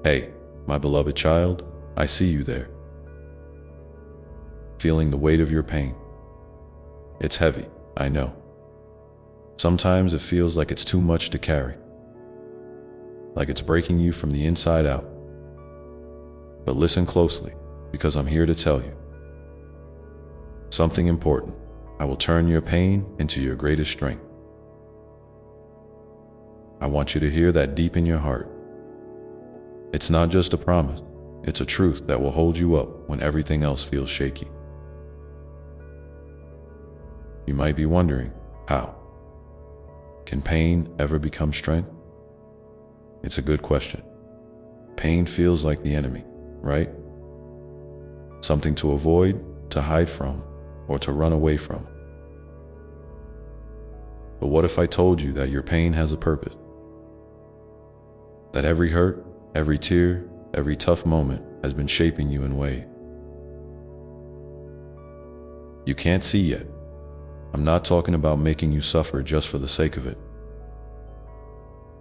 Hey, my beloved child, I see you there, feeling the weight of your pain. It's heavy, I know. Sometimes it feels like it's too much to carry, like it's breaking you from the inside out. But listen closely, because I'm here to tell you something important. I will turn your pain into your greatest strength. I want you to hear that deep in your heart. It's not just a promise, it's a truth that will hold you up when everything else feels shaky. You might be wondering, how? Can pain ever become strength? It's a good question. Pain feels like the enemy, right? Something to avoid, to hide from, or to run away from. But what if I told you that your pain has a purpose? That every hurt, every tear, every tough moment has been shaping you in ways you can't see yet. I'm not talking about making you suffer just for the sake of it.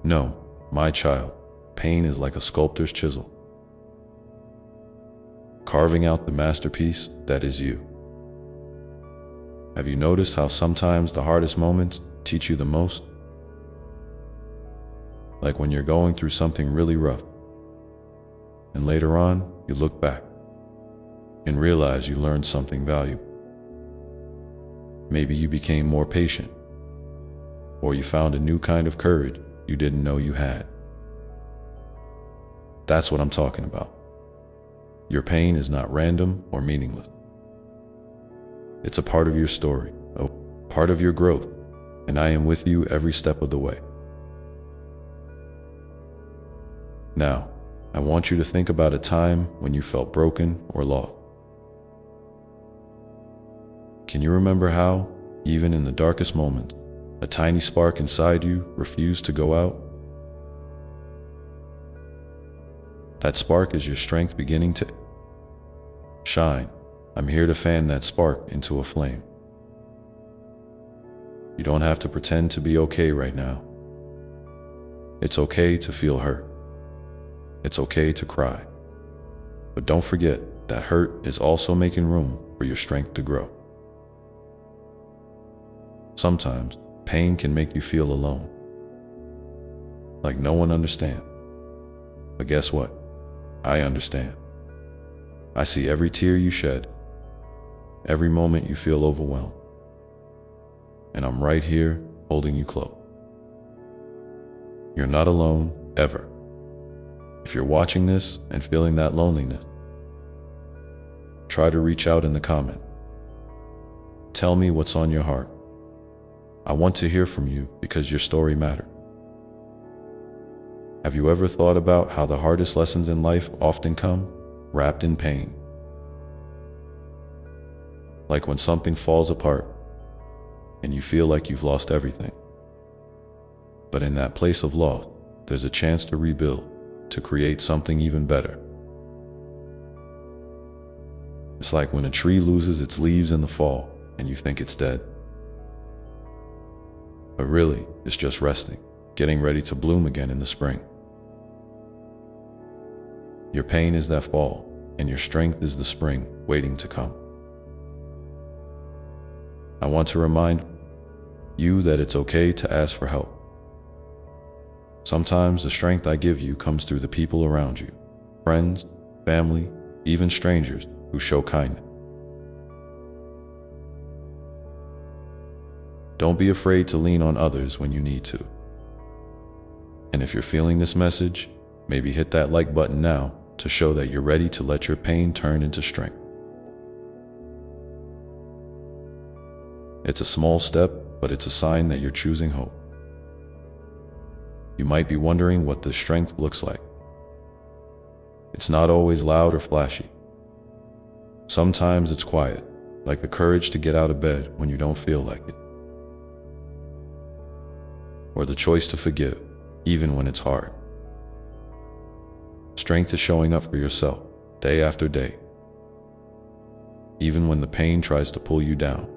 No, my child, pain is like a sculptor's chisel, carving out the masterpiece that is you. Have you noticed how sometimes the hardest moments teach you the most? Like when you're going through something really rough, and later on, you look back and realize you learned something valuable. Maybe you became more patient, or you found a new kind of courage you didn't know you had. That's what I'm talking about. Your pain is not random or meaningless. It's a part of your story, a part of your growth, and I am with you every step of the way. Now, I want you to think about a time when you felt broken or lost. Can you remember how, even in the darkest moments, a tiny spark inside you refused to go out? That spark is your strength beginning to shine. I'm here to fan that spark into a flame. You don't have to pretend to be okay right now. It's okay to feel hurt. It's okay to cry. But don't forget that hurt is also making room for your strength to grow. Sometimes, pain can make you feel alone, like no one understands. But guess what? I understand. I see every tear you shed, every moment you feel overwhelmed, and I'm right here holding you close. You're not alone, ever. If you're watching this and feeling that loneliness, try to reach out in the comment. Tell me what's on your heart. I want to hear from you because your story matters. Have you ever thought about how the hardest lessons in life often come wrapped in pain? Like when something falls apart and you feel like you've lost everything. But in that place of loss, there's a chance to rebuild, to create something even better. It's like when a tree loses its leaves in the fall and you think it's dead. But really, it's just resting, getting ready to bloom again in the spring. Your pain is that fall, and your strength is the spring waiting to come. I want to remind you that it's okay to ask for help. Sometimes the strength I give you comes through the people around you, friends, family, even strangers who show kindness. Don't be afraid to lean on others when you need to. And if you're feeling this message, maybe hit that like button now to show that you're ready to let your pain turn into strength. It's a small step, but it's a sign that you're choosing hope. You might be wondering what this strength looks like. It's not always loud or flashy. Sometimes it's quiet, like the courage to get out of bed when you don't feel like it. Or the choice to forgive, even when it's hard. Strength is showing up for yourself, day after day, even when the pain tries to pull you down.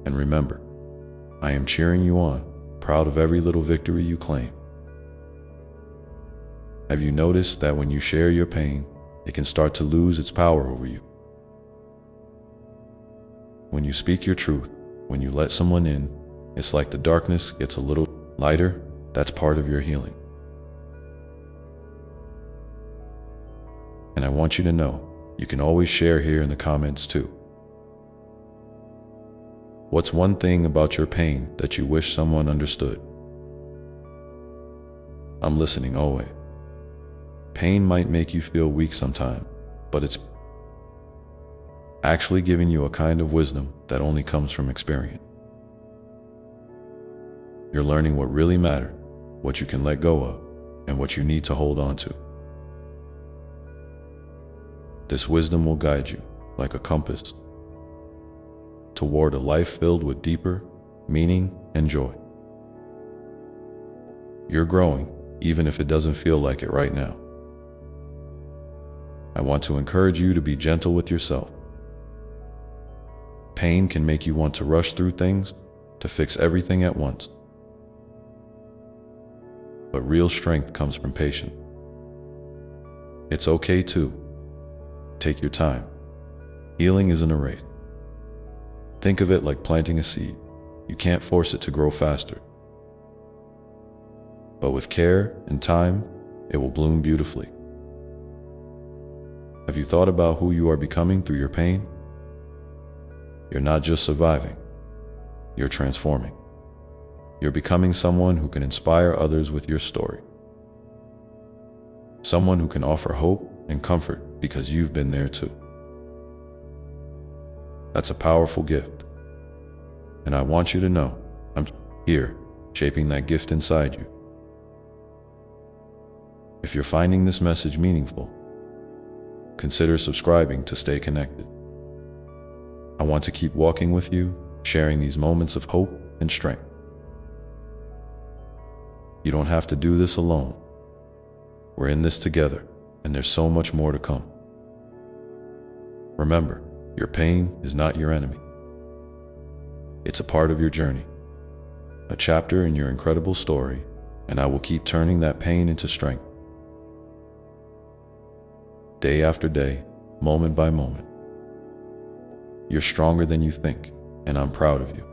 And remember, I am cheering you on, proud of every little victory you claim. Have you noticed that when you share your pain, it can start to lose its power over you? When you speak your truth, when you let someone in, it's like the darkness gets a little lighter. That's part of your healing. And I want you to know, you can always share here in the comments too. What's one thing about your pain that you wish someone understood? I'm listening always. Pain might make you feel weak sometimes, but it's actually giving you a kind of wisdom that only comes from experience. You're learning what really matters, what you can let go of, and what you need to hold on to. This wisdom will guide you, like a compass, toward a life filled with deeper meaning and joy. You're growing, even if it doesn't feel like it right now. I want to encourage you to be gentle with yourself. Pain can make you want to rush through things, to fix everything at once. But real strength comes from patience. It's okay to take your time. Healing isn't a race. Think of it like planting a seed. You can't force it to grow faster. But with care and time, it will bloom beautifully. Have you thought about who you are becoming through your pain? You're not just surviving, you're transforming. You're becoming someone who can inspire others with your story. Someone who can offer hope and comfort because you've been there too. That's a powerful gift. And I want you to know, I'm here, shaping that gift inside you. If you're finding this message meaningful, consider subscribing to stay connected. I want to keep walking with you, sharing these moments of hope and strength. You don't have to do this alone. We're in this together, and there's so much more to come. Remember, your pain is not your enemy. It's a part of your journey, a chapter in your incredible story, and I will keep turning that pain into strength. Day after day, moment by moment. You're stronger than you think, and I'm proud of you.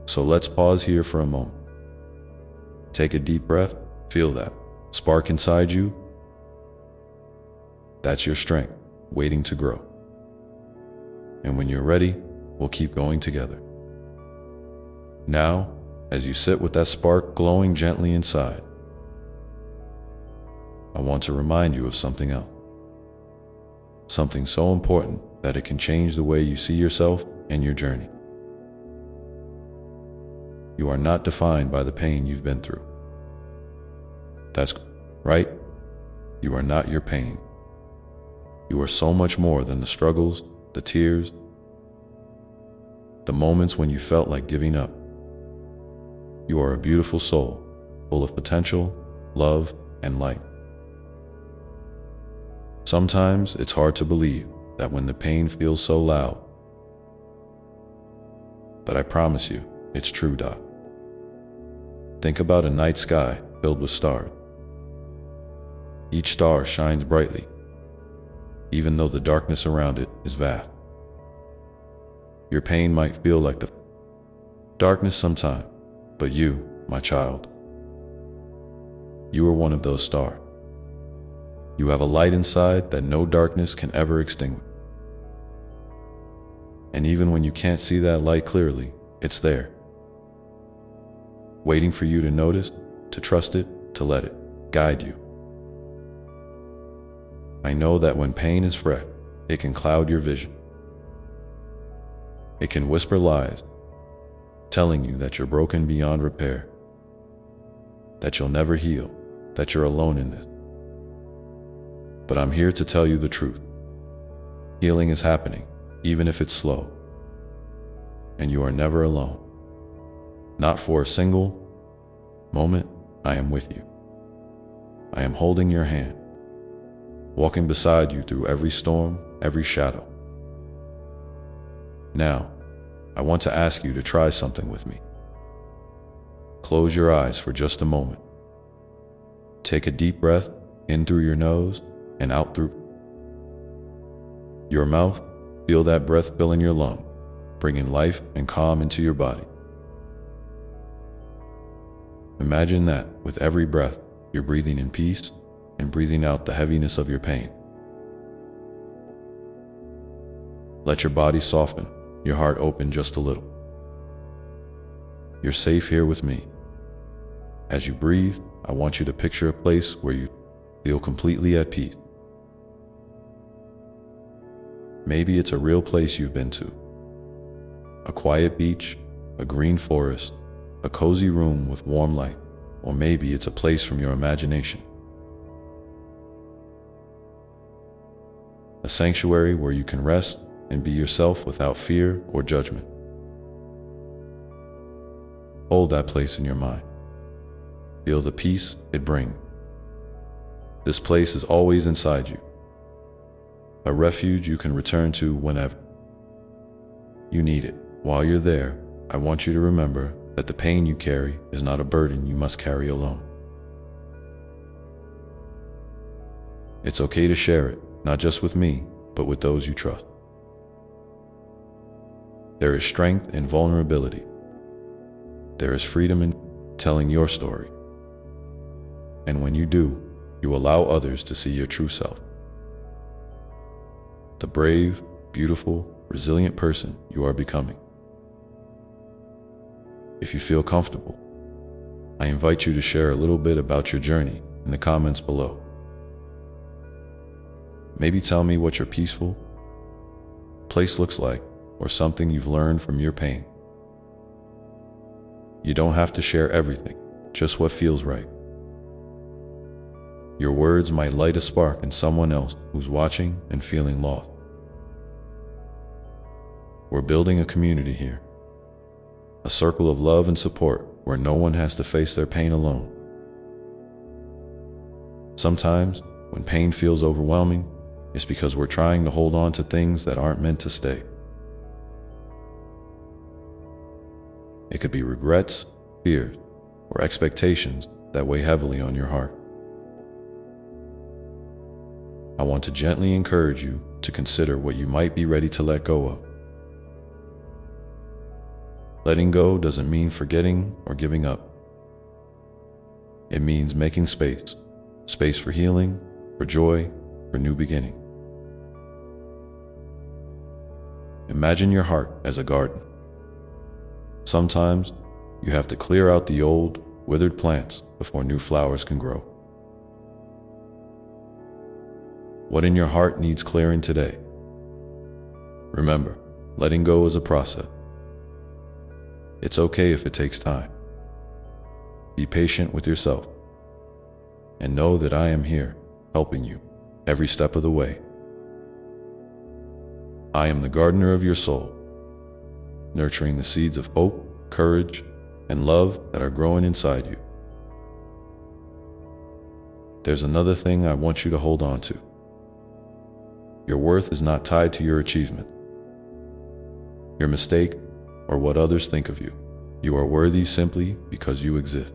So let's pause here for a moment. Take a deep breath, feel that spark inside you. That's your strength, waiting to grow. And when you're ready, we'll keep going together. Now, as you sit with that spark glowing gently inside, I want to remind you of something else. Something so important that it can change the way you see yourself and your journey. You are not defined by the pain you've been through. That's right. You are not your pain. You are so much more than the struggles, the tears, the moments when you felt like giving up. You are a beautiful soul, full of potential, love, and light. Sometimes it's hard to believe that when the pain feels so loud. But I promise you, it's true, Doc. Think about a night sky filled with stars. Each star shines brightly, even though the darkness around it is vast. Your pain might feel like the darkness sometimes, but you, my child, you are one of those stars. You have a light inside that no darkness can ever extinguish. And even when you can't see that light clearly, it's there, waiting for you to notice, to trust it, to let it guide you. I know that when pain is fresh, it can cloud your vision. It can whisper lies, telling you that you're broken beyond repair, that you'll never heal, that you're alone in this. But I'm here to tell you the truth. Healing is happening, even if it's slow. And you are never alone. Not for a single moment. I am with you. I am holding your hand, walking beside you through every storm, every shadow. Now, I want to ask you to try something with me. Close your eyes for just a moment. Take a deep breath in through your nose and out through your mouth. Feel that breath fill in your lung, bringing life and calm into your body. Imagine that with every breath, you're breathing in peace and breathing out the heaviness of your pain. Let your body soften, your heart open just a little. You're safe here with me. As you breathe, I want you to picture a place where you feel completely at peace. Maybe it's a real place you've been to. A quiet beach, a green forest, a cozy room with warm light, or maybe it's a place from your imagination. A sanctuary where you can rest and be yourself without fear or judgment. Hold that place in your mind. Feel the peace it brings. This place is always inside you, a refuge you can return to whenever you need it. While you're there, I want you to remember that the pain you carry is not a burden you must carry alone. It's okay to share it, not just with me, but with those you trust. There is strength in vulnerability. There is freedom in telling your story. And when you do, you allow others to see your true self. The brave, beautiful, resilient person you are becoming. If you feel comfortable, I invite you to share a little bit about your journey in the comments below. Maybe tell me what your peaceful place looks like, or something you've learned from your pain. You don't have to share everything, just what feels right. Your words might light a spark in someone else who's watching and feeling lost. We're building a community here, a circle of love and support where no one has to face their pain alone. Sometimes, when pain feels overwhelming, it's because we're trying to hold on to things that aren't meant to stay. It could be regrets, fears, or expectations that weigh heavily on your heart. I want to gently encourage you to consider what you might be ready to let go of. Letting go doesn't mean forgetting or giving up. It means making space for healing, for joy, for new beginning. Imagine your heart as a garden. Sometimes you have to clear out the old, withered plants before new flowers can grow. What in your heart needs clearing today? Remember, letting go is a process. It's okay if it takes time. Be patient with yourself, and know that I am here, helping you every step of the way. I am the gardener of your soul, nurturing the seeds of hope, courage, and love that are growing inside you. There's another thing I want you to hold on to. Your worth is not tied to your achievement, your mistake, or what others think of you. You are worthy simply because you exist.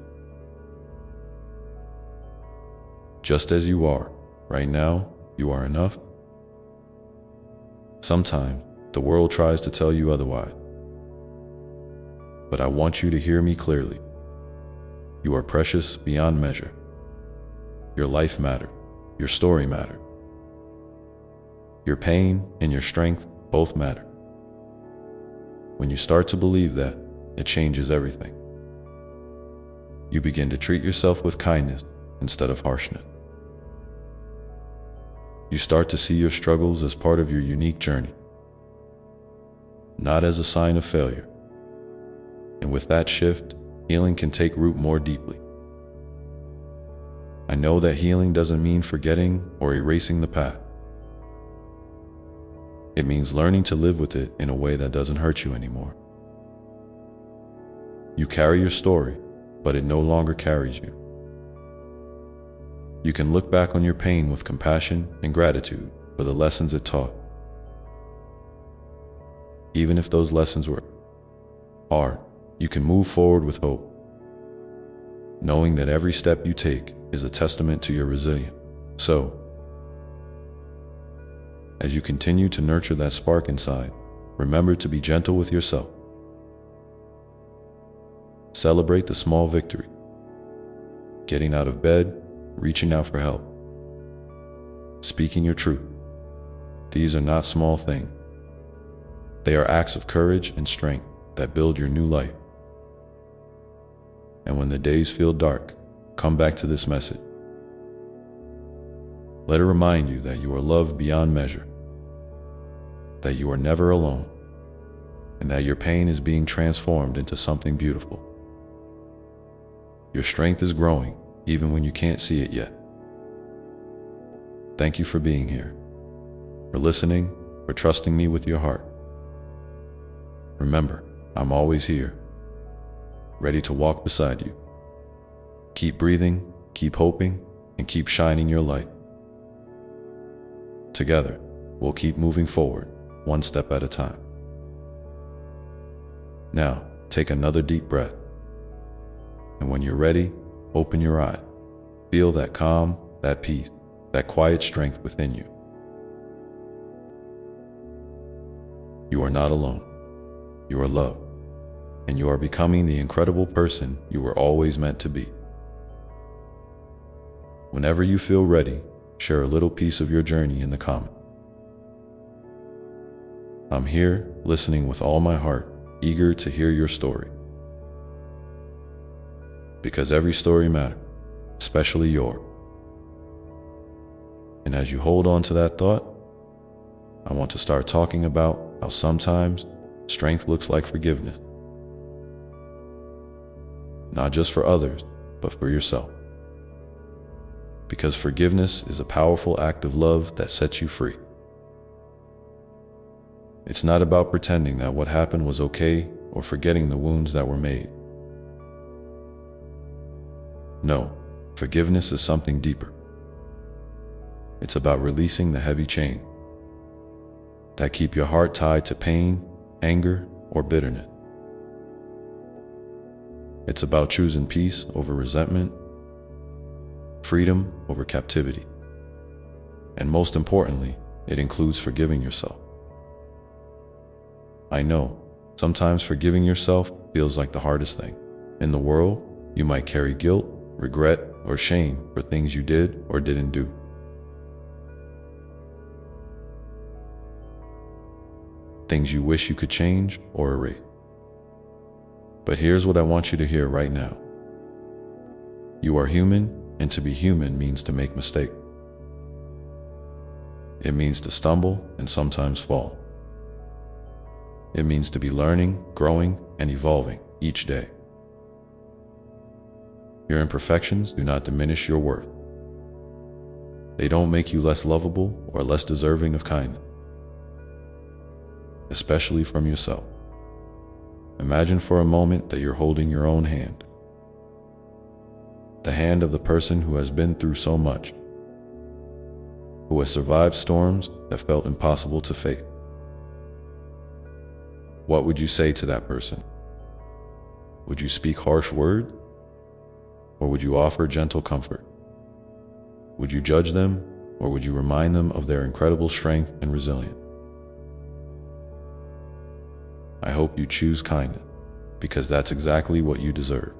Just as you are, right now, you are enough. Sometimes the world tries to tell you otherwise, but I want you to hear me clearly. You are precious beyond measure. Your life matters. Your story matters. Your pain and your strength both matter. When you start to believe that, it changes everything. You begin to treat yourself with kindness instead of harshness. You start to see your struggles as part of your unique journey, not as a sign of failure. And with that shift, healing can take root more deeply. I know that healing doesn't mean forgetting or erasing the past. It means learning to live with it in a way that doesn't hurt you anymore. You carry your story, but it no longer carries you. You can look back on your pain with compassion and gratitude for the lessons it taught. Even if those lessons were hard, you can move forward with hope, knowing that every step you take is a testament to your resilience. So, as you continue to nurture that spark inside, remember to be gentle with yourself. Celebrate the small victory. Getting out of bed, reaching out for help, speaking your truth. These are not small things. They are acts of courage and strength that build your new life. And when the days feel dark, come back to this message. Let it remind you that you are loved beyond measure, that you are never alone, and that your pain is being transformed into something beautiful. Your strength is growing, even when you can't see it yet. Thank you for being here, for listening, for trusting me with your heart. Remember, I'm always here, ready to walk beside you. Keep breathing, keep hoping, and keep shining your light. Together, we'll keep moving forward, one step at a time. Now, take another deep breath. And when you're ready, open your eyes. Feel that calm, that peace, that quiet strength within you. You are not alone. You are loved. And you are becoming the incredible person you were always meant to be. Whenever you feel ready, share a little piece of your journey in the comments. I'm here, listening with all my heart, eager to hear your story. Because every story matters, especially yours. And as you hold on to that thought, I want to start talking about how sometimes strength looks like forgiveness. Not just for others, but for yourself. Because forgiveness is a powerful act of love that sets you free. It's not about pretending that what happened was okay or forgetting the wounds that were made. No, forgiveness is something deeper. It's about releasing the heavy chains that keep your heart tied to pain, anger, or bitterness. It's about choosing peace over resentment, freedom over captivity. And most importantly, it includes forgiving yourself. I know, sometimes forgiving yourself feels like the hardest thing. In the world, you might carry guilt, regret, or shame for things you did or didn't do. Things you wish you could change or erase. But here's what I want you to hear right now. You are human, and to be human means to make mistakes. It means to stumble and sometimes fall. It means to be learning, growing, and evolving each day. Your imperfections do not diminish your worth. They don't make you less lovable or less deserving of kindness, especially from yourself. Imagine for a moment that you're holding your own hand, the hand of the person who has been through so much, who has survived storms that felt impossible to face. What would you say to that person? Would you speak harsh words? Or would you offer gentle comfort? Would you judge them, or would you remind them of their incredible strength and resilience? I hope you choose kindness, because that's exactly what you deserve.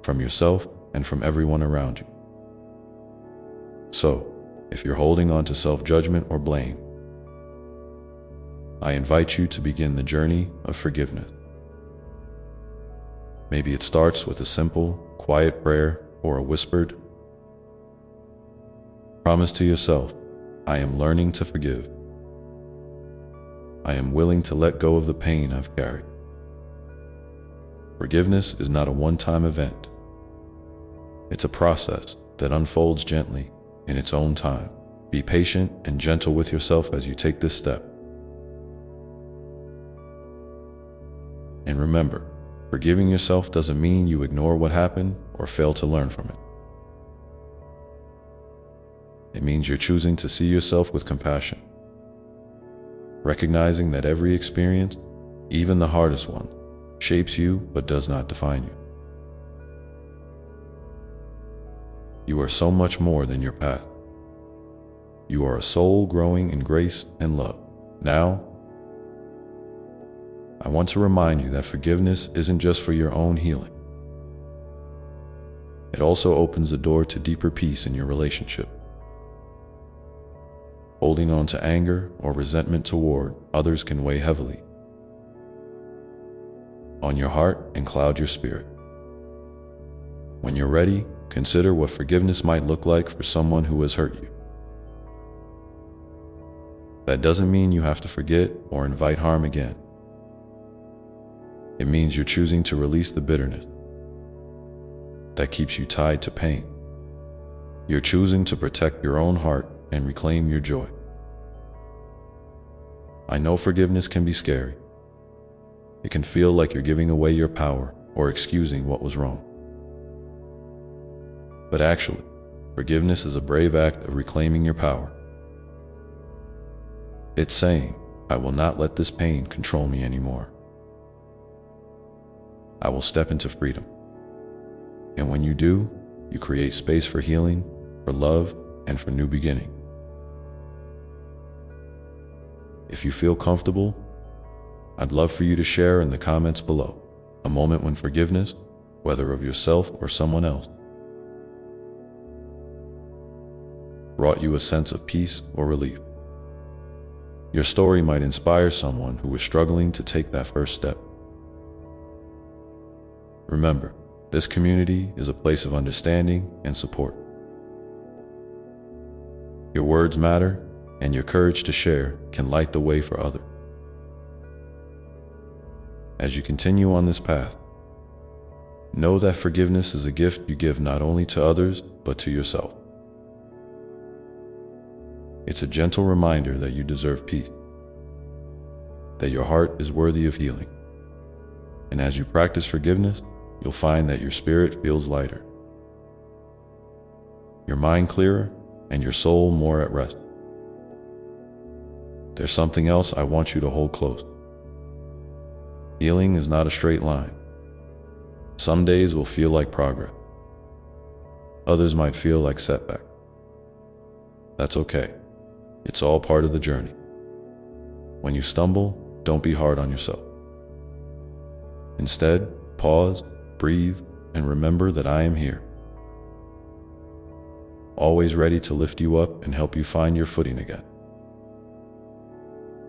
From yourself and from everyone around you. So, if you're holding on to self-judgment or blame, I invite you to begin the journey of forgiveness. Maybe it starts with a simple, quiet prayer or a whispered promise to yourself, I am learning to forgive. I am willing to let go of the pain I've carried. Forgiveness is not a one-time event. It's a process that unfolds gently in its own time. Be patient and gentle with yourself as you take this step. And remember, forgiving yourself doesn't mean you ignore what happened or fail to learn from it. It means you're choosing to see yourself with compassion, recognizing that every experience, even the hardest one, shapes you but does not define you. You are so much more than your past. You are a soul growing in grace and love. Now, I want to remind you that forgiveness isn't just for your own healing. It also opens the door to deeper peace in your relationship. Holding on to anger or resentment toward others can weigh heavily on your heart and cloud your spirit. When you're ready, consider what forgiveness might look like for someone who has hurt you. That doesn't mean you have to forget or invite harm again. It means you're choosing to release the bitterness that keeps you tied to pain. You're choosing to protect your own heart and reclaim your joy. I know forgiveness can be scary. It can feel like you're giving away your power or excusing what was wrong. But actually, forgiveness is a brave act of reclaiming your power. It's saying, I will not let this pain control me anymore. I will step into freedom. And when you do, you create space for healing, for love, and for new beginning. If you feel comfortable, I'd love for you to share in the comments below a moment when forgiveness, whether of yourself or someone else, brought you a sense of peace or relief. Your story might inspire someone who is struggling to take that first step. Remember, this community is a place of understanding and support. Your words matter, and your courage to share can light the way for others. As you continue on this path, know that forgiveness is a gift you give not only to others, but to yourself. It's a gentle reminder that you deserve peace, that your heart is worthy of healing. And as you practice forgiveness, you'll find that your spirit feels lighter, your mind clearer, and your soul more at rest. There's something else I want you to hold close. Healing is not a straight line. Some days will feel like progress. Others might feel like setback. That's okay. It's all part of the journey. When you stumble, don't be hard on yourself. Instead, pause, breathe, and remember that I am here, always ready to lift you up and help you find your footing again.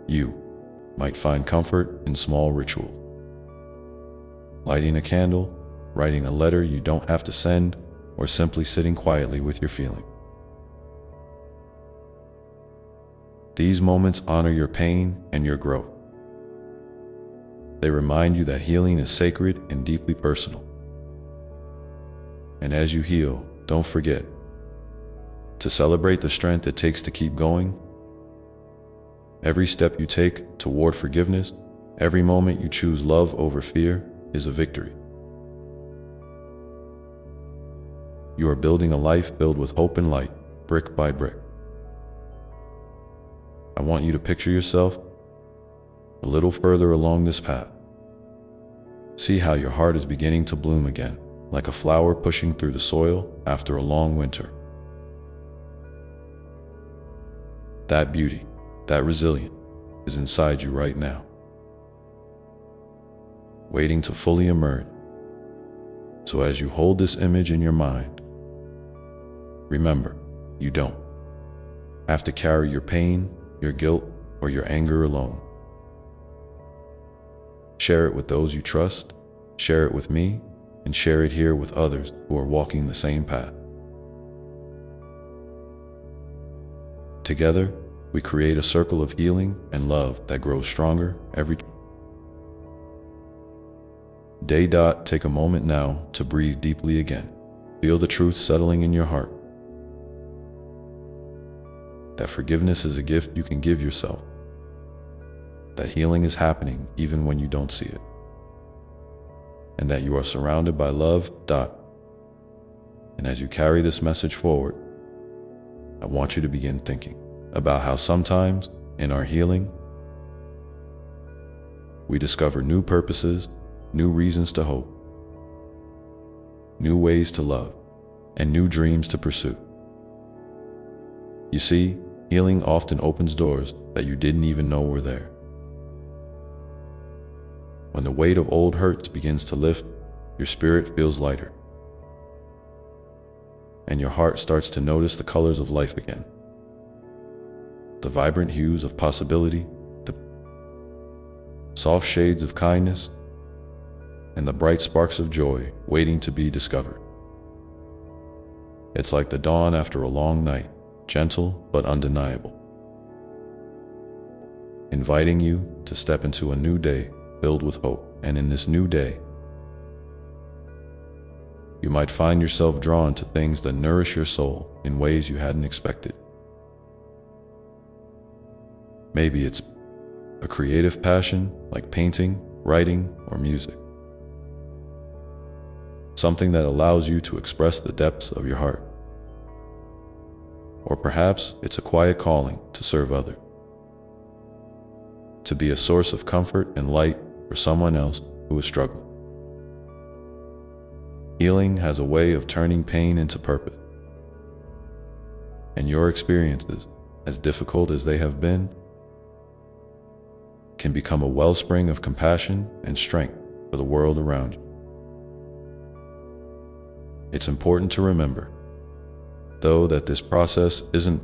You might find comfort in small rituals. Lighting a candle, writing a letter you don't have to send, or simply sitting quietly with your feelings. These moments honor your pain and your growth. They remind you that healing is sacred and deeply personal. And as you heal, don't forget to celebrate the strength it takes to keep going. Every step you take toward forgiveness, every moment you choose love over fear, is a victory. You are building a life filled with hope and light, brick by brick. I want you to picture yourself a little further along this path. See how your heart is beginning to bloom again, like a flower pushing through the soil after a long winter. That beauty, that resilience, is inside you right now, waiting to fully emerge. So as you hold this image in your mind, remember, you don't have to carry your pain, your guilt, or your anger alone. Share it with those you trust, share it with me, and share it here with others who are walking the same path. Together, we create a circle of healing and love that grows stronger every day. Take a moment now to breathe deeply again. Feel the truth settling in your heart. That forgiveness is a gift you can give yourself. That healing is happening even when you don't see it. And that you are surrounded by love. And as you carry this message forward, I want you to begin thinking about how sometimes in our healing, we discover new purposes, new reasons to hope, new ways to love. and new dreams to pursue. You see, healing often opens doors that you didn't even know were there. When the weight of old hurts begins to lift, your spirit feels lighter, and your heart starts to notice the colors of life again. The vibrant hues of possibility, the soft shades of kindness, and the bright sparks of joy waiting to be discovered. It's like the dawn after a long night, gentle but undeniable, inviting you to step into a new day filled with hope. And in this new day, you might find yourself drawn to things that nourish your soul in ways you hadn't expected. Maybe it's a creative passion like painting, writing, or music. Something that allows you to express the depths of your heart. Or perhaps it's a quiet calling to serve others, to be a source of comfort and light for someone else who is struggling. Healing has a way of turning pain into purpose, and your experiences, as difficult as they have been, can become a wellspring of compassion and strength for the world around you. It's important to remember, though, that this process isn't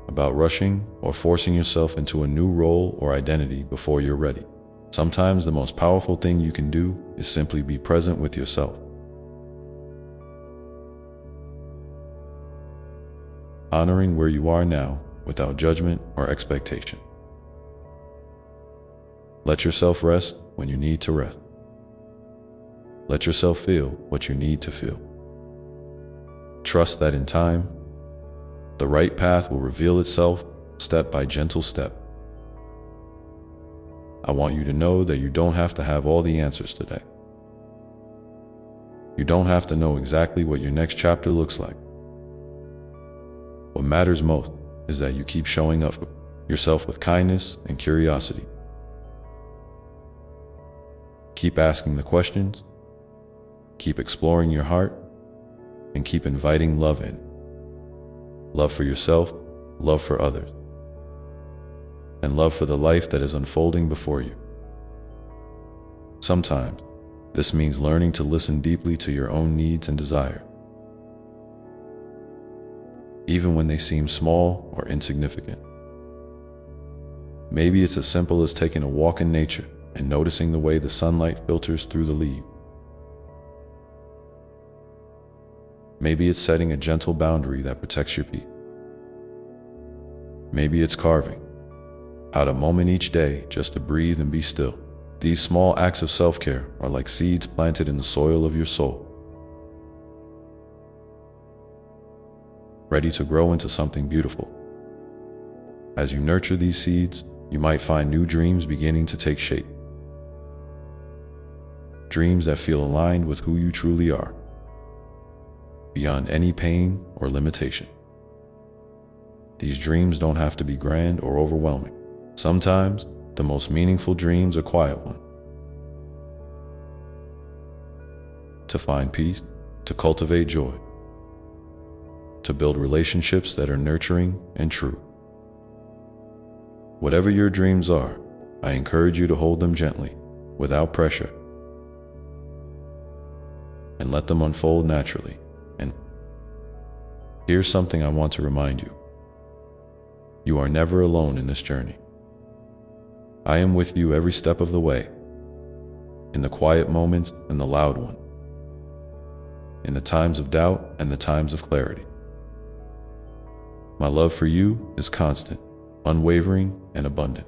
about rushing or forcing yourself into a new role or identity before you're ready. Sometimes the most powerful thing you can do is simply be present with yourself. Honoring where you are now without judgment or expectation. Let yourself rest when you need to rest. Let yourself feel what you need to feel. Trust that in time, the right path will reveal itself step by gentle step. I want you to know that you don't have to have all the answers today. You don't have to know exactly what your next chapter looks like. What matters most is that you keep showing up for yourself with kindness and curiosity. Keep asking the questions, keep exploring your heart, and keep inviting love in. Love for yourself, love for others, and love for the life that is unfolding before you. Sometimes, this means learning to listen deeply to your own needs and desires, even when they seem small or insignificant. Maybe it's as simple as taking a walk in nature and noticing the way the sunlight filters through the leaves. Maybe it's setting a gentle boundary that protects your peace. Maybe it's carving out a moment each day just to breathe and be still. These small acts of self-care are like seeds planted in the soil of your soul, ready to grow into something beautiful. As you nurture these seeds, you might find new dreams beginning to take shape. Dreams that feel aligned with who you truly are, beyond any pain or limitation. These dreams don't have to be grand or overwhelming. Sometimes, the most meaningful dreams are quiet ones. To find peace, to cultivate joy, to build relationships that are nurturing and true. Whatever your dreams are, I encourage you to hold them gently, without pressure, and let them unfold naturally. And here's something I want to remind you. You are never alone in this journey. I am with you every step of the way, in the quiet moments and the loud ones, in the times of doubt and the times of clarity. My love for you is constant, unwavering, and abundant.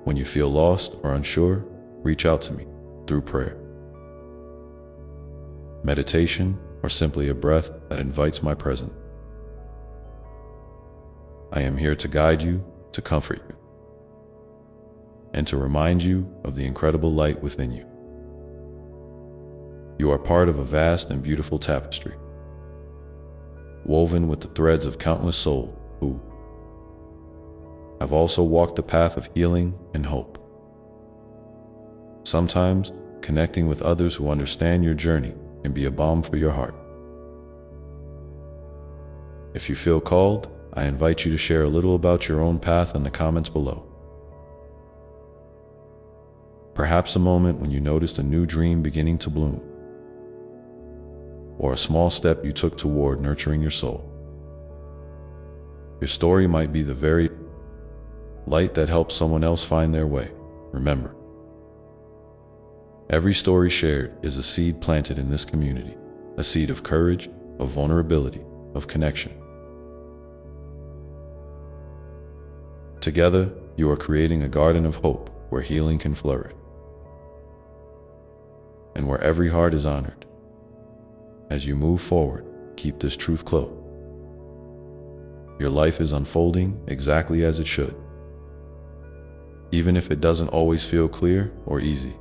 When you feel lost or unsure, reach out to me through prayer, meditation, or simply a breath that invites my presence. I am here to guide you, to comfort you, and to remind you of the incredible light within you. You are part of a vast and beautiful tapestry, woven with the threads of countless souls who have also walked the path of healing and hope. Sometimes, connecting with others who understand your journey can be a balm for your heart. If you feel called, I invite you to share a little about your own path in the comments below. Perhaps a moment when you noticed a new dream beginning to bloom, or a small step you took toward nurturing your soul. Your story might be the very light that helps someone else find their way. Remember, every story shared is a seed planted in this community, a seed of courage, of vulnerability, of connection. Together, you are creating a garden of hope where healing can flourish, and where every heart is honored. As you move forward, keep this truth close. Your life is unfolding exactly as it should, even if it doesn't always feel clear or easy.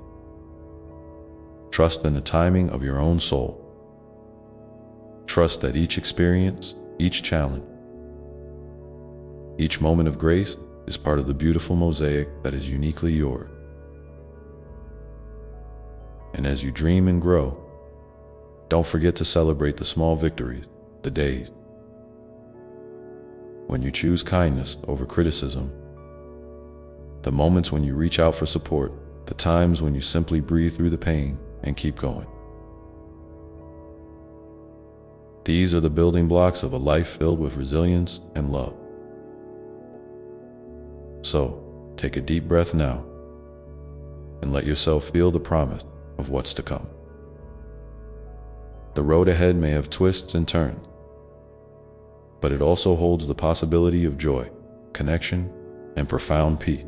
Trust in the timing of your own soul. Trust that each experience, each challenge, each moment of grace is part of the beautiful mosaic that is uniquely yours. And as you dream and grow, don't forget to celebrate the small victories, the days when you choose kindness over criticism, the moments when you reach out for support, the times when you simply breathe through the pain and keep going. These are the building blocks of a life filled with resilience and love. So, take a deep breath now and let yourself feel the promise of what's to come. The road ahead may have twists and turns, but it also holds the possibility of joy, connection, and profound peace.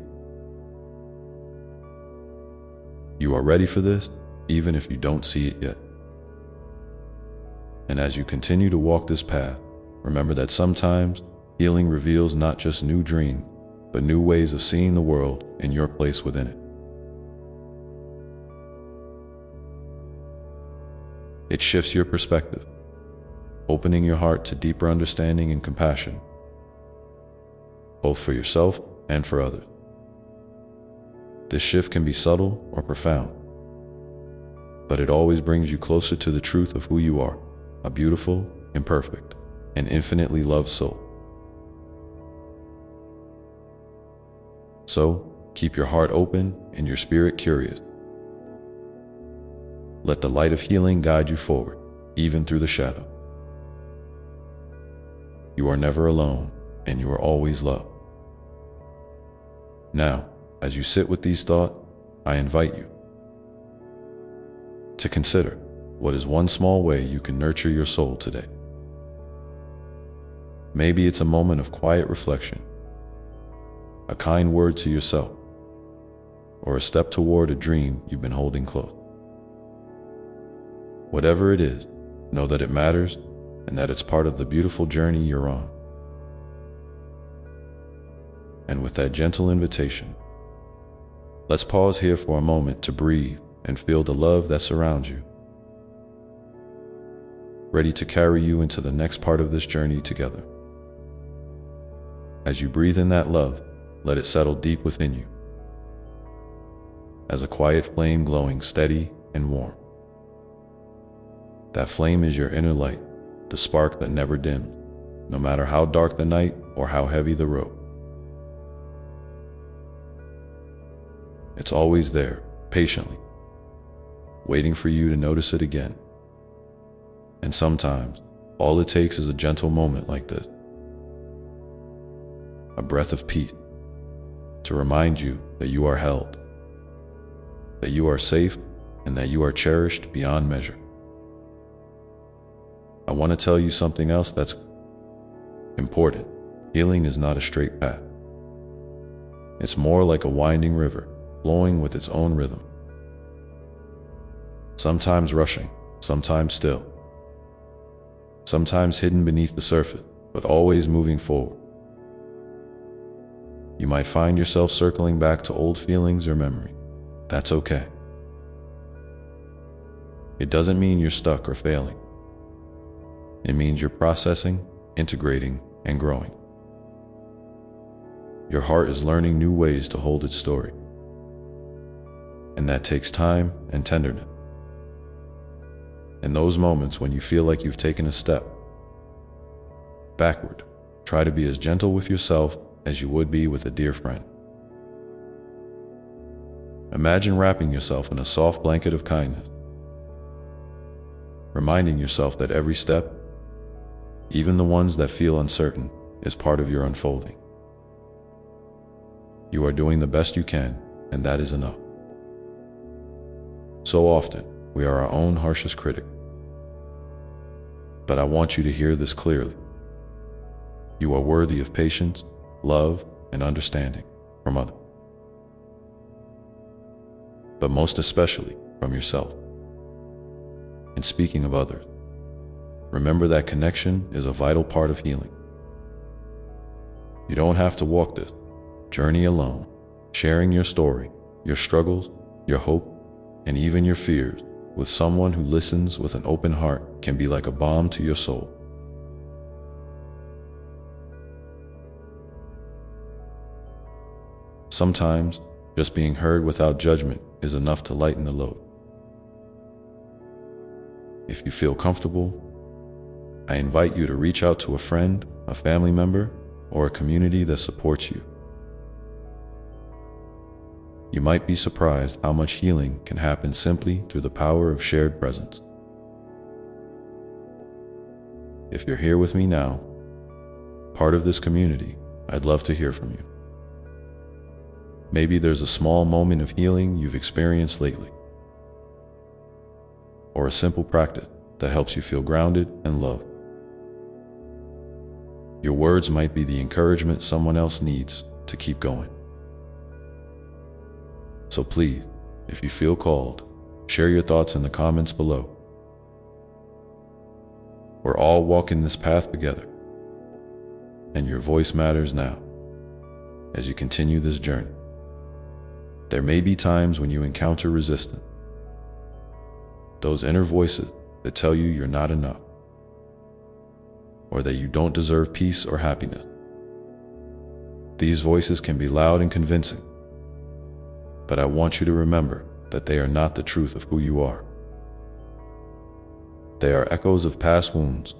You are ready for this, even if you don't see it yet. And as you continue to walk this path, remember that sometimes healing reveals not just new dreams, but new ways of seeing the world and your place within it. It shifts your perspective, opening your heart to deeper understanding and compassion, both for yourself and for others. This shift can be subtle or profound, but it always brings you closer to the truth of who you are, a beautiful, imperfect, and infinitely loved soul. So, keep your heart open and your spirit curious. Let the light of healing guide you forward, even through the shadow. You are never alone, and you are always loved. Now, as you sit with these thoughts, I invite you to consider what is one small way you can nurture your soul today. Maybe it's a moment of quiet reflection, a kind word to yourself, or a step toward a dream you've been holding close. Whatever it is, know that it matters and that it's part of the beautiful journey you're on. And with that gentle invitation, let's pause here for a moment to breathe and feel the love that surrounds you, ready to carry you into the next part of this journey together. As you breathe in that love, let it settle deep within you, as a quiet flame glowing steady and warm. That flame is your inner light, the spark that never dims, no matter how dark the night or how heavy the road. It's always there, patiently, waiting for you to notice it again. And sometimes, all it takes is a gentle moment like this, a breath of peace, to remind you that you are held, that you are safe, and that you are cherished beyond measure. I want to tell you something else that's important. Healing is not a straight path. It's more like a winding river, flowing with its own rhythm. Sometimes rushing, sometimes still, sometimes hidden beneath the surface, but always moving forward. You might find yourself circling back to old feelings or memories. That's okay. It doesn't mean you're stuck or failing. It means you're processing, integrating, and growing. Your heart is learning new ways to hold its story, and that takes time and tenderness. In those moments when you feel like you've taken a step backward, try to be as gentle with yourself as you would be with a dear friend. Imagine wrapping yourself in a soft blanket of kindness, reminding yourself that every step, even the ones that feel uncertain, is part of your unfolding. You are doing the best you can, and that is enough. So often, we are our own harshest critic. But I want you to hear this clearly. You are worthy of patience, love, and understanding from others. But most especially from yourself. And speaking of others, remember that connection is a vital part of healing. You don't have to walk this journey alone. Sharing your story, your struggles, your hope, and even your fears with someone who listens with an open heart can be like a balm to your soul. Sometimes, just being heard without judgment is enough to lighten the load. If you feel comfortable, I invite you to reach out to a friend, a family member, or a community that supports you. You might be surprised how much healing can happen simply through the power of shared presence. If you're here with me now, part of this community, I'd love to hear from you. Maybe there's a small moment of healing you've experienced lately, or a simple practice that helps you feel grounded and loved. Your words might be the encouragement someone else needs to keep going. So please, if you feel called, share your thoughts in the comments below. We're all walking this path together, and your voice matters now as you continue this journey. There may be times when you encounter resistance, those inner voices that tell you you're not enough, or that you don't deserve peace or happiness. These voices can be loud and convincing, but I want you to remember that they are not the truth of who you are. They are echoes of past wounds,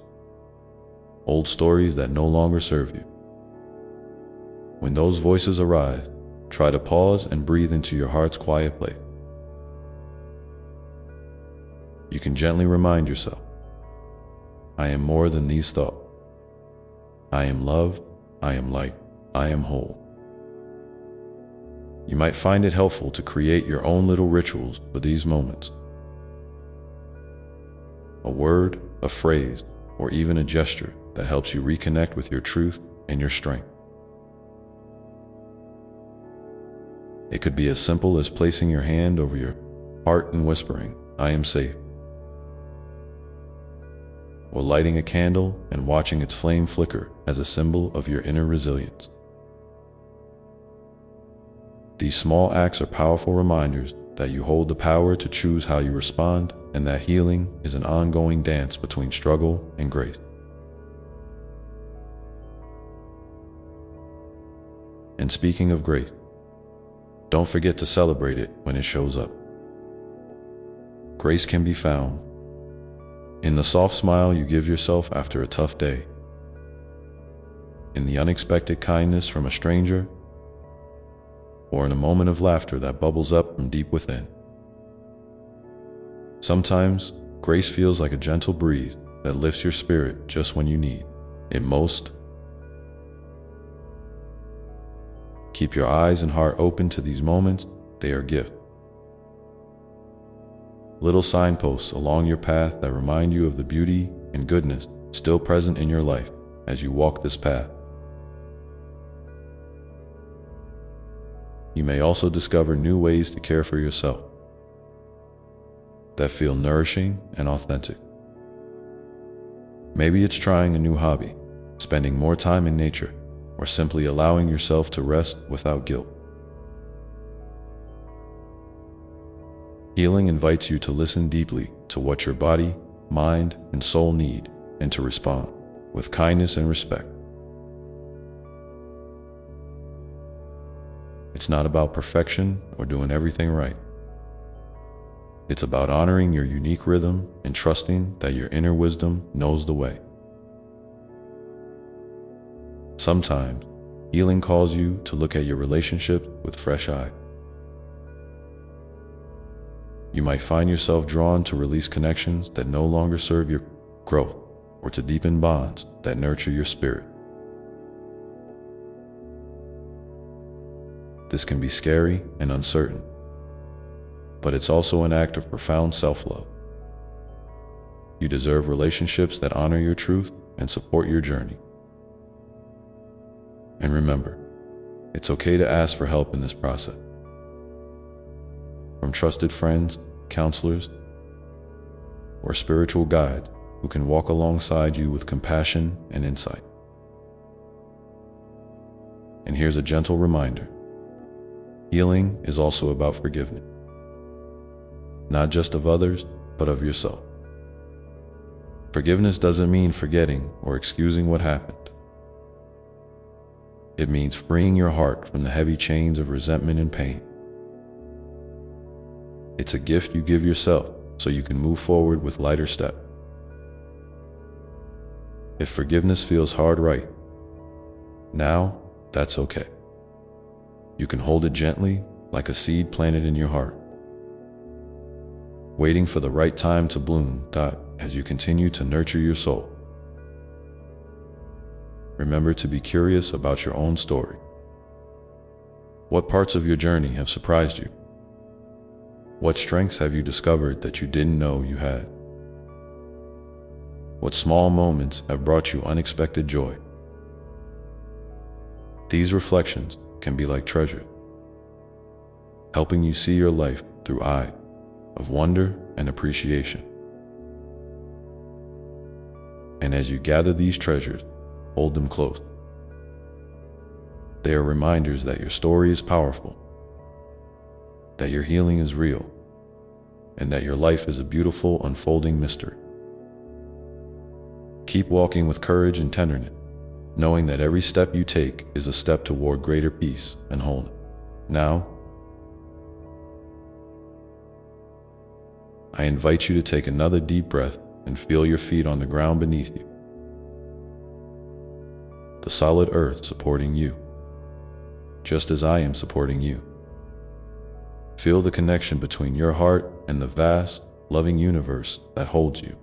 old stories that no longer serve you. When those voices arise, try to pause and breathe into your heart's quiet place. You can gently remind yourself, I am more than these thoughts. I am loved, I am light, I am whole. You might find it helpful to create your own little rituals for these moments. A word, a phrase, or even a gesture that helps you reconnect with your truth and your strength. It could be as simple as placing your hand over your heart and whispering, I am safe. Or lighting a candle and watching its flame flicker as a symbol of your inner resilience. These small acts are powerful reminders that you hold the power to choose how you respond, and that healing is an ongoing dance between struggle and grace. And speaking of grace, don't forget to celebrate it when it shows up. Grace can be found in the soft smile you give yourself after a tough day, in the unexpected kindness from a stranger, or in a moment of laughter that bubbles up from deep within. Sometimes, grace feels like a gentle breeze that lifts your spirit just when you need it most. Keep your eyes and heart open to these moments. They are gifts. Little signposts along your path that remind you of the beauty and goodness still present in your life as you walk this path. You may also discover new ways to care for yourself that feel nourishing and authentic. Maybe it's trying a new hobby, spending more time in nature, or simply allowing yourself to rest without guilt. Healing invites you to listen deeply to what your body, mind, and soul need, and to respond with kindness and respect. It's not about perfection or doing everything right. It's about honoring your unique rhythm and trusting that your inner wisdom knows the way. Sometimes, healing calls you to look at your relationships with fresh eyes. You might find yourself drawn to release connections that no longer serve your growth, or to deepen bonds that nurture your spirit. This can be scary and uncertain, but it's also an act of profound self-love. You deserve relationships that honor your truth and support your journey. And remember, it's okay to ask for help in this process. From trusted friends, counselors, or spiritual guides who can walk alongside you with compassion and insight. And here's a gentle reminder. Healing is also about forgiveness, not just of others, but of yourself. Forgiveness doesn't mean forgetting or excusing what happened. It means freeing your heart from the heavy chains of resentment and pain. It's a gift you give yourself so you can move forward with lighter steps. If forgiveness feels hard right now, that's okay. You can hold it gently, like a seed planted in your heart, waiting for the right time to bloom as you continue to nurture your soul. Remember to be curious about your own story. What parts of your journey have surprised you? What strengths have you discovered that you didn't know you had? What small moments have brought you unexpected joy? These reflections can be like treasure, helping you see your life through eyes of wonder and appreciation. And as you gather these treasures, hold them close. They are reminders that your story is powerful, that your healing is real, and that your life is a beautiful, unfolding mystery. Keep walking with courage and tenderness, knowing that every step you take is a step toward greater peace and wholeness. Now, I invite you to take another deep breath and feel your feet on the ground beneath you. The solid earth supporting you, just as I am supporting you. Feel the connection between your heart and the vast, loving universe that holds you.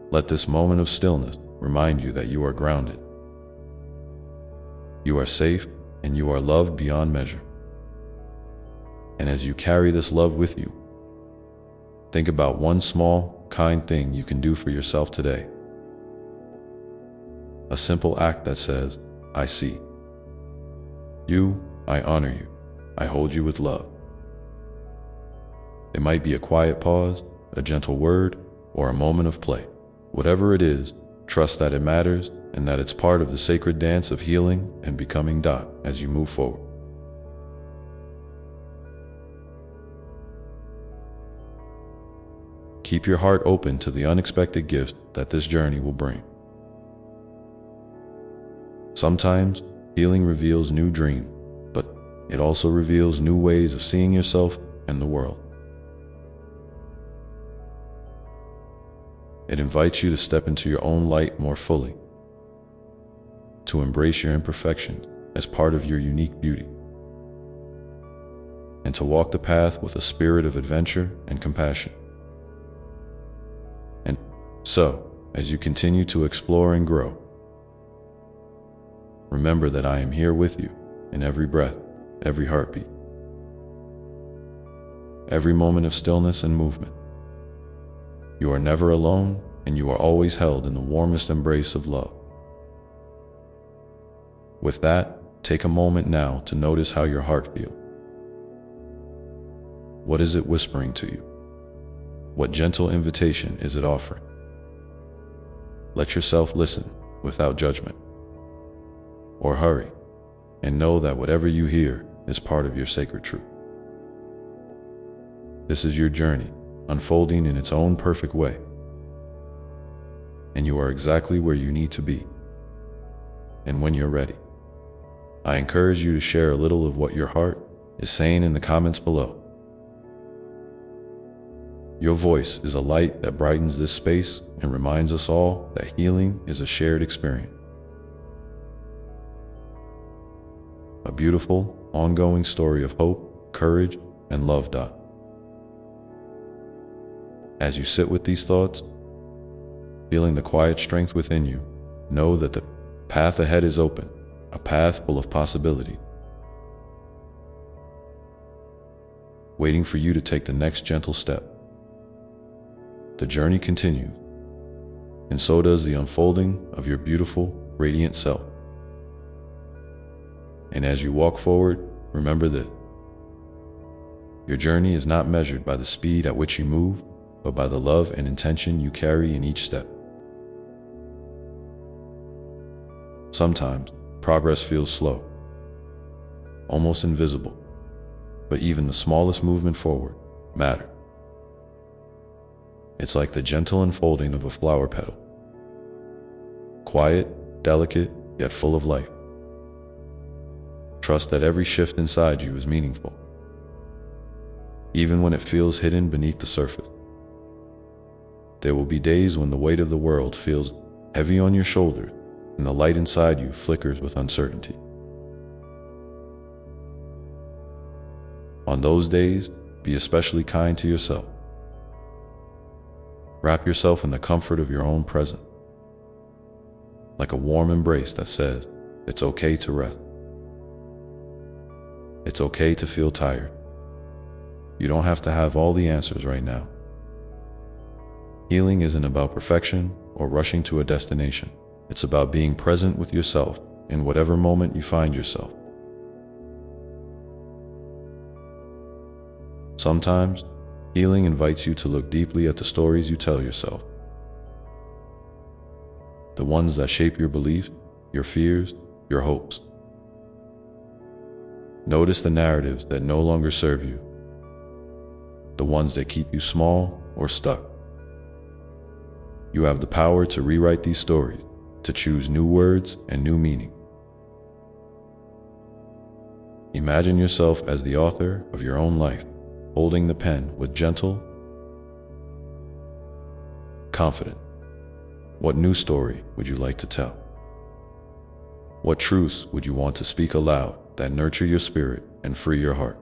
Let this moment of stillness remind you that you are grounded. You are safe and you are loved beyond measure. And as you carry this love with you, think about one small, kind thing you can do for yourself today. A simple act that says, I see you, I honor you, I hold you with love. It might be a quiet pause, a gentle word, or a moment of play. Whatever it is, trust that it matters and that it's part of the sacred dance of healing and becoming as you move forward. Keep your heart open to the unexpected gifts that this journey will bring. Sometimes, healing reveals new dreams, but it also reveals new ways of seeing yourself and the world. It invites you to step into your own light more fully, to embrace your imperfections as part of your unique beauty, and to walk the path with a spirit of adventure and compassion. And so, as you continue to explore and grow, remember that I am here with you in every breath, every heartbeat, every moment of stillness and movement. You are never alone, and you are always held in the warmest embrace of love. With that, take a moment now to notice how your heart feels. What is it whispering to you? What gentle invitation is it offering? Let yourself listen without judgment or hurry, and know that whatever you hear is part of your sacred truth. This is your journey, unfolding in its own perfect way. And you are exactly where you need to be. And when you're ready, I encourage you to share a little of what your heart is saying in the comments below. Your voice is a light that brightens this space and reminds us all that healing is a shared experience. A beautiful, ongoing story of hope, courage, and love. As you sit with these thoughts, feeling the quiet strength within you, know that the path ahead is open, a path full of possibility, waiting for you to take the next gentle step. The journey continues, and so does the unfolding of your beautiful, radiant self. And as you walk forward, remember that your journey is not measured by the speed at which you move, but by the love and intention you carry in each step. Sometimes, progress feels slow, almost invisible, but even the smallest movement forward matters. It's like the gentle unfolding of a flower petal. Quiet, delicate, yet full of life. Trust that every shift inside you is meaningful, even when it feels hidden beneath the surface. There will be days when the weight of the world feels heavy on your shoulders and the light inside you flickers with uncertainty. On those days, be especially kind to yourself. Wrap yourself in the comfort of your own presence, like a warm embrace that says, it's okay to rest. It's okay to feel tired. You don't have to have all the answers right now. Healing isn't about perfection or rushing to a destination. It's about being present with yourself in whatever moment you find yourself. Sometimes, healing invites you to look deeply at the stories you tell yourself. The ones that shape your beliefs, your fears, your hopes. Notice the narratives that no longer serve you, the ones that keep you small or stuck. You have the power to rewrite these stories, to choose new words and new meaning. Imagine yourself as the author of your own life, holding the pen with gentle confidence. What new story would you like to tell? What truths would you want to speak aloud that nurture your spirit and free your heart?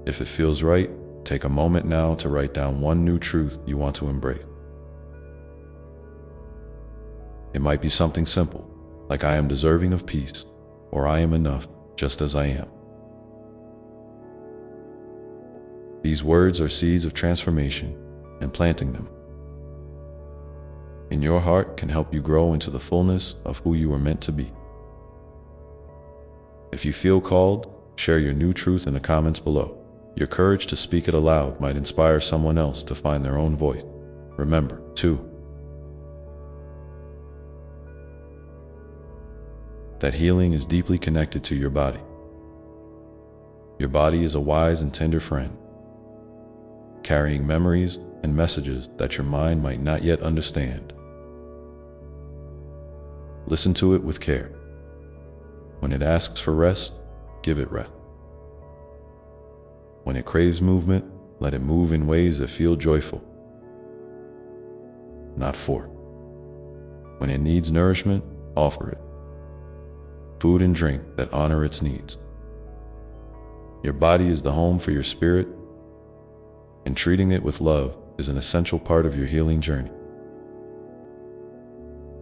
If it feels right, take a moment now to write down one new truth you want to embrace. It might be something simple, like I am deserving of peace, or I am enough just as I am. These words are seeds of transformation, and planting them in your heart can help you grow into the fullness of who you were meant to be. If you feel called, share your new truth in the comments below. Your courage to speak it aloud might inspire someone else to find their own voice. Remember, too, that healing is deeply connected to your body. Your body is a wise and tender friend, carrying memories and messages that your mind might not yet understand. Listen to it with care. When it asks for rest, give it rest. When it craves movement, let it move in ways that feel joyful, not forced. When it needs nourishment, offer it food and drink that honor its needs. Your body is the home for your spirit, and treating it with love is an essential part of your healing journey.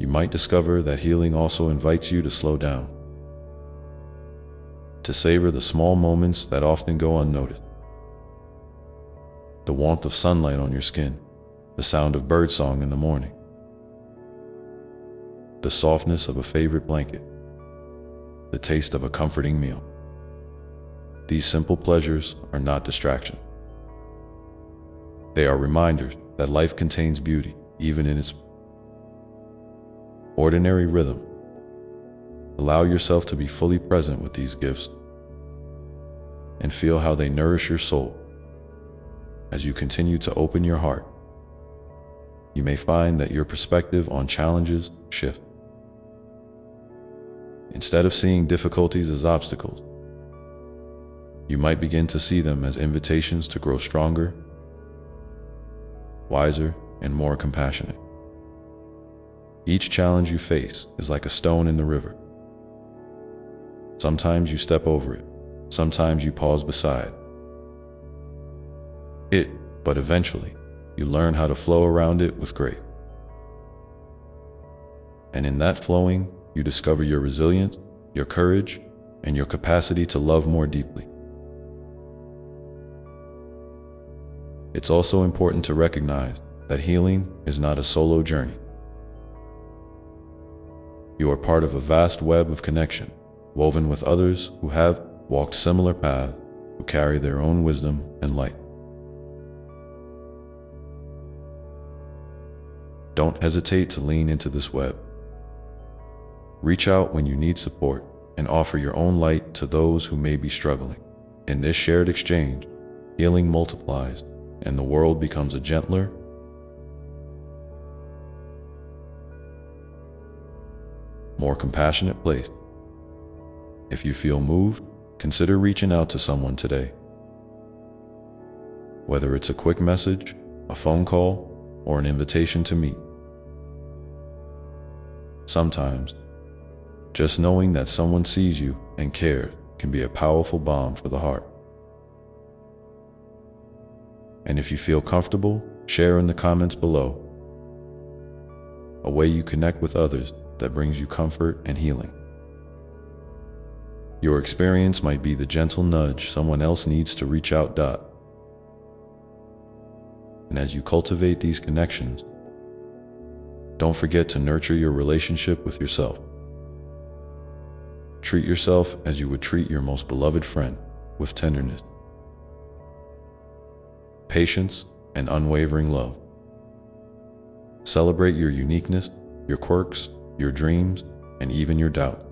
You might discover that healing also invites you to slow down, to savor the small moments that often go unnoticed. The warmth of sunlight on your skin, the sound of birdsong in the morning, the softness of a favorite blanket, the taste of a comforting meal. These simple pleasures are not distractions. They are reminders that life contains beauty, even in its ordinary rhythm. Allow yourself to be fully present with these gifts and feel how they nourish your soul. As you continue to open your heart, you may find that your perspective on challenges shifts. Instead of seeing difficulties as obstacles, you might begin to see them as invitations to grow stronger, wiser, and more compassionate. Each challenge you face is like a stone in the river. Sometimes you step over it, sometimes you pause beside it, but eventually you learn how to flow around it with grace. And in that flowing, you discover your resilience, your courage, and your capacity to love more deeply. It's also important to recognize that healing is not a solo journey. You are part of a vast web of connection, woven with others who have walked similar paths, who carry their own wisdom and light. Don't hesitate to lean into this web. Reach out when you need support and offer your own light to those who may be struggling. In this shared exchange, healing multiplies and the world becomes a gentler, more compassionate place. If you feel moved, consider reaching out to someone today. Whether it's a quick message, a phone call, or an invitation to meet. Sometimes, just knowing that someone sees you and cares can be a powerful balm for the heart. And if you feel comfortable, share in the comments below a way you connect with others that brings you comfort and healing. Your experience might be the gentle nudge someone else needs to reach out. And as you cultivate these connections, don't forget to nurture your relationship with yourself. Treat yourself as you would treat your most beloved friend, with tenderness, patience, and unwavering love. Celebrate your uniqueness, your quirks, your dreams, and even your doubt.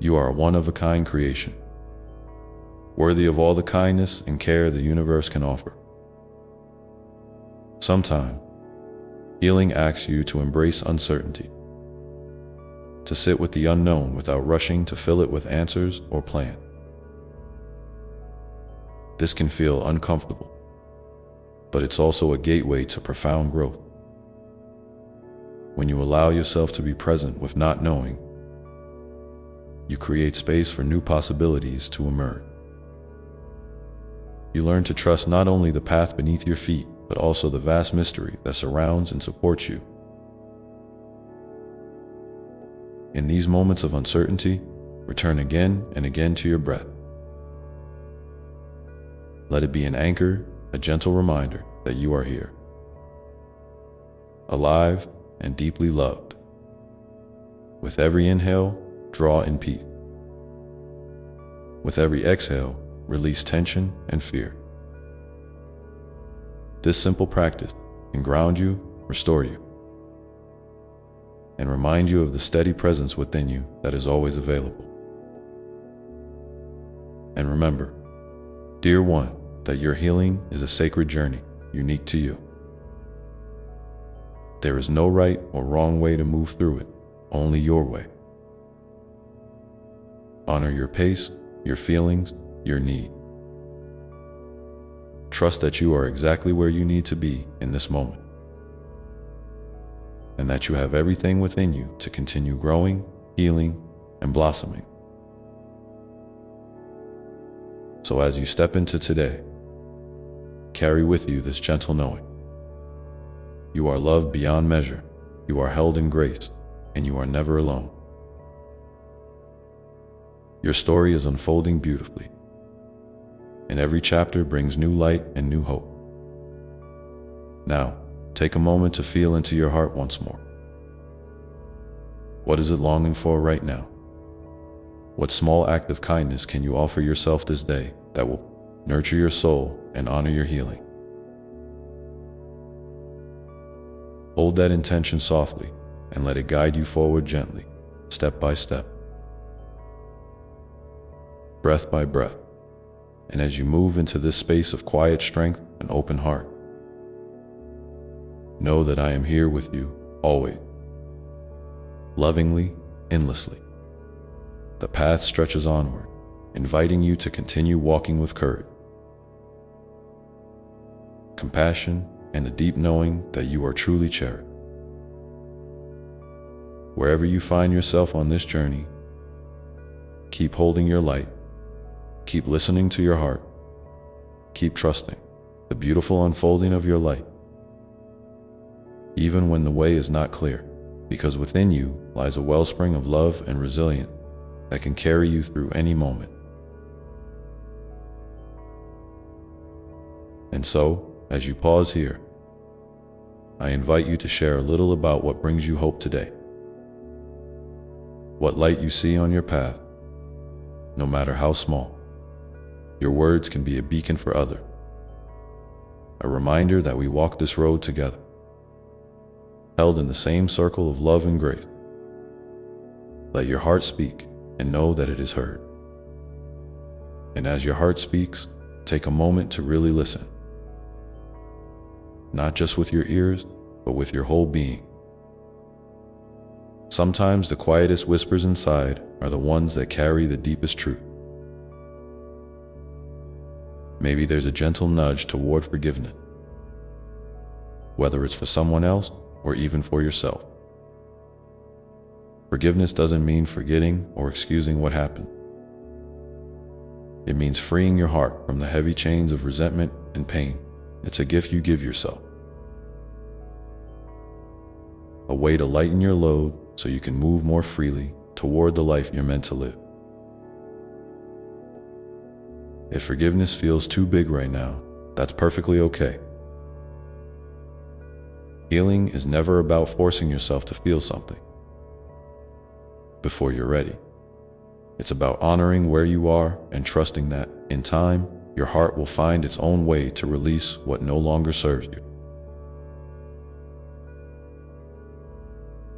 You are a one-of-a-kind creation, worthy of all the kindness and care the universe can offer. Sometimes, healing asks you to embrace uncertainty, to sit with the unknown without rushing to fill it with answers or plans. This can feel uncomfortable, but it's also a gateway to profound growth. When you allow yourself to be present with not knowing, you create space for new possibilities to emerge. You learn to trust not only the path beneath your feet, but also the vast mystery that surrounds and supports you. In these moments of uncertainty, return again and again to your breath. Let it be an anchor, a gentle reminder that you are here, alive and deeply loved. With every inhale, draw in peace. With every exhale, release tension and fear. This simple practice can ground you, restore you, and remind you of the steady presence within you that is always available. And remember, dear one, that your healing is a sacred journey, unique to you. There is no right or wrong way to move through it, only your way. Honor your pace, your feelings, your need. Trust that you are exactly where you need to be in this moment, and that you have everything within you to continue growing, healing, and blossoming. So as you step into today, carry with you this gentle knowing. You are loved beyond measure, you are held in grace, and you are never alone. Your story is unfolding beautifully, and every chapter brings new light and new hope. Now, take a moment to feel into your heart once more. What is it longing for right now? What small act of kindness can you offer yourself this day that will nurture your soul and honor your healing? Hold that intention softly and let it guide you forward gently, step by step, breath by breath. And as you move into this space of quiet strength and open heart, know that I am here with you, always, lovingly, endlessly. The path stretches onward, inviting you to continue walking with courage, compassion, and the deep knowing that you are truly cherished. Wherever you find yourself on this journey, keep holding your light, keep listening to your heart, keep trusting the beautiful unfolding of your light, even when the way is not clear, because within you lies a wellspring of love and resilience that can carry you through any moment. And so, as you pause here, I invite you to share a little about what brings you hope today. What light you see on your path, no matter how small. Your words can be a beacon for others, a reminder that we walk this road together, held in the same circle of love and grace. Let your heart speak and know that it is heard. And as your heart speaks, take a moment to really listen. Not just with your ears, but with your whole being. Sometimes the quietest whispers inside are the ones that carry the deepest truth. Maybe there's a gentle nudge toward forgiveness, whether it's for someone else or even for yourself. Forgiveness doesn't mean forgetting or excusing what happened. It means freeing your heart from the heavy chains of resentment and pain. It's a gift you give yourself, a way to lighten your load so you can move more freely toward the life you're meant to live. If forgiveness feels too big right now, that's perfectly okay. Healing is never about forcing yourself to feel something before you're ready. It's about honoring where you are and trusting that, in time, your heart will find its own way to release what no longer serves you.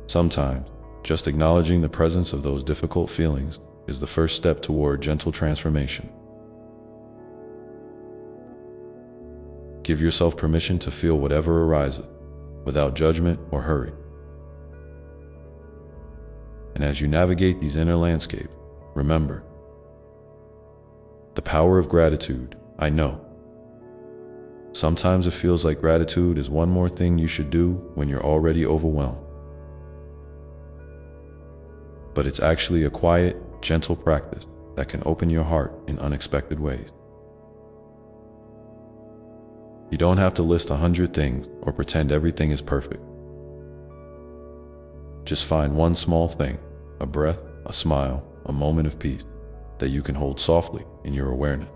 Sometimes, just acknowledging the presence of those difficult feelings is the first step toward gentle transformation. Give yourself permission to feel whatever arises, without judgment or hurry. And as you navigate these inner landscapes, remember the power of gratitude. I know. Sometimes it feels like gratitude is one more thing you should do when you're already overwhelmed. But it's actually a quiet, gentle practice that can open your heart in unexpected ways. You don't have to list 100 things or pretend everything is perfect. Just find one small thing, a breath, a smile, a moment of peace that you can hold softly in your awareness.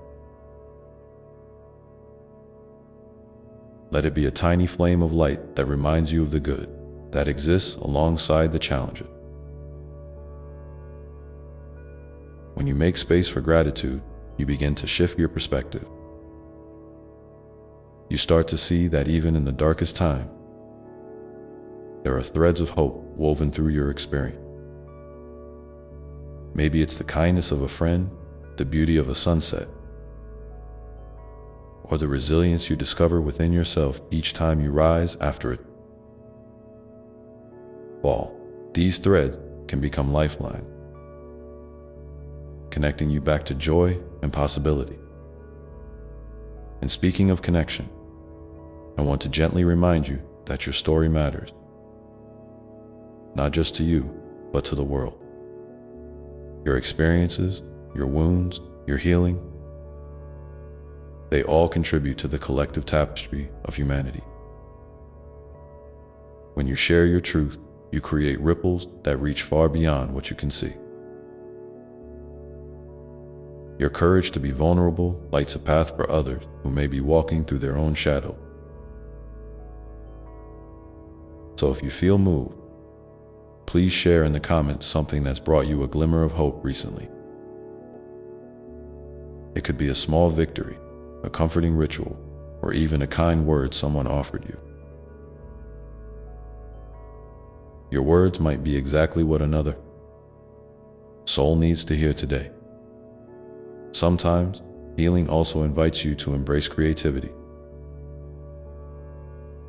Let it be a tiny flame of light that reminds you of the good that exists alongside the challenges. When you make space for gratitude, you begin to shift your perspective. You start to see that even in the darkest time, there are threads of hope woven through your experience. Maybe it's the kindness of a friend, the beauty of a sunset, or the resilience you discover within yourself each time you rise after it fall. These threads can become lifelines, connecting you back to joy and possibility. And speaking of connection, I want to gently remind you that your story matters, not just to you, but to the world. Your experiences, your wounds, your healing, they all contribute to the collective tapestry of humanity. When you share your truth, you create ripples that reach far beyond what you can see. Your courage to be vulnerable lights a path for others who may be walking through their own shadow. So if you feel moved, please share in the comments something that's brought you a glimmer of hope recently. It could be a small victory, a comforting ritual, or even a kind word someone offered you. Your words might be exactly what another soul needs to hear today. Sometimes, healing also invites you to embrace creativity.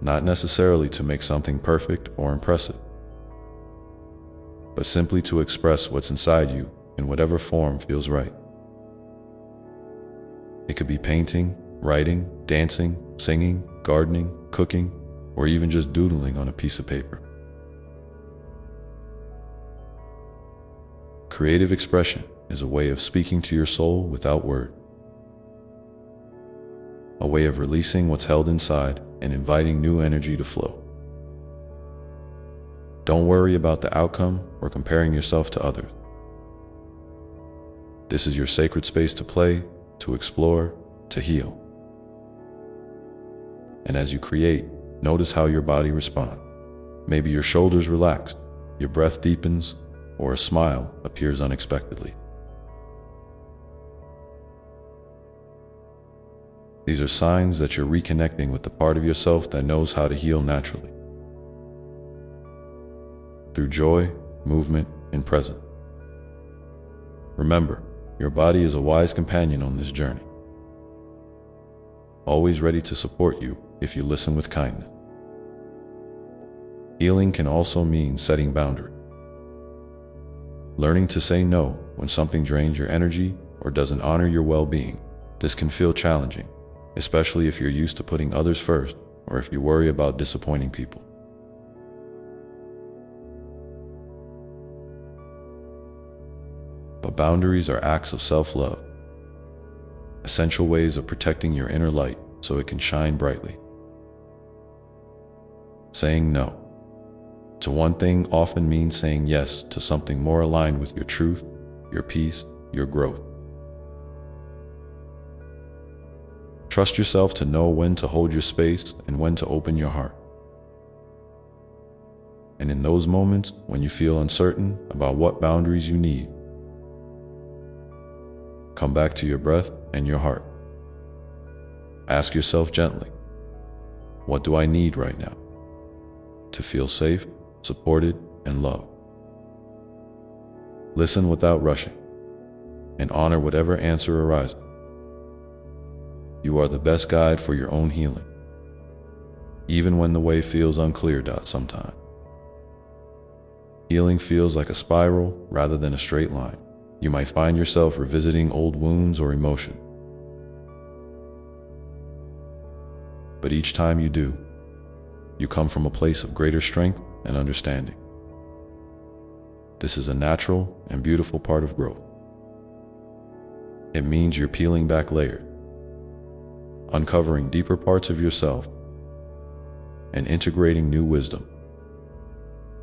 Not necessarily to make something perfect or impressive, but simply to express what's inside you in whatever form feels right. It could be painting, writing, dancing, singing, gardening, cooking, or even just doodling on a piece of paper. Creative expression is a way of speaking to your soul without word. A way of releasing what's held inside and inviting new energy to flow. Don't worry about the outcome or comparing yourself to others. This is your sacred space to play, to explore, to heal. And as you create, notice how your body responds. Maybe your shoulders relax, your breath deepens, or a smile appears unexpectedly. These are signs that you're reconnecting with the part of yourself that knows how to heal naturally. Through joy, movement, and presence. Remember, your body is a wise companion on this journey, always ready to support you if you listen with kindness. Healing can also mean setting boundaries. Learning to say no when something drains your energy or doesn't honor your well-being. This can feel challenging, especially if you're used to putting others first or if you worry about disappointing people. But boundaries are acts of self-love, essential ways of protecting your inner light so it can shine brightly. Saying no to one thing often means saying yes to something more aligned with your truth, your peace, your growth. Trust yourself to know when to hold your space and when to open your heart. And in those moments when you feel uncertain about what boundaries you need, come back to your breath and your heart. Ask yourself gently, what do I need right now to feel safe, supported, and loved? Listen without rushing, and honor whatever answer arises. You are the best guide for your own healing, even when the way feels unclear sometimes. Healing feels like a spiral rather than a straight line. You might find yourself revisiting old wounds or emotions. But each time you do, you come from a place of greater strength and understanding. This is a natural and beautiful part of growth. It means you're peeling back layers, uncovering deeper parts of yourself, and integrating new wisdom.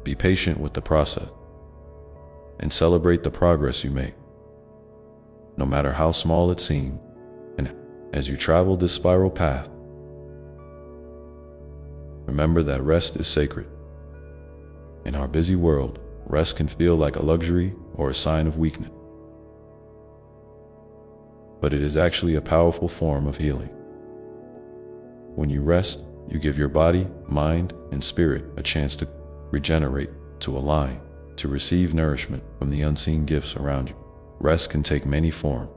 Be patient with the process and celebrate the progress you make, no matter how small it seems. And as you travel this spiral path, remember that rest is sacred. In our busy world, rest can feel like a luxury or a sign of weakness. But it is actually a powerful form of healing. When you rest, you give your body, mind, and spirit a chance to regenerate, to align, to receive nourishment from the unseen gifts around you. Rest can take many forms.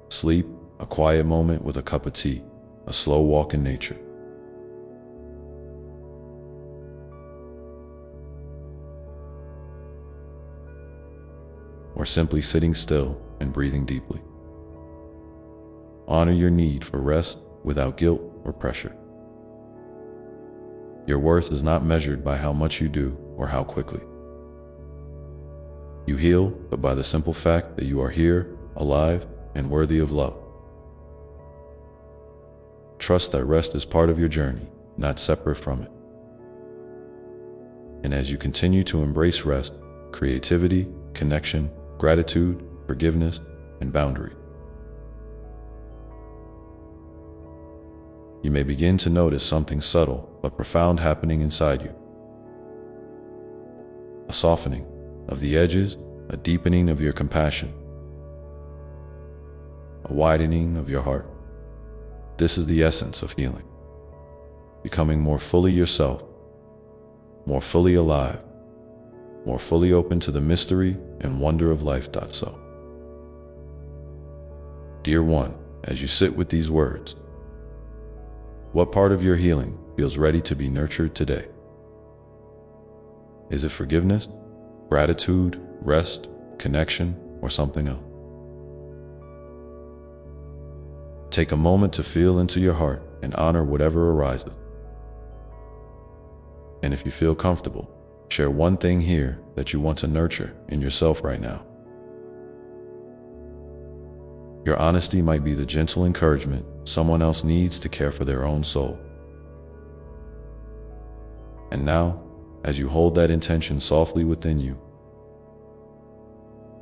Sleep, a quiet moment with a cup of tea, a slow walk in nature. Or simply sitting still and breathing deeply. Honor your need for rest without guilt or pressure. Your worth is not measured by how much you do or how quickly. You heal, but by the simple fact that you are here, alive, and worthy of love. Trust that rest is part of your journey, not separate from it. And as you continue to embrace rest, creativity, connection, gratitude, forgiveness, and boundary, you may begin to notice something subtle but profound happening inside you. A softening of the edges, a deepening of your compassion, a widening of your heart. This is the essence of healing. Becoming more fully yourself, more fully alive, more fully open to the mystery and wonder of life. So, dear one, as you sit with these words, what part of your healing feels ready to be nurtured today? Is it forgiveness, gratitude, rest, connection, or something else? Take a moment to feel into your heart and honor whatever arises. And if you feel comfortable, share one thing here that you want to nurture in yourself right now. Your honesty might be the gentle encouragement someone else needs to care for their own soul. And now, as you hold that intention softly within you,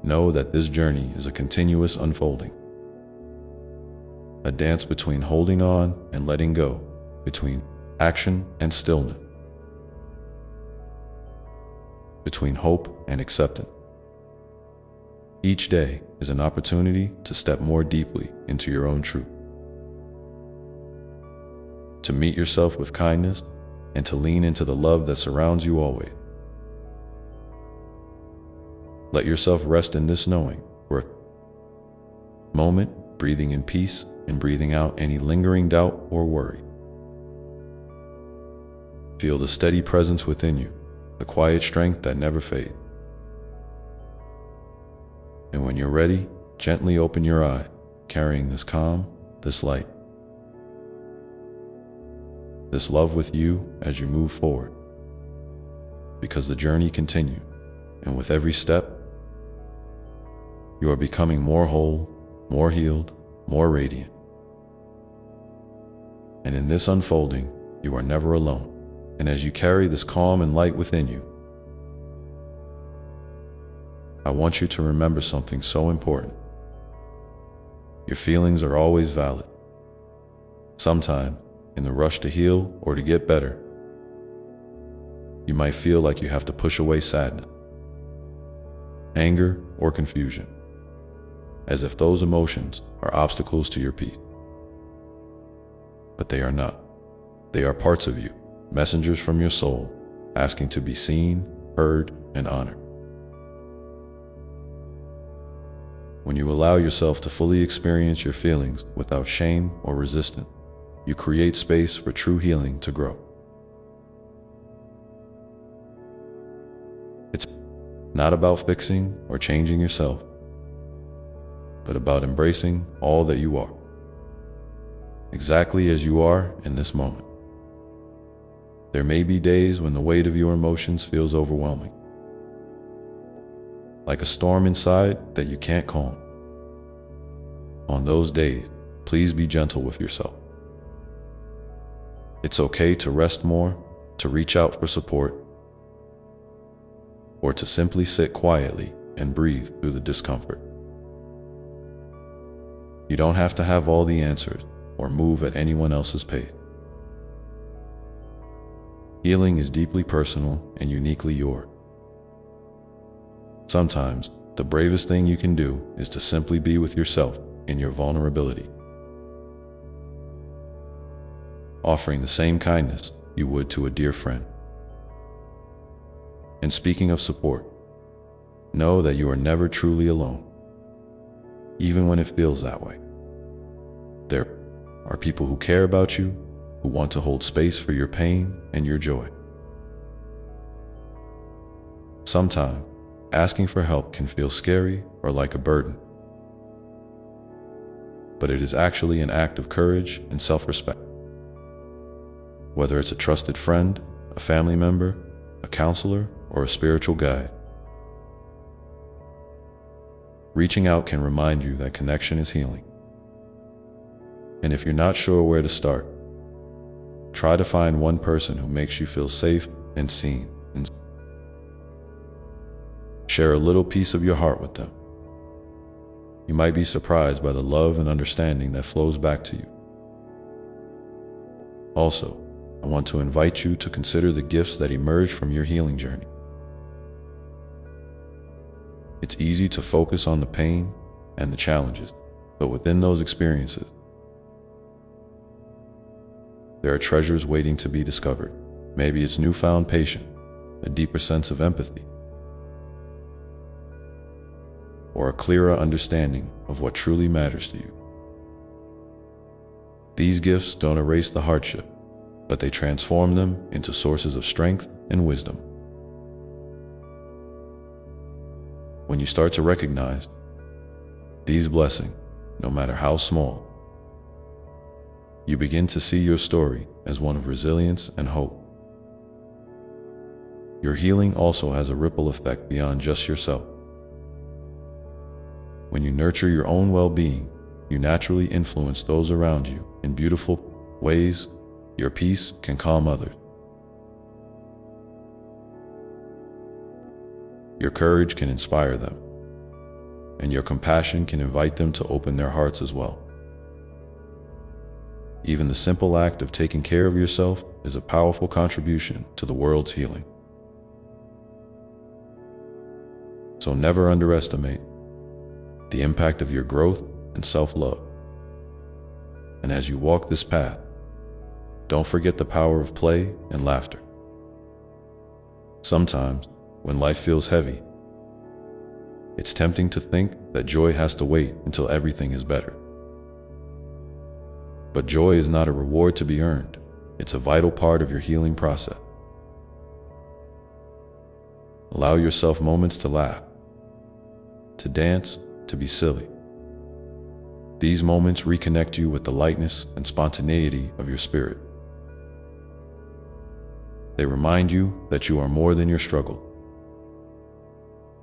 know that this journey is a continuous unfolding. A dance between holding on and letting go, between action and stillness, between hope and acceptance. Each day is an opportunity to step more deeply into your own truth, to meet yourself with kindness, and to lean into the love that surrounds you always. Let yourself rest in this knowing for a moment, breathing in peace and breathing out any lingering doubt or worry. Feel the steady presence within you, the quiet strength that never fades. And when you're ready, gently open your eye, carrying this calm, this light, this love with you as you move forward. Because the journey continues, and with every step, you are becoming more whole, more healed, more radiant. And in this unfolding, you are never alone. And as you carry this calm and light within you, I want you to remember something so important. Your feelings are always valid. Sometimes, in the rush to heal or to get better, you might feel like you have to push away sadness, anger, or confusion, as if those emotions are obstacles to your peace. But they are not. They are parts of you, messengers from your soul, asking to be seen, heard, and honored. When you allow yourself to fully experience your feelings without shame or resistance, you create space for true healing to grow. It's not about fixing or changing yourself, but about embracing all that you are, exactly as you are in this moment. There may be days when the weight of your emotions feels overwhelming, like a storm inside that you can't calm. On those days, please be gentle with yourself. It's okay to rest more, to reach out for support, or to simply sit quietly and breathe through the discomfort. You don't have to have all the answers or move at anyone else's pace. Healing is deeply personal and uniquely yours. Sometimes, the bravest thing you can do is to simply be with yourself in your vulnerability, offering the same kindness you would to a dear friend. And speaking of support, know that you are never truly alone, even when it feels that way. There are people who care about you, who want to hold space for your pain and your joy. Sometimes, asking for help can feel scary or like a burden, but it is actually an act of courage and self-respect. Whether it's a trusted friend, a family member, a counselor, or a spiritual guide, reaching out can remind you that connection is healing. And if you're not sure where to start, try to find one person who makes you feel safe and seen, and share a little piece of your heart with them. You might be surprised by the love and understanding that flows back to you. Also, I want to invite you to consider the gifts that emerge from your healing journey. It's easy to focus on the pain and the challenges, but within those experiences, there are treasures waiting to be discovered. Maybe it's newfound patience, a deeper sense of empathy, or a clearer understanding of what truly matters to you. These gifts don't erase the hardship, but they transform them into sources of strength and wisdom. When you start to recognize these blessings, no matter how small, you begin to see your story as one of resilience and hope. Your healing also has a ripple effect beyond just yourself. When you nurture your own well-being, you naturally influence those around you in beautiful ways. Your peace can calm others. Your courage can inspire them, and your compassion can invite them to open their hearts as well. Even the simple act of taking care of yourself is a powerful contribution to the world's healing. So never underestimate the impact of your growth and self-love. And as you walk this path, don't forget the power of play and laughter. Sometimes, when life feels heavy, it's tempting to think that joy has to wait until everything is better. But joy is not a reward to be earned. It's a vital part of your healing process. Allow yourself moments to laugh, to dance, to be silly. These moments reconnect you with the lightness and spontaneity of your spirit. They remind you that you are more than your struggle.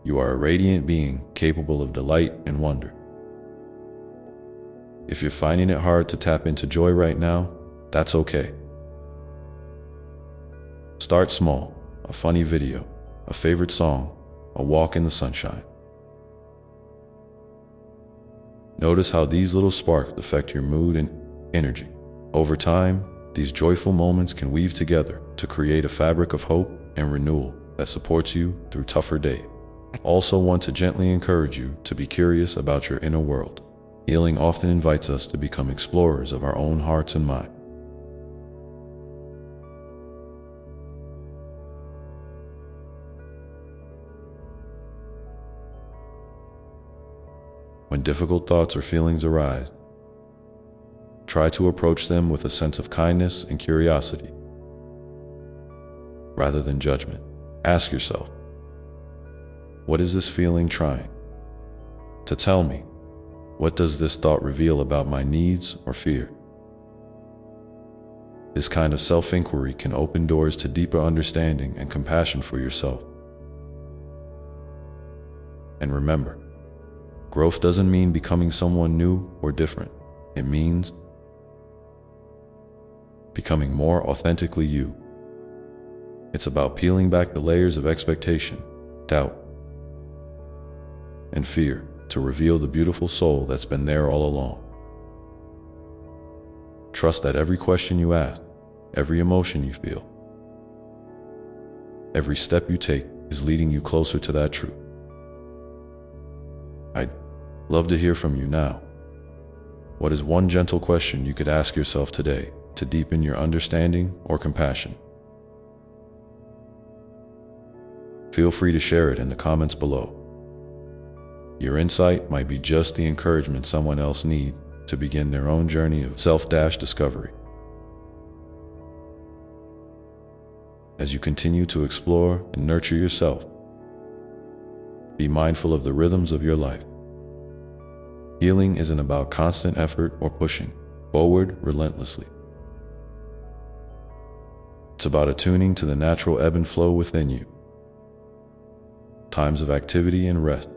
You are a radiant being capable of delight and wonder. If you're finding it hard to tap into joy right now, that's okay. Start small, a funny video, a favorite song, a walk in the sunshine. Notice how these little sparks affect your mood and energy. Over time, these joyful moments can weave together to create a fabric of hope and renewal that supports you through tougher days. I also want to gently encourage you to be curious about your inner world. Healing often invites us to become explorers of our own hearts and minds. When difficult thoughts or feelings arise, try to approach them with a sense of kindness and curiosity, rather than judgment. Ask yourself, what is this feeling trying to tell me? What does this thought reveal about my needs or fear? This kind of self-inquiry can open doors to deeper understanding and compassion for yourself. And remember, growth doesn't mean becoming someone new or different. It means becoming more authentically you. It's about peeling back the layers of expectation, doubt, and fear to reveal the beautiful soul that's been there all along. Trust that every question you ask, every emotion you feel, every step you take is leading you closer to that truth. I'd love to hear from you now. What is one gentle question you could ask yourself today to deepen your understanding or compassion? Feel free to share it in the comments below. Your insight might be just the encouragement someone else needs to begin their own journey of self-discovery. As you continue to explore and nurture yourself, be mindful of the rhythms of your life. Healing isn't about constant effort or pushing forward relentlessly. It's about attuning to the natural ebb and flow within you. Times of activity and rest.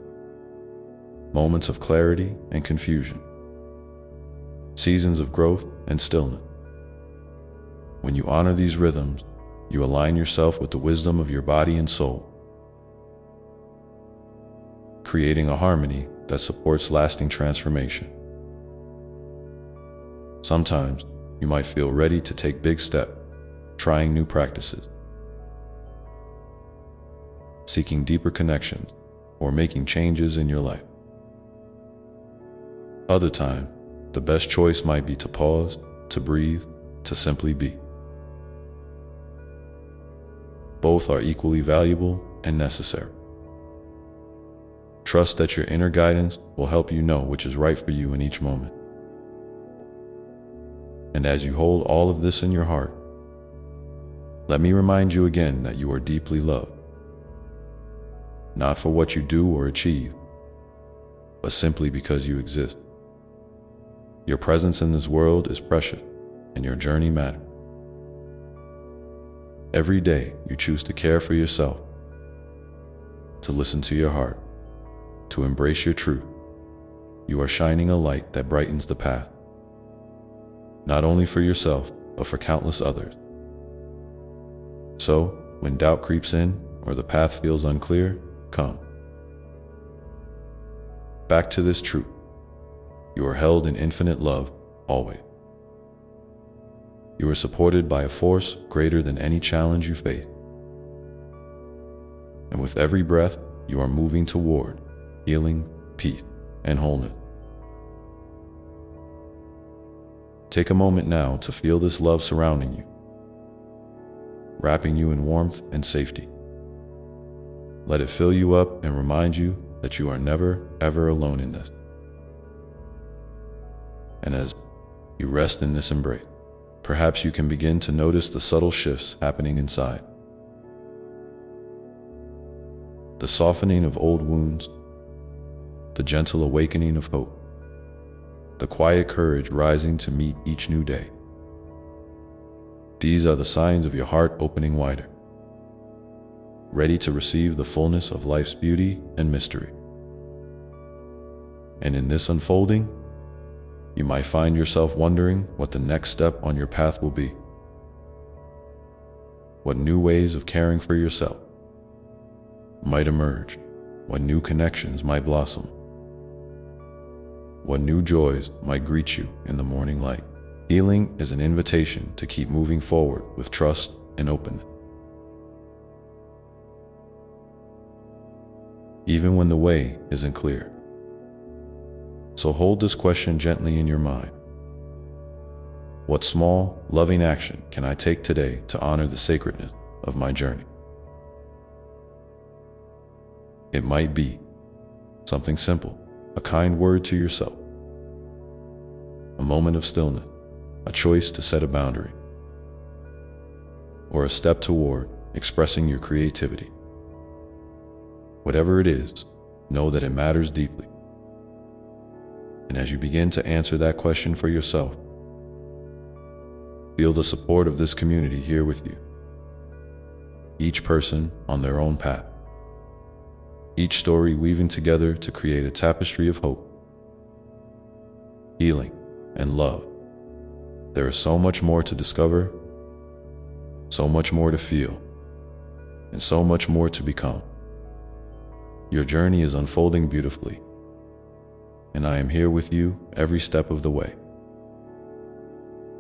Moments of clarity and confusion. Seasons of growth and stillness. When you honor these rhythms, you align yourself with the wisdom of your body and soul, creating a harmony that supports lasting transformation. Sometimes you might feel ready to take big steps, trying new practices, seeking deeper connections, or making changes in your life. Other times, the best choice might be to pause, to breathe, to simply be. Both are equally valuable and necessary. Trust that your inner guidance will help you know which is right for you in each moment. And as you hold all of this in your heart, let me remind you again that you are deeply loved. Not for what you do or achieve, but simply because you exist. Your presence in this world is precious, and your journey matter. Every day you choose to care for yourself, to listen to your heart, to embrace your truth. You are shining a light that brightens the path, not only for yourself, but for countless others. So, when doubt creeps in or the path feels unclear, come back to this truth. You are held in infinite love, always. You are supported by a force greater than any challenge you face. And with every breath, you are moving toward healing, peace, and wholeness. Take a moment now to feel this love surrounding you, wrapping you in warmth and safety. Let it fill you up and remind you that you are never, ever alone in this. And as you rest in this embrace, perhaps you can begin to notice the subtle shifts happening inside. The softening of old wounds, the gentle awakening of hope, the quiet courage rising to meet each new day. These are the signs of your heart opening wider, ready to receive the fullness of life's beauty and mystery. And in this unfolding, you might find yourself wondering what the next step on your path will be. What new ways of caring for yourself might emerge, what new connections might blossom, what new joys might greet you in the morning light. Healing is an invitation to keep moving forward with trust and openness. Even when the way isn't clear. So hold this question gently in your mind. What small, loving action can I take today to honor the sacredness of my journey? It might be something simple, a kind word to yourself, a moment of stillness, a choice to set a boundary, or a step toward expressing your creativity. Whatever it is, know that it matters deeply. And as you begin to answer that question for yourself, feel the support of this community here with you. Each person on their own path. Each story weaving together to create a tapestry of hope, healing, and love. There is so much more to discover, so much more to feel, and so much more to become. Your journey is unfolding beautifully, and I am here with you every step of the way.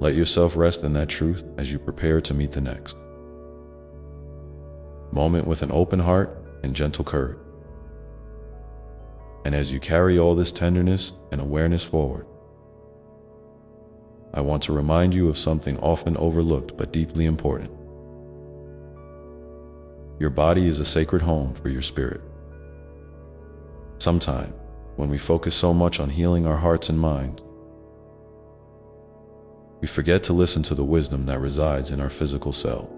Let yourself rest in that truth as you prepare to meet the next moment with an open heart and gentle courage. And as you carry all this tenderness and awareness forward, I want to remind you of something often overlooked but deeply important. Your body is a sacred home for your spirit. Sometimes, when we focus so much on healing our hearts and minds, we forget to listen to the wisdom that resides in our physical self.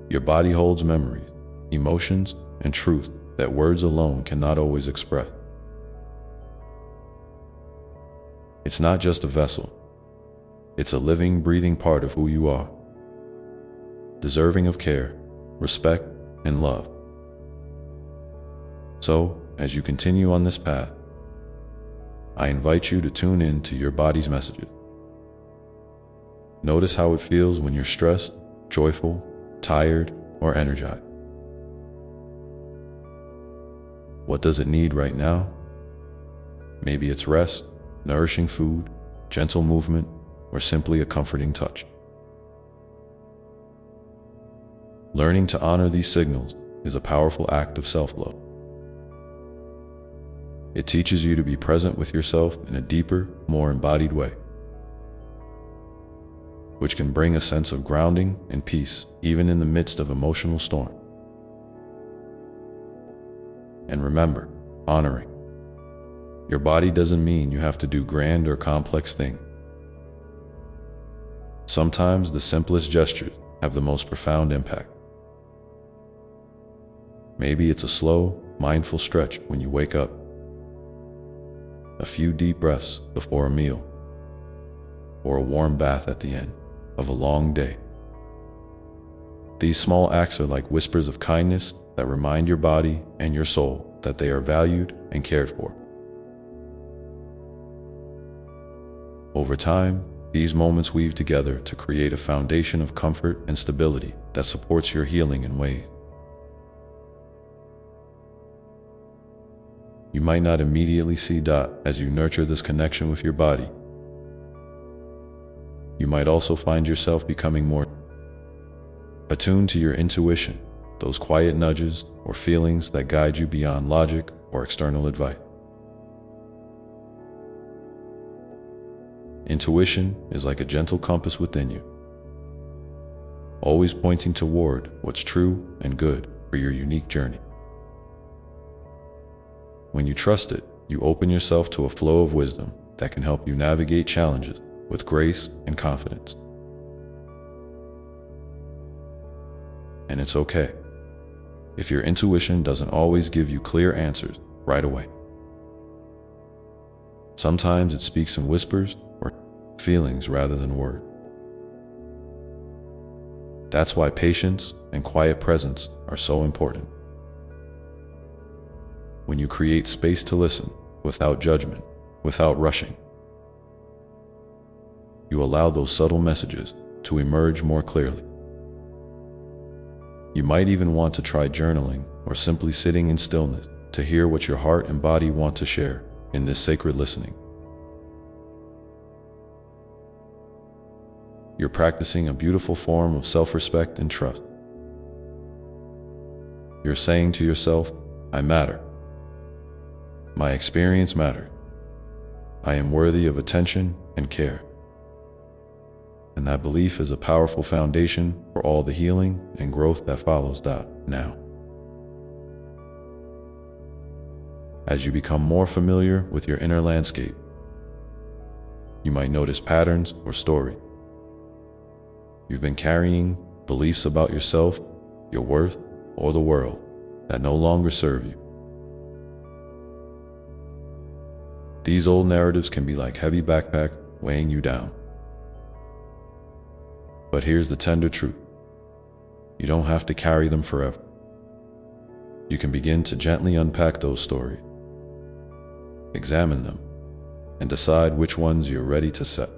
Your body holds memories, emotions, and truth that words alone cannot always express. It's not just a vessel. It's a living, breathing part of who you are, deserving of care, respect, and love. So, as you continue on this path, I invite you to tune in to your body's messages. Notice how it feels when you're stressed, joyful, tired, or energized. What does it need right now? Maybe it's rest, nourishing food, gentle movement, or simply a comforting touch. Learning to honor these signals is a powerful act of self-love. It teaches you to be present with yourself in a deeper, more embodied way, which can bring a sense of grounding and peace even in the midst of emotional storm. And remember, honoring your body doesn't mean you have to do grand or complex things. Sometimes the simplest gestures have the most profound impact. Maybe it's a slow, mindful stretch when you wake up, a few deep breaths before a meal, or a warm bath at the end of a long day. These small acts are like whispers of kindness that remind your body and your soul that they are valued and cared for. Over time, these moments weave together to create a foundation of comfort and stability that supports your healing in ways you might not immediately see. As you nurture this connection with your body, you might also find yourself becoming more attuned to your intuition, those quiet nudges or feelings that guide you beyond logic or external advice. Intuition is like a gentle compass within you, always pointing toward what's true and good for your unique journey. When you trust it, you open yourself to a flow of wisdom that can help you navigate challenges with grace and confidence. And it's okay if your intuition doesn't always give you clear answers right away. Sometimes it speaks in whispers or feelings rather than words. That's why patience and quiet presence are so important. When you create space to listen without judgment, without rushing, you allow those subtle messages to emerge more clearly. You might even want to try journaling or simply sitting in stillness to hear what your heart and body want to share in this sacred listening. You're practicing a beautiful form of self-respect and trust. You're saying to yourself, I matter. My experience matters. I am worthy of attention and care. And that belief is a powerful foundation for all the healing and growth that follows that now. As you become more familiar with your inner landscape, you might notice patterns or stories you've been carrying, beliefs about yourself, your worth, or the world that no longer serve you. These old narratives can be like a heavy backpack weighing you down. But here's the tender truth. You don't have to carry them forever. You can begin to gently unpack those stories, examine them, and decide which ones you're ready to set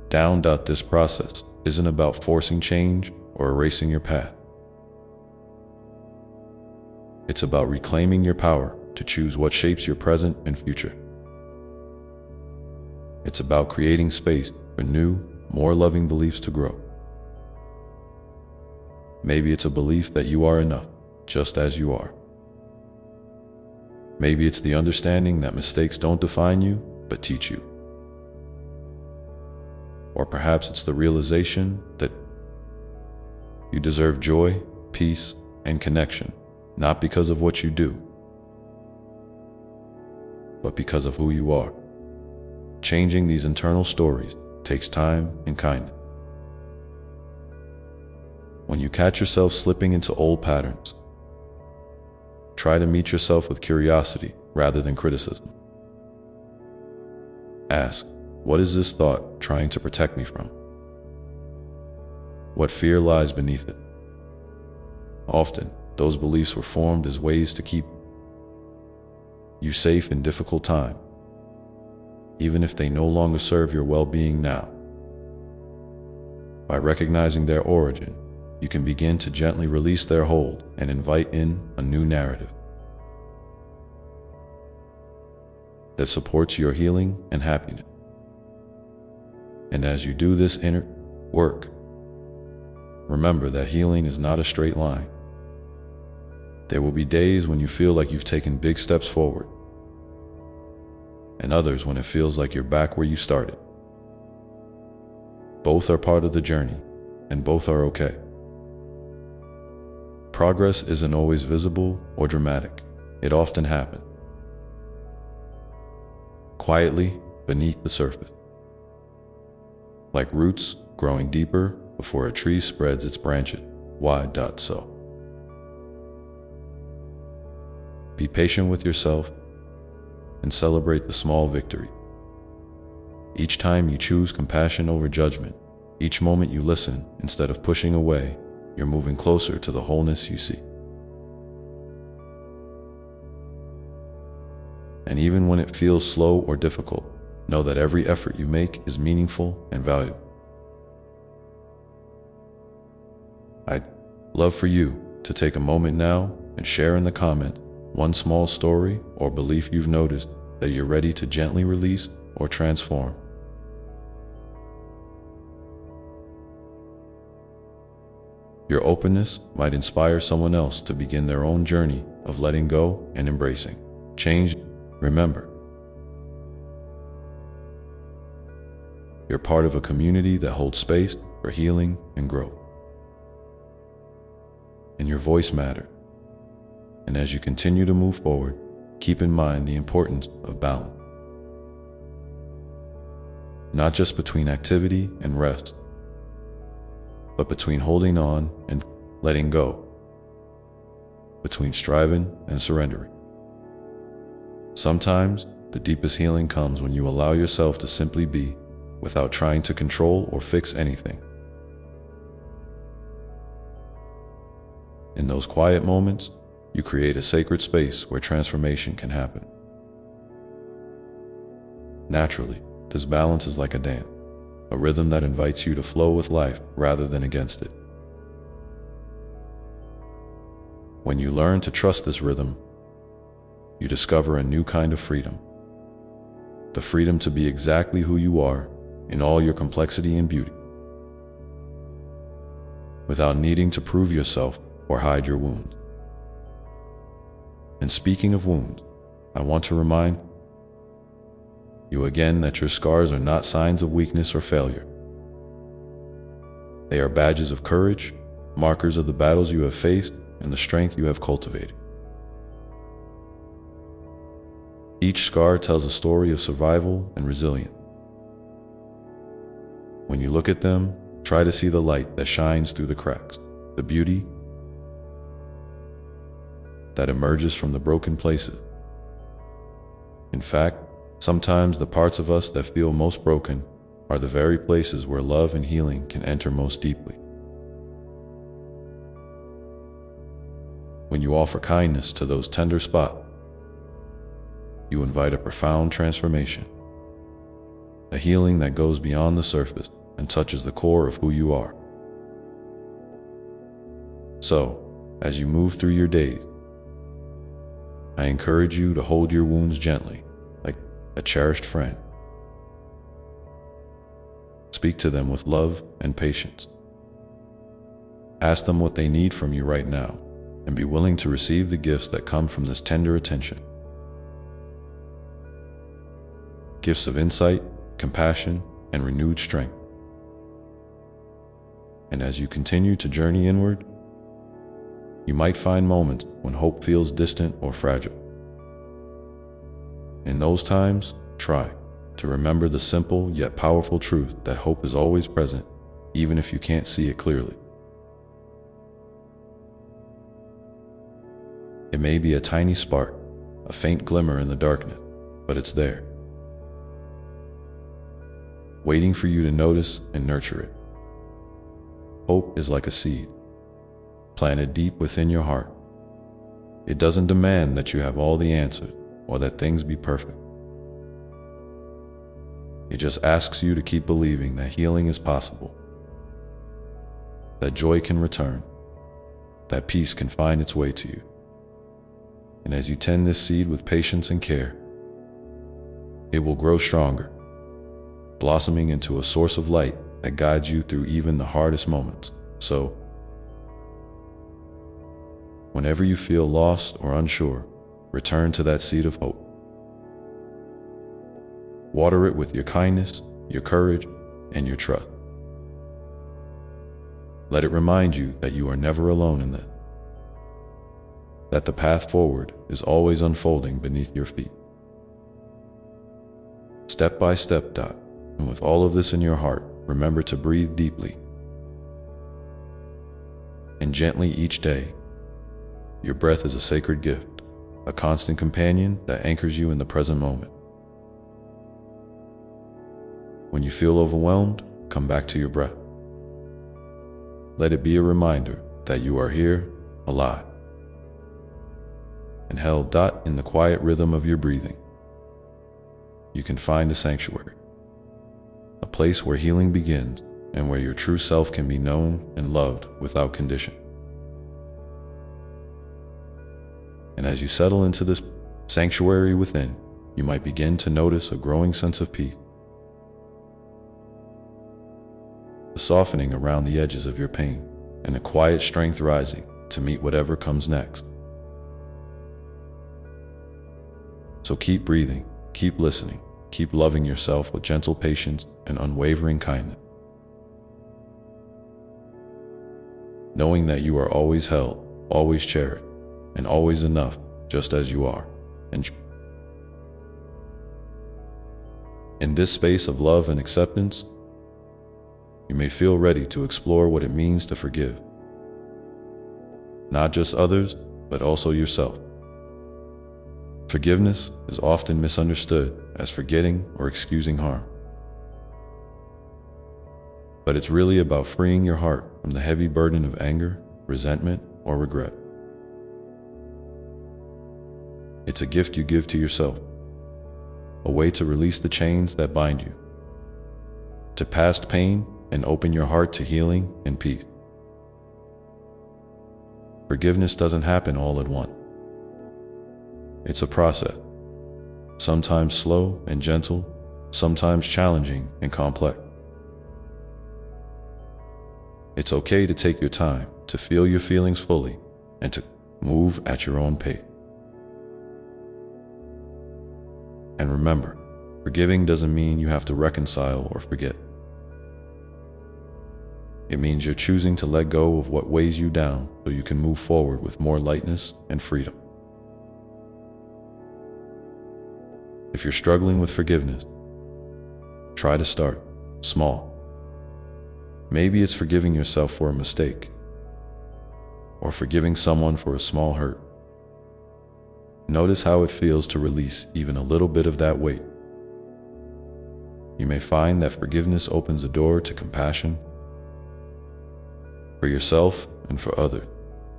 down. This process isn't about forcing change or erasing your path. It's about reclaiming your power to choose what shapes your present and future. It's about creating space for new, more loving beliefs to grow. Maybe it's a belief that you are enough, just as you are. Maybe it's the understanding that mistakes don't define you, but teach you. Or perhaps it's the realization that you deserve joy, peace, and connection, not because of what you do, but because of who you are. Changing these internal stories takes time and kindness. When you catch yourself slipping into old patterns, try to meet yourself with curiosity rather than criticism. Ask, what is this thought trying to protect me from? What fear lies beneath it? Often, those beliefs were formed as ways to keep you safe in difficult times, even if they no longer serve your well-being now. By recognizing their origin, you can begin to gently release their hold and invite in a new narrative that supports your healing and happiness. And as you do this inner work, remember that healing is not a straight line. There will be days when you feel like you've taken big steps forward, and others when it feels like you're back where you started. Both are part of the journey, and both are okay. Progress isn't always visible or dramatic. It often happens quietly beneath the surface, like roots growing deeper before a tree spreads its branches wide. So, be patient with yourself and celebrate the small victory. Each time you choose compassion over judgment, each moment you listen instead of pushing away, you're moving closer to the wholeness you seek. And even when it feels slow or difficult, know that every effort you make is meaningful and valuable. I'd love for you to take a moment now and share in the comments one small story or belief you've noticed that you're ready to gently release or transform. Your openness might inspire someone else to begin their own journey of letting go and embracing change. Remember, you're part of a community that holds space for healing and growth. And your voice matters. And as you continue to move forward, keep in mind the importance of balance. Not just between activity and rest, but between holding on and letting go, between striving and surrendering. Sometimes, the deepest healing comes when you allow yourself to simply be, without trying to control or fix anything. In those quiet moments, you create a sacred space where transformation can happen. Naturally, this balance is like a dance, a rhythm that invites you to flow with life rather than against it. When you learn to trust this rhythm, you discover a new kind of freedom. The freedom to be exactly who you are in all your complexity and beauty, without needing to prove yourself or hide your wounds. And speaking of wounds, I want to remind you again that your scars are not signs of weakness or failure. They are badges of courage, markers of the battles you have faced and the strength you have cultivated. Each scar tells a story of survival and resilience. When you look at them, try to see the light that shines through the cracks, the beauty that emerges from the broken places. In fact, sometimes the parts of us that feel most broken are the very places where love and healing can enter most deeply. When you offer kindness to those tender spots, you invite a profound transformation, a healing that goes beyond the surface and touches the core of who you are. So, as you move through your days, I encourage you to hold your wounds gently, like a cherished friend. Speak to them with love and patience. Ask them what they need from you right now, and be willing to receive the gifts that come from this tender attention. Gifts of insight, compassion, and renewed strength. And as you continue to journey inward, you might find moments when hope feels distant or fragile. In those times, try to remember the simple yet powerful truth that hope is always present, even if you can't see it clearly. It may be a tiny spark, a faint glimmer in the darkness, but it's there, waiting for you to notice and nurture it. Hope is like a seed, planted deep within your heart. It doesn't demand that you have all the answers or that things be perfect. It just asks you to keep believing that healing is possible, that joy can return, that peace can find its way to you. And as you tend this seed with patience and care, it will grow stronger, blossoming into a source of light that guides you through even the hardest moments. So, whenever you feel lost or unsure, return to that seed of hope. Water it with your kindness, your courage, and your trust. Let it remind you that you are never alone in this, that the path forward is always unfolding beneath your feet. Step by step, and with all of this in your heart, remember to breathe deeply and gently each day. Your breath is a sacred gift, a constant companion that anchors you in the present moment. When you feel overwhelmed, come back to your breath. Let it be a reminder that you are here, alive, and held. In the quiet rhythm of your breathing, you can find a sanctuary, a place where healing begins and where your true self can be known and loved without condition. And as you settle into this sanctuary within, you might begin to notice a growing sense of peace, a softening around the edges of your pain, and a quiet strength rising to meet whatever comes next. So keep breathing, keep listening, keep loving yourself with gentle patience and unwavering kindness, knowing that you are always held, always cherished, and always enough, just as you are. And in this space of love and acceptance, you may feel ready to explore what it means to forgive, not just others, but also yourself. Forgiveness is often misunderstood as forgetting or excusing harm, but it's really about freeing your heart from the heavy burden of anger, resentment, or regret. It's a gift you give to yourself, a way to release the chains that bind you to past pain and open your heart to healing and peace. Forgiveness doesn't happen all at once. It's a process, sometimes slow and gentle, sometimes challenging and complex. It's okay to take your time, to feel your feelings fully, and to move at your own pace. And remember, forgiving doesn't mean you have to reconcile or forget. It means you're choosing to let go of what weighs you down so you can move forward with more lightness and freedom. If you're struggling with forgiveness, try to start small. Maybe it's forgiving yourself for a mistake, or forgiving someone for a small hurt. Notice how it feels to release even a little bit of that weight. You may find that forgiveness opens a door to compassion for yourself and for others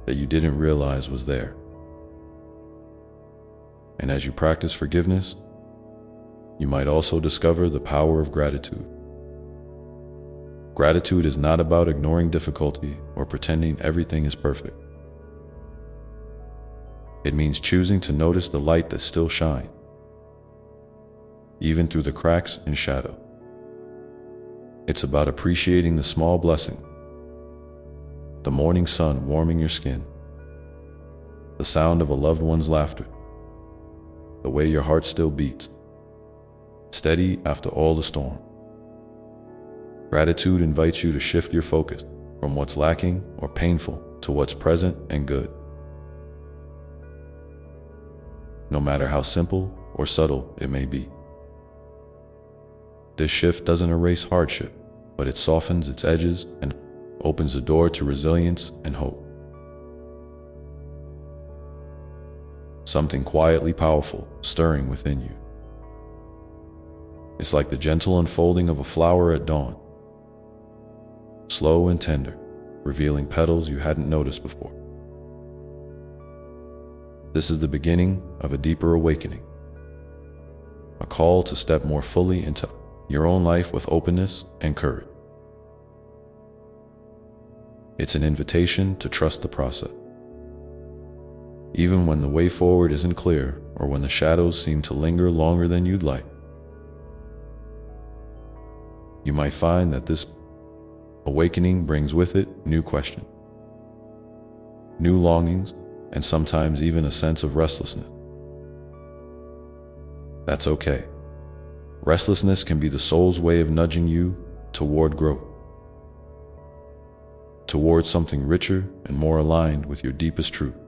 that you didn't realize was there. And as you practice forgiveness, you might also discover the power of gratitude. Gratitude is not about ignoring difficulty or pretending everything is perfect. It means choosing to notice the light that still shines, even through the cracks and shadow. It's about appreciating the small blessings: the morning sun warming your skin, the sound of a loved one's laughter, the way your heart still beats, steady after all the storm. Gratitude invites you to shift your focus from what's lacking or painful to what's present and good. No matter how simple or subtle it may be. This shift doesn't erase hardship, but it softens its edges and opens the door to resilience and hope. Something quietly powerful stirring within you. It's like the gentle unfolding of a flower at dawn, slow and tender, revealing petals you hadn't noticed before. This is the beginning of a deeper awakening, a call to step more fully into your own life with openness and courage. It's an invitation to trust the process, even when the way forward isn't clear or when the shadows seem to linger longer than you'd like. You might find that this awakening brings with it new questions, new longings, and sometimes even a sense of restlessness. That's okay. Restlessness can be the soul's way of nudging you toward growth, towards something richer and more aligned with your deepest truth.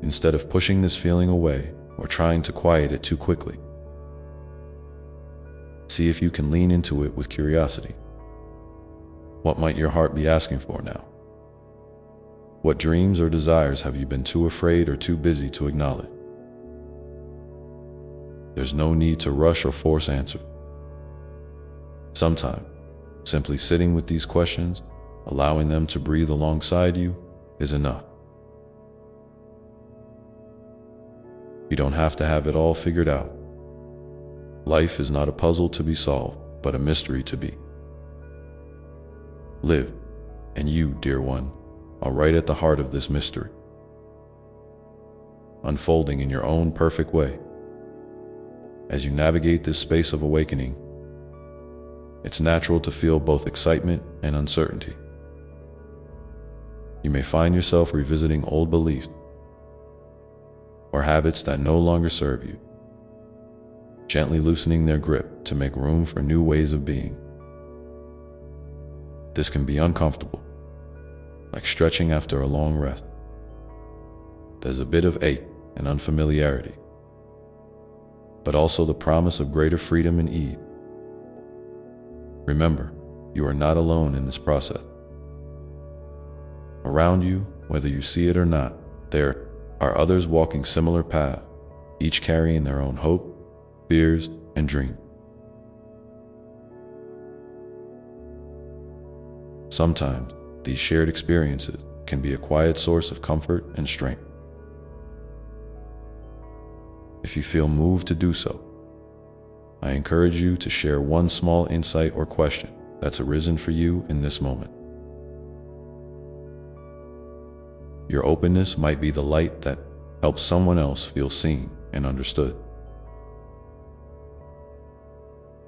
Instead of pushing this feeling away or trying to quiet it too quickly, see if you can lean into it with curiosity. What might your heart be asking for now? What dreams or desires have you been too afraid or too busy to acknowledge? There's no need to rush or force answers. Sometimes, simply sitting with these questions, allowing them to breathe alongside you, is enough. You don't have to have it all figured out. Life is not a puzzle to be solved, but a mystery to be lived. And you, dear one, are right at the heart of this mystery, unfolding in your own perfect way. As you navigate this space of awakening, it's natural to feel both excitement and uncertainty. You may find yourself revisiting old beliefs or habits that no longer serve you, gently loosening their grip to make room for new ways of being. This can be uncomfortable, like stretching after a long rest. There's a bit of ache and unfamiliarity, but also the promise of greater freedom and ease. Remember, you are not alone in this process. Around you, whether you see it or not, there are others walking similar paths, each carrying their own hope, fears, and dreams. Sometimes, these shared experiences can be a quiet source of comfort and strength. If you feel moved to do so, I encourage you to share one small insight or question that's arisen for you in this moment. Your openness might be the light that helps someone else feel seen and understood.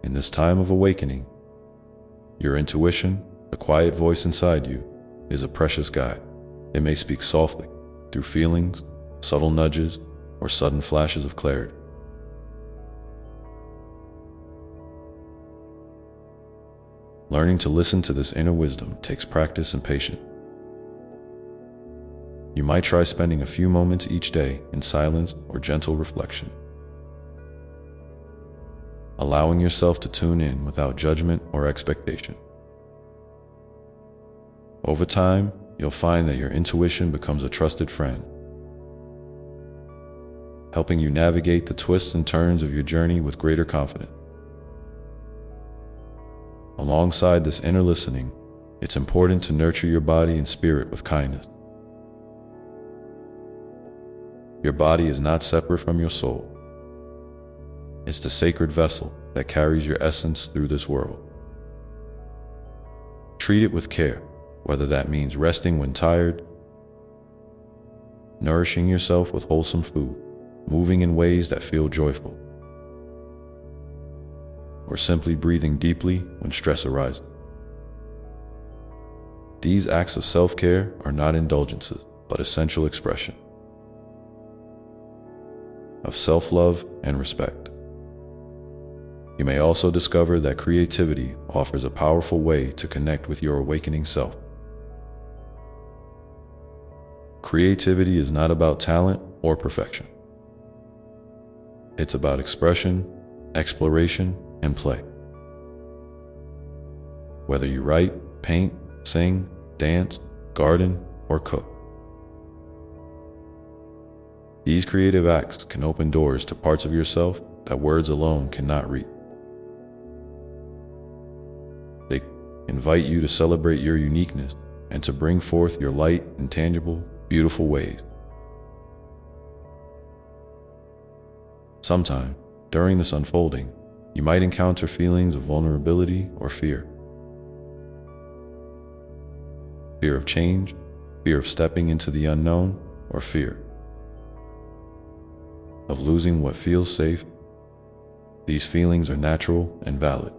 In this time of awakening, your intuition, the quiet voice inside you, is a precious guide. It may speak softly, through feelings, subtle nudges, or sudden flashes of clarity. Learning to listen to this inner wisdom takes practice and patience. You might try spending a few moments each day in silence or gentle reflection, allowing yourself to tune in without judgment or expectation. Over time, you'll find that your intuition becomes a trusted friend, helping you navigate the twists and turns of your journey with greater confidence. Alongside this inner listening, it's important to nurture your body and spirit with kindness. Your body is not separate from your soul. It's the sacred vessel that carries your essence through this world. Treat it with care, whether that means resting when tired, nourishing yourself with wholesome food, moving in ways that feel joyful, or simply breathing deeply when stress arises. These acts of self-care are not indulgences, but essential expression of self-love and respect. You may also discover that creativity offers a powerful way to connect with your awakening self. Creativity is not about talent or perfection. It's about expression, exploration, and play. Whether you write, paint, sing, dance, garden, or cook, these creative acts can open doors to parts of yourself that words alone cannot reach. They invite you to celebrate your uniqueness and to bring forth your light in tangible, beautiful ways. Sometime, during this unfolding, you might encounter feelings of vulnerability or fear. Fear of change, fear of stepping into the unknown, or fear of losing what feels safe. These feelings are natural and valid.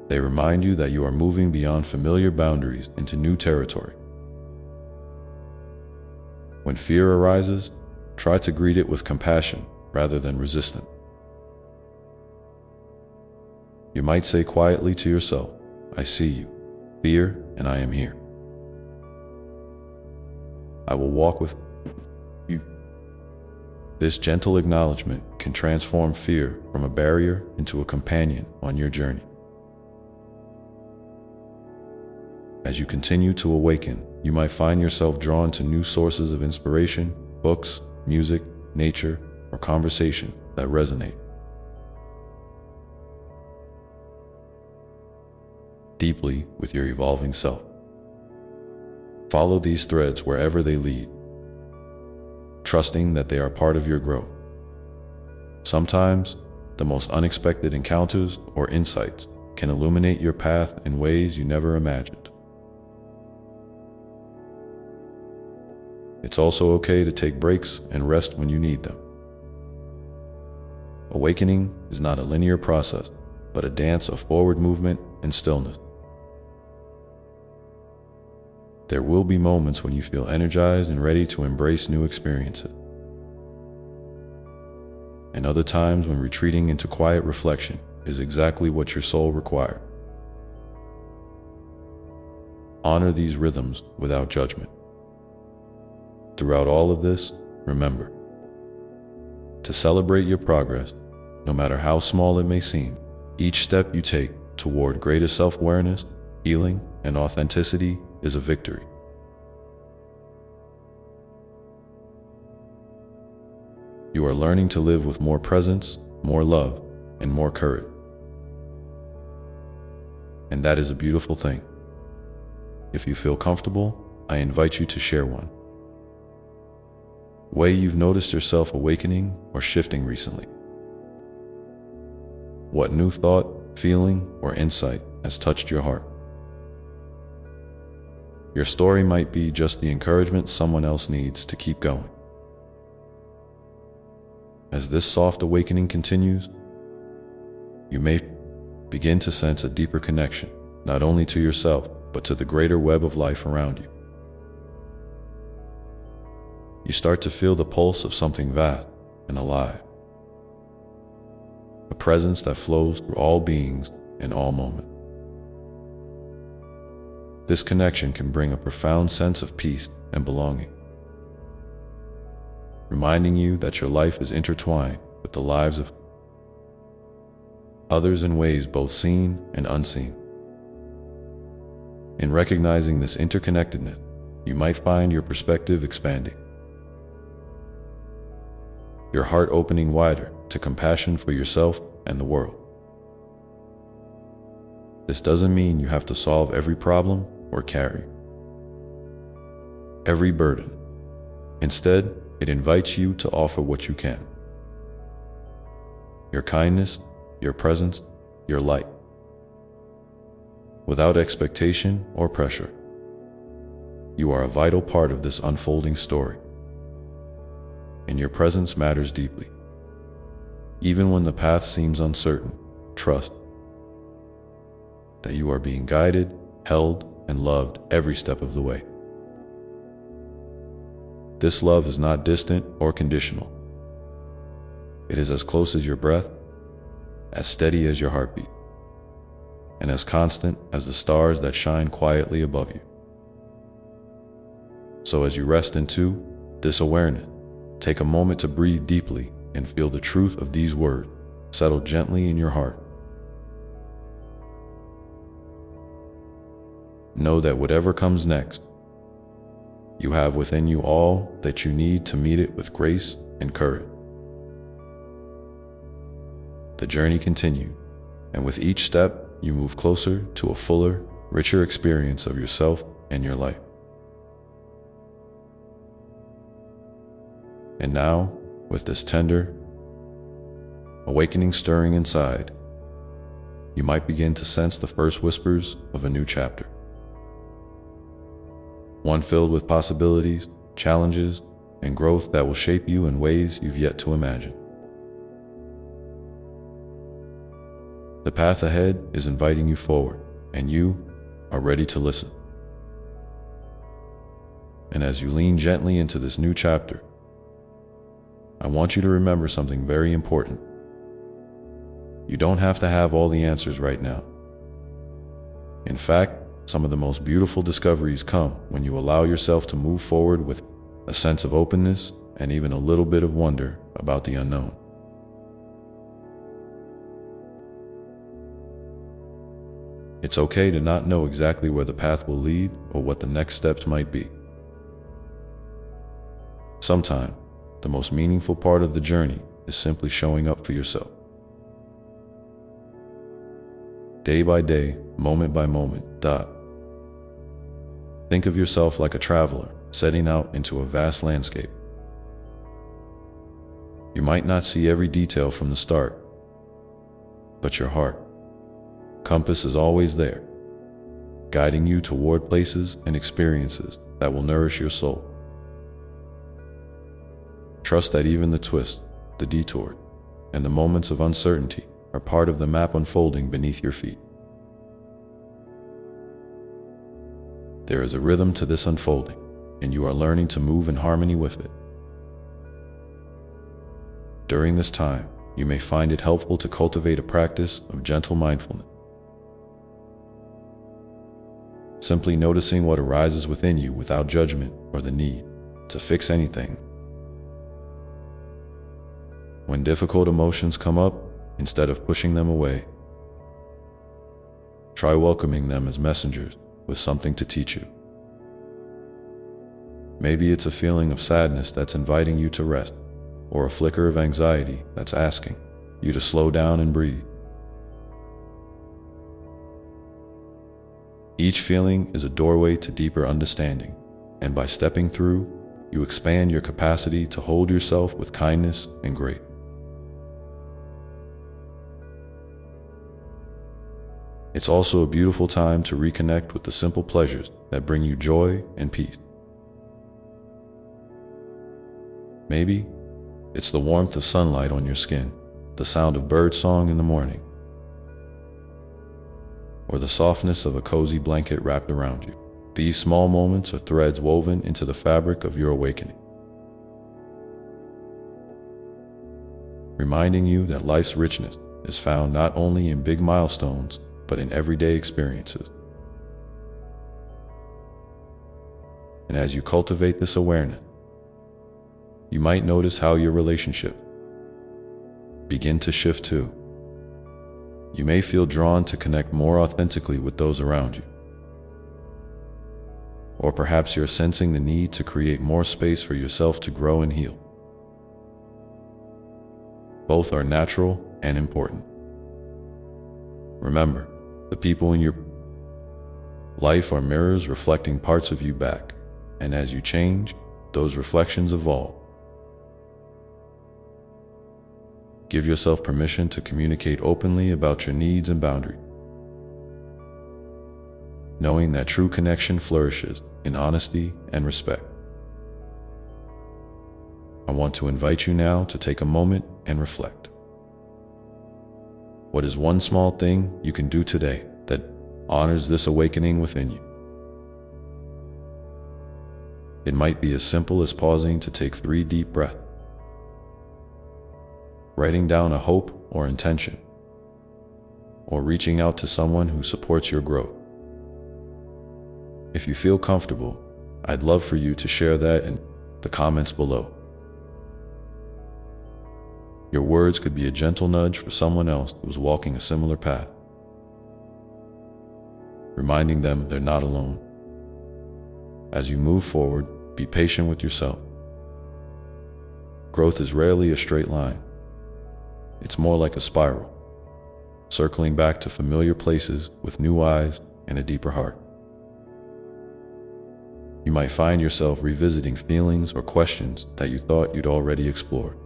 They remind you that you are moving beyond familiar boundaries into new territory. When fear arises, try to greet it with compassion rather than resistance. You might say quietly to yourself, "I see you, fear, and I am here. I will walk with you." This gentle acknowledgement can transform fear from a barrier into a companion on your journey. As you continue to awaken, you might find yourself drawn to new sources of inspiration, books, music, nature, or conversation that resonate. deeply with your evolving self. Follow these threads wherever they lead, trusting that they are part of your growth. Sometimes, the most unexpected encounters or insights can illuminate your path in ways you never imagined. It's also okay to take breaks and rest when you need them. Awakening is not a linear process, but a dance of forward movement and stillness. There will be moments when you feel energized and ready to embrace new experiences, and other times when retreating into quiet reflection is exactly what your soul requires. Honor these rhythms without judgment. Throughout all of this, remember to celebrate your progress, no matter how small it may seem. Each step you take toward greater self-awareness, healing, and authenticity is a victory. You are learning to live with more presence, more love, and more courage. And that is a beautiful thing. If you feel comfortable, I invite you to share one way you've noticed yourself awakening or shifting recently. What new thought, feeling, or insight has touched your heart? Your story might be just the encouragement someone else needs to keep going. As this soft awakening continues, you may begin to sense a deeper connection, not only to yourself, but to the greater web of life around you. You start to feel the pulse of something vast and alive, a presence that flows through all beings in all moments. This connection can bring a profound sense of peace and belonging, reminding you that your life is intertwined with the lives of others in ways both seen and unseen. In recognizing this interconnectedness, you might find your perspective expanding, your heart opening wider to compassion for yourself and the world. This doesn't mean you have to solve every problem or carry every burden. Instead, it invites you to offer what you can: your kindness, your presence, your light, without expectation or pressure. You are a vital part of this unfolding story, and your presence matters deeply. Even when the path seems uncertain, trust that you are being guided, held, and loved every step of the way. This love is not distant or conditional. It is as close as your breath, as steady as your heartbeat, and as constant as the stars that shine quietly above you. So as you rest into this awareness, take a moment to breathe deeply and feel the truth of these words settle gently in your heart. Know that whatever comes next, you have within you all that you need to meet it with grace and courage. The journey continues, and with each step, you move closer to a fuller, richer experience of yourself and your life. And now, with this tender awakening stirring inside, you might begin to sense the first whispers of a new chapter. One filled with possibilities, challenges, and growth that will shape you in ways you've yet to imagine. The path ahead is inviting you forward, and you are ready to listen. And as you lean gently into this new chapter, I want you to remember something very important. You don't have to have all the answers right now. In fact, some of the most beautiful discoveries come when you allow yourself to move forward with a sense of openness and even a little bit of wonder about the unknown. It's okay to not know exactly where the path will lead or what the next steps might be. Sometimes, the most meaningful part of the journey is simply showing up for yourself. day by day, moment by moment. Think of yourself like a traveler setting out into a vast landscape. You might not see every detail from the start, but your heart compass is always there, guiding you toward places and experiences that will nourish your soul. Trust that even the twists, the detours, and the moments of uncertainty are part of the map unfolding beneath your feet. There is a rhythm to this unfolding, and you are learning to move in harmony with it. During this time, you may find it helpful to cultivate a practice of gentle mindfulness. Simply noticing what arises within you without judgment or the need to fix anything. When difficult emotions come up, instead of pushing them away, try welcoming them as messengers with something to teach you. Maybe it's a feeling of sadness that's inviting you to rest, or a flicker of anxiety that's asking you to slow down and breathe. Each feeling is a doorway to deeper understanding, and by stepping through, you expand your capacity to hold yourself with kindness and grace. It's also a beautiful time to reconnect with the simple pleasures that bring you joy and peace. Maybe it's the warmth of sunlight on your skin, the sound of birdsong in the morning, or the softness of a cozy blanket wrapped around you. These small moments are threads woven into the fabric of your awakening, reminding you that life's richness is found not only in big milestones, but in everyday experiences. And as you cultivate this awareness, you might notice how your relationships begin to shift too. You may feel drawn to connect more authentically with those around you. Or perhaps you're sensing the need to create more space for yourself to grow and heal. Both are natural and important. Remember, the people in your life are mirrors reflecting parts of you back, and as you change, those reflections evolve. Give yourself permission to communicate openly about your needs and boundaries, knowing that true connection flourishes in honesty and respect. I want to invite you now to take a moment and reflect. What is one small thing you can do today that honors this awakening within you? It might be as simple as pausing to take 3 deep breaths, writing down a hope or intention, or reaching out to someone who supports your growth. If you feel comfortable, I'd love for you to share that in the comments below. Your words could be a gentle nudge for someone else who's walking a similar path, reminding them they're not alone. As you move forward, be patient with yourself. Growth is rarely a straight line. It's more like a spiral, circling back to familiar places with new eyes and a deeper heart. You might find yourself revisiting feelings or questions that you thought you'd already explored.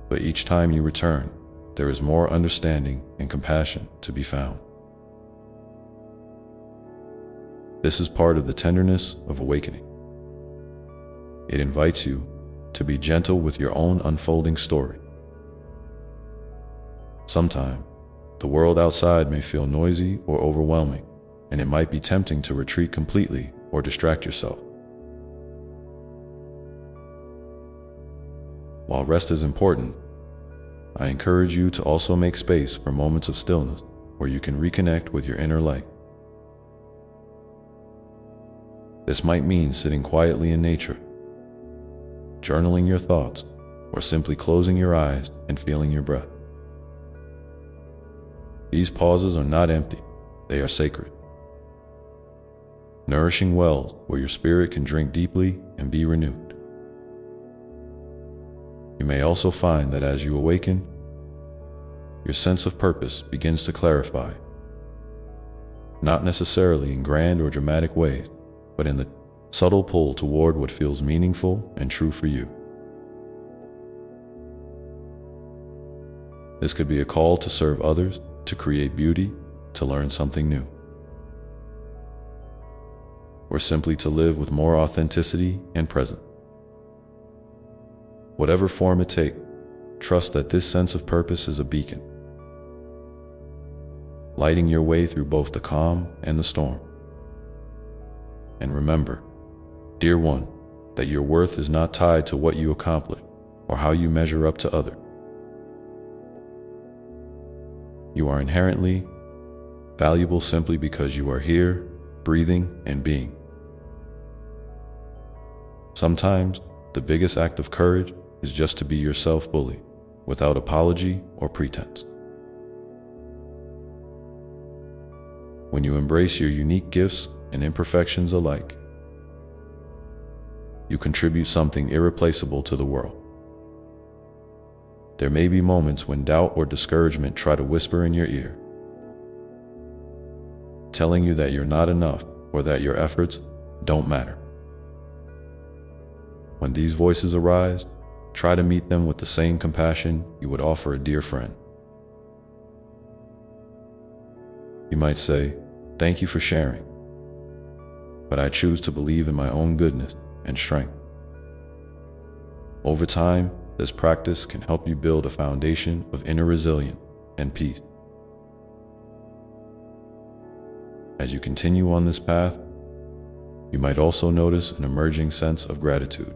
But each time you return, there is more understanding and compassion to be found. This is part of the tenderness of awakening. It invites you to be gentle with your own unfolding story. Sometimes, the world outside may feel noisy or overwhelming, and it might be tempting to retreat completely or distract yourself. While rest is important, I encourage you to also make space for moments of stillness where you can reconnect with your inner light. This might mean sitting quietly in nature, journaling your thoughts, or simply closing your eyes and feeling your breath. These pauses are not empty, they are sacred, nourishing wells where your spirit can drink deeply and be renewed. You may also find that as you awaken, your sense of purpose begins to clarify, not necessarily in grand or dramatic ways, but in the subtle pull toward what feels meaningful and true for you. This could be a call to serve others, to create beauty, to learn something new, or simply to live with more authenticity and presence. Whatever form it takes, trust that this sense of purpose is a beacon, lighting your way through both the calm and the storm. And remember, dear one, that your worth is not tied to what you accomplish or how you measure up to others. You are inherently valuable simply because you are here, breathing, and being. Sometimes, the biggest act of courage is just to be yourself fully, without apology or pretense. When you embrace your unique gifts and imperfections alike, you contribute something irreplaceable to the world. There may be moments when doubt or discouragement try to whisper in your ear, telling you that you're not enough or that your efforts don't matter. When these voices arise, try to meet them with the same compassion you would offer a dear friend. You might say, "Thank you for sharing, but I choose to believe in my own goodness and strength." Over time, this practice can help you build a foundation of inner resilience and peace. As you continue on this path, you might also notice an emerging sense of gratitude,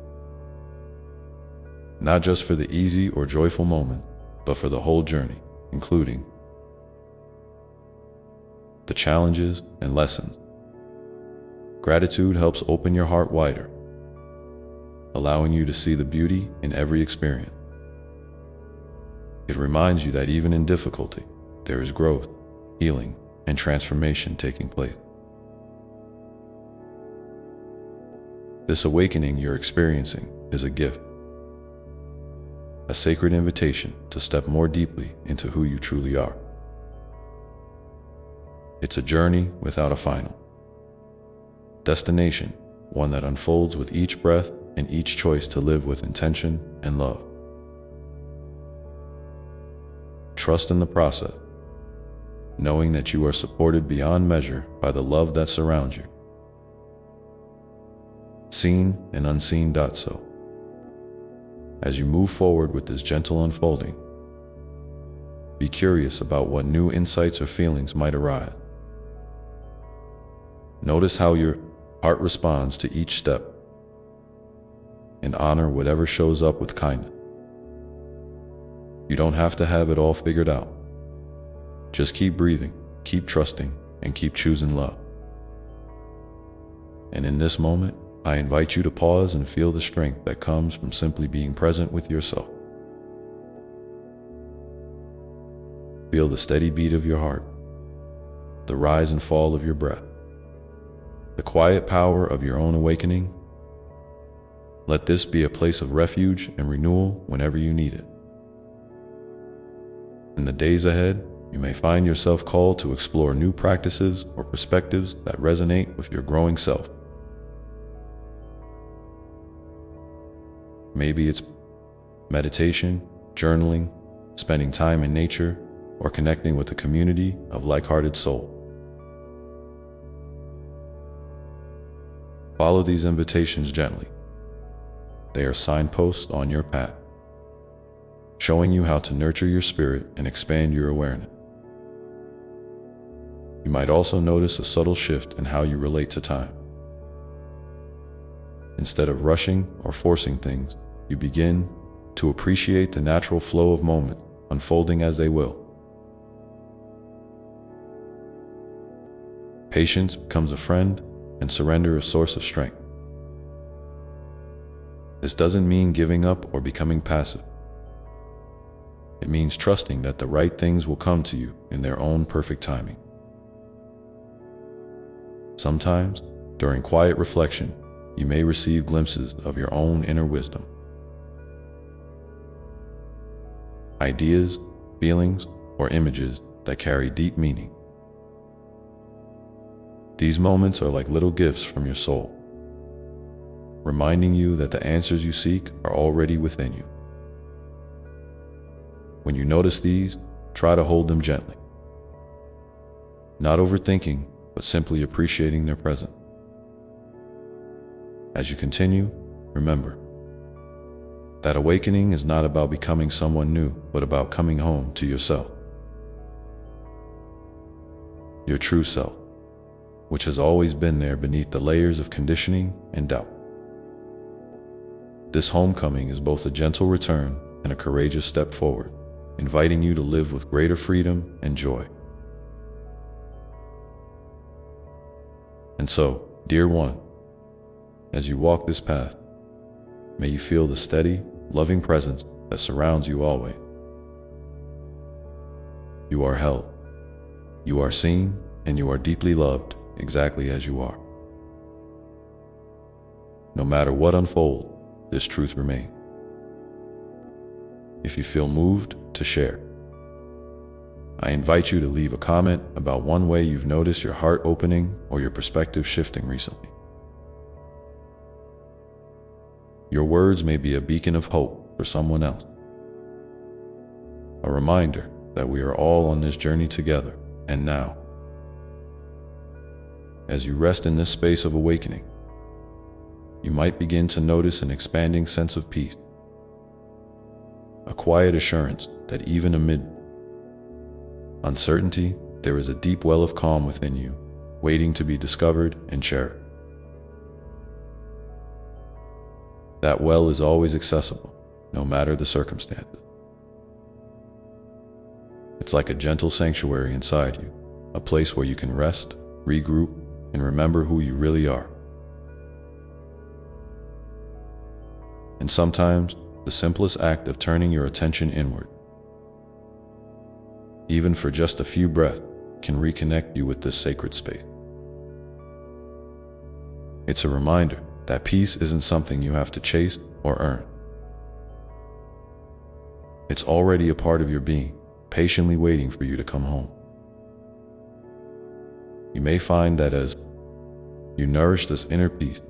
not just for the easy or joyful moment, but for the whole journey, including the challenges and lessons. Gratitude helps open your heart wider, allowing you to see the beauty in every experience. It reminds you that even in difficulty, there is growth, healing, and transformation taking place. This awakening you're experiencing is a gift, a sacred invitation to step more deeply into who you truly are. It's a journey without a final destination, one that unfolds with each breath and each choice to live with intention and love. Trust in the process, knowing that you are supported beyond measure by the love that surrounds you, seen and unseen. So, as you move forward with this gentle unfolding, be curious about what new insights or feelings might arise. Notice how your heart responds to each step, and honor whatever shows up with kindness. You don't have to have it all figured out. Just keep breathing, keep trusting, and keep choosing love. And in this moment, I invite you to pause and feel the strength that comes from simply being present with yourself. Feel the steady beat of your heart, the rise and fall of your breath, the quiet power of your own awakening. Let this be a place of refuge and renewal whenever you need it. In the days ahead, you may find yourself called to explore new practices or perspectives that resonate with your growing self. Maybe it's meditation, journaling, spending time in nature, or connecting with a community of like-hearted souls. Follow these invitations gently. They are signposts on your path, showing you how to nurture your spirit and expand your awareness. You might also notice a subtle shift in how you relate to time. Instead of rushing or forcing things, you begin to appreciate the natural flow of moments unfolding as they will. Patience becomes a friend, and surrender a source of strength. This doesn't mean giving up or becoming passive. It means trusting that the right things will come to you in their own perfect timing. Sometimes, during quiet reflection, you may receive glimpses of your own inner wisdom. Ideas, feelings, or images that carry deep meaning. These moments are like little gifts from your soul, reminding you that the answers you seek are already within you. When you notice these, try to hold them gently, not overthinking, but simply appreciating their presence. As you continue, remember that awakening is not about becoming someone new, but about coming home to yourself, your true self, which has always been there beneath the layers of conditioning and doubt. This homecoming is both a gentle return and a courageous step forward, inviting you to live with greater freedom and joy. And so, dear one, as you walk this path, may you feel the steady, loving presence that surrounds you always. You are held, you are seen, and you are deeply loved exactly as you are. No matter what unfolds, this truth remains. If you feel moved to share, I invite you to leave a comment about one way you've noticed your heart opening or your perspective shifting recently. Your words may be a beacon of hope for someone else, a reminder that we are all on this journey together. And now, as you rest in this space of awakening, you might begin to notice an expanding sense of peace, a quiet assurance that even amid uncertainty, there is a deep well of calm within you, waiting to be discovered and shared. That well is always accessible, no matter the circumstances. It's like a gentle sanctuary inside you, a place where you can rest, regroup, and remember who you really are. And sometimes, the simplest act of turning your attention inward, even for just a few breaths, can reconnect you with this sacred space. It's a reminder that peace isn't something you have to chase or earn. It's already a part of your being, patiently waiting for you to come home. You may find that as you nourish this inner peace,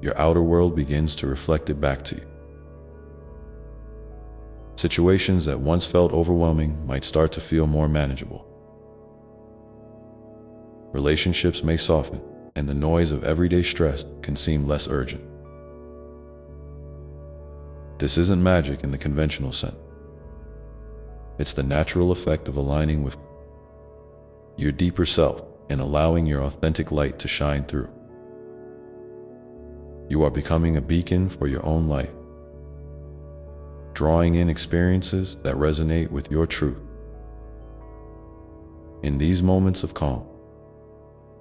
your outer world begins to reflect it back to you. Situations that once felt overwhelming might start to feel more manageable. Relationships may soften, and the noise of everyday stress can seem less urgent. This isn't magic in the conventional sense. It's the natural effect of aligning with your deeper self and allowing your authentic light to shine through. You are becoming a beacon for your own life, drawing in experiences that resonate with your truth. In these moments of calm,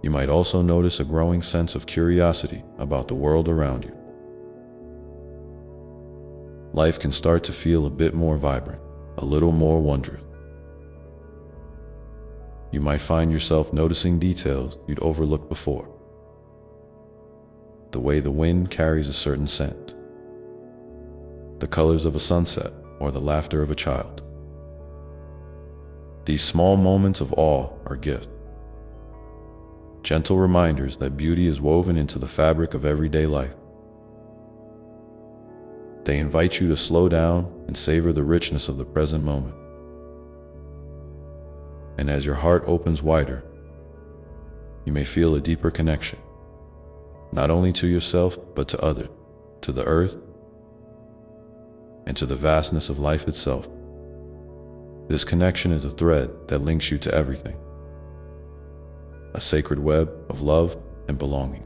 you might also notice a growing sense of curiosity about the world around you. Life can start to feel a bit more vibrant, a little more wondrous. You might find yourself noticing details you'd overlooked before. The way the wind carries a certain scent, the colors of a sunset, or the laughter of a child. These small moments of awe are gifts, gentle reminders that beauty is woven into the fabric of everyday life. They invite you to slow down and savor the richness of the present moment. And as your heart opens wider, you may feel a deeper connection, not only to yourself, but to others, to the earth, and to the vastness of life itself. This connection is a thread that links you to everything, a sacred web of love and belonging.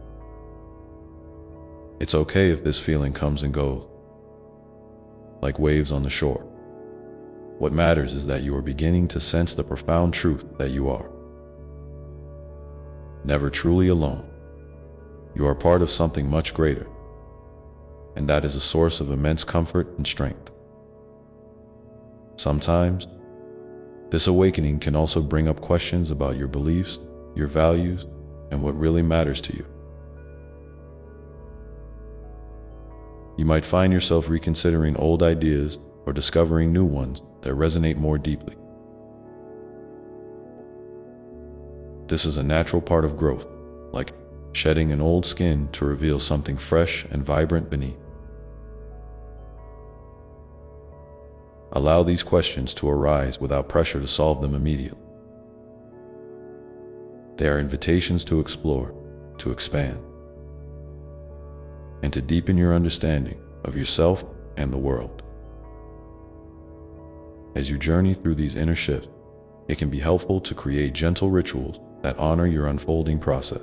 It's okay if this feeling comes and goes, like waves on the shore. What matters is that you are beginning to sense the profound truth that you are never truly alone. You are part of something much greater, and that is a source of immense comfort and strength. Sometimes, this awakening can also bring up questions about your beliefs, your values, and what really matters to you. You might find yourself reconsidering old ideas or discovering new ones that resonate more deeply. This is a natural part of growth, like shedding an old skin to reveal something fresh and vibrant beneath. Allow these questions to arise without pressure to solve them immediately. They are invitations to explore, to expand, and to deepen your understanding of yourself and the world. As you journey through these inner shifts, it can be helpful to create gentle rituals that honor your unfolding process.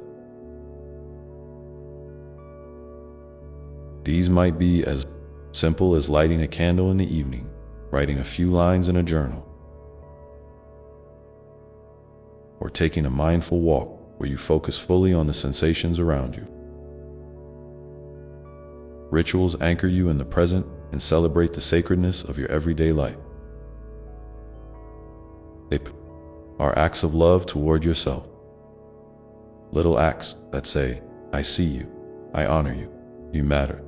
These might be as simple as lighting a candle in the evening, writing a few lines in a journal, or taking a mindful walk where you focus fully on the sensations around you. Rituals anchor you in the present and celebrate the sacredness of your everyday life. They are acts of love toward yourself. Little acts that say, I see you, I honor you, you matter.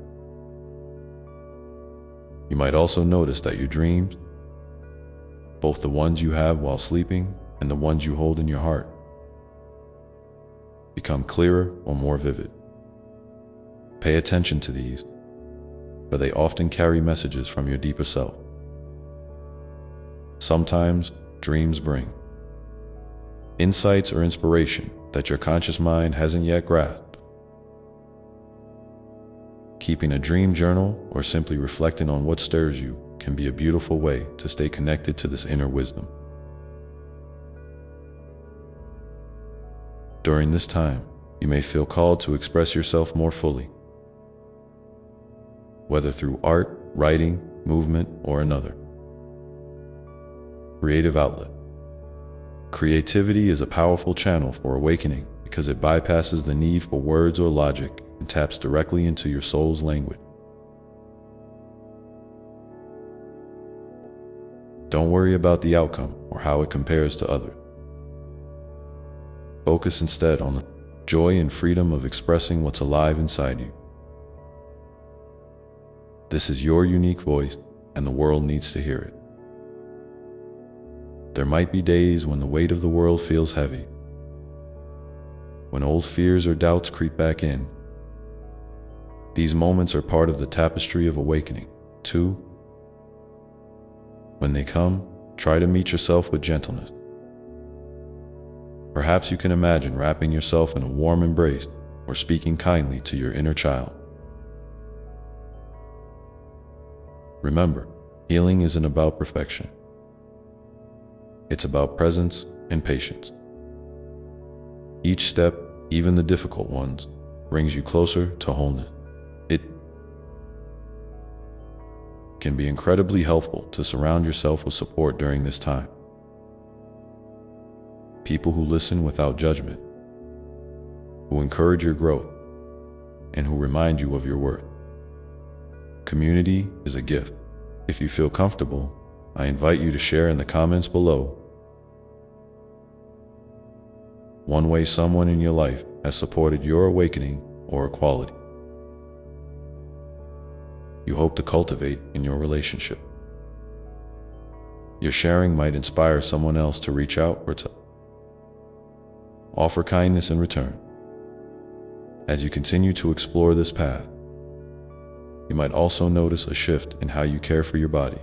You might also notice that your dreams, both the ones you have while sleeping and the ones you hold in your heart, become clearer or more vivid. Pay attention to these, for they often carry messages from your deeper self. Sometimes dreams bring insights or inspiration that your conscious mind hasn't yet grasped. Keeping a dream journal or simply reflecting on what stirs you can be a beautiful way to stay connected to this inner wisdom. During this time, you may feel called to express yourself more fully, whether through art, writing, movement, or another creative outlet. Creativity is a powerful channel for awakening because it bypasses the need for words or logic and taps directly into your soul's language. Don't worry about the outcome or how it compares to others. Focus instead on the joy and freedom of expressing what's alive inside you. This is your unique voice, and the world needs to hear it. There might be days when the weight of the world feels heavy, when old fears or doubts creep back in. These moments are part of the tapestry of awakening, too. When they come, try to meet yourself with gentleness. Perhaps you can imagine wrapping yourself in a warm embrace or speaking kindly to your inner child. Remember, healing isn't about perfection. It's about presence and patience. Each step, even the difficult ones, brings you closer to wholeness. It can be incredibly helpful to surround yourself with support during this time. People who listen without judgment, who encourage your growth, and who remind you of your worth. Community is a gift. If you feel comfortable, I invite you to share in the comments below one way someone in your life has supported your awakening or equality you hope to cultivate in your relationship. Your sharing might inspire someone else to reach out or to offer kindness in return. As you continue to explore this path, you might also notice a shift in how you care for your body.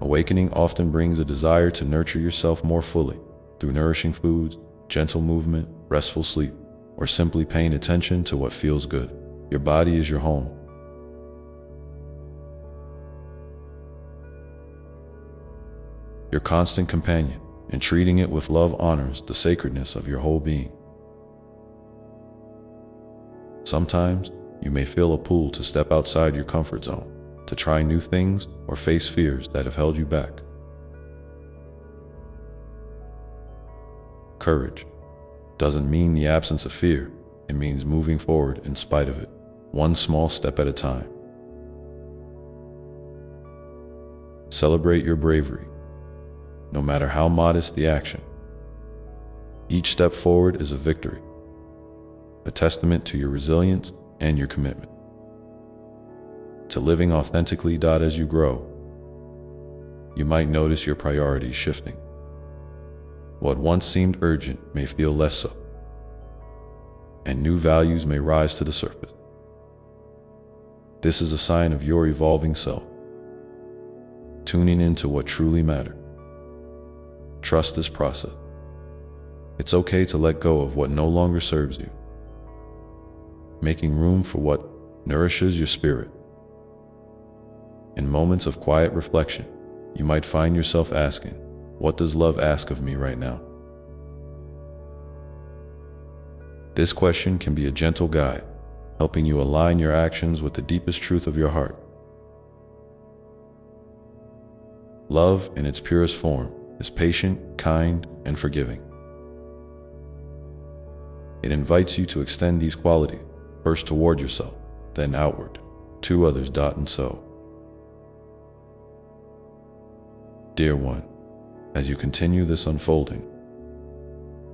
Awakening often brings a desire to nurture yourself more fully through nourishing foods, gentle movement, restful sleep, or simply paying attention to what feels good. Your body is your home. Your constant companion, and treating it with love honors the sacredness of your whole being. Sometimes, you may feel a pull to step outside your comfort zone, to try new things or face fears that have held you back. Courage doesn't mean the absence of fear. It means moving forward in spite of it, one small step at a time. Celebrate your bravery, no matter how modest the action. Each step forward is a victory, a testament to your resilience and your commitment to living authentically. As you grow, you might notice your priorities shifting. What once seemed urgent may feel less so, and new values may rise to the surface. This is a sign of your evolving self, tuning into what truly matters. Trust this process. It's okay to let go of what no longer serves you, making room for what nourishes your spirit. In moments of quiet reflection, you might find yourself asking, what does love ask of me right now? This question can be a gentle guide, helping you align your actions with the deepest truth of your heart. Love, in its purest form, is patient, kind, and forgiving. It invites you to extend these qualities, first toward yourself, then outward, to others. And so, dear one, as you continue this unfolding,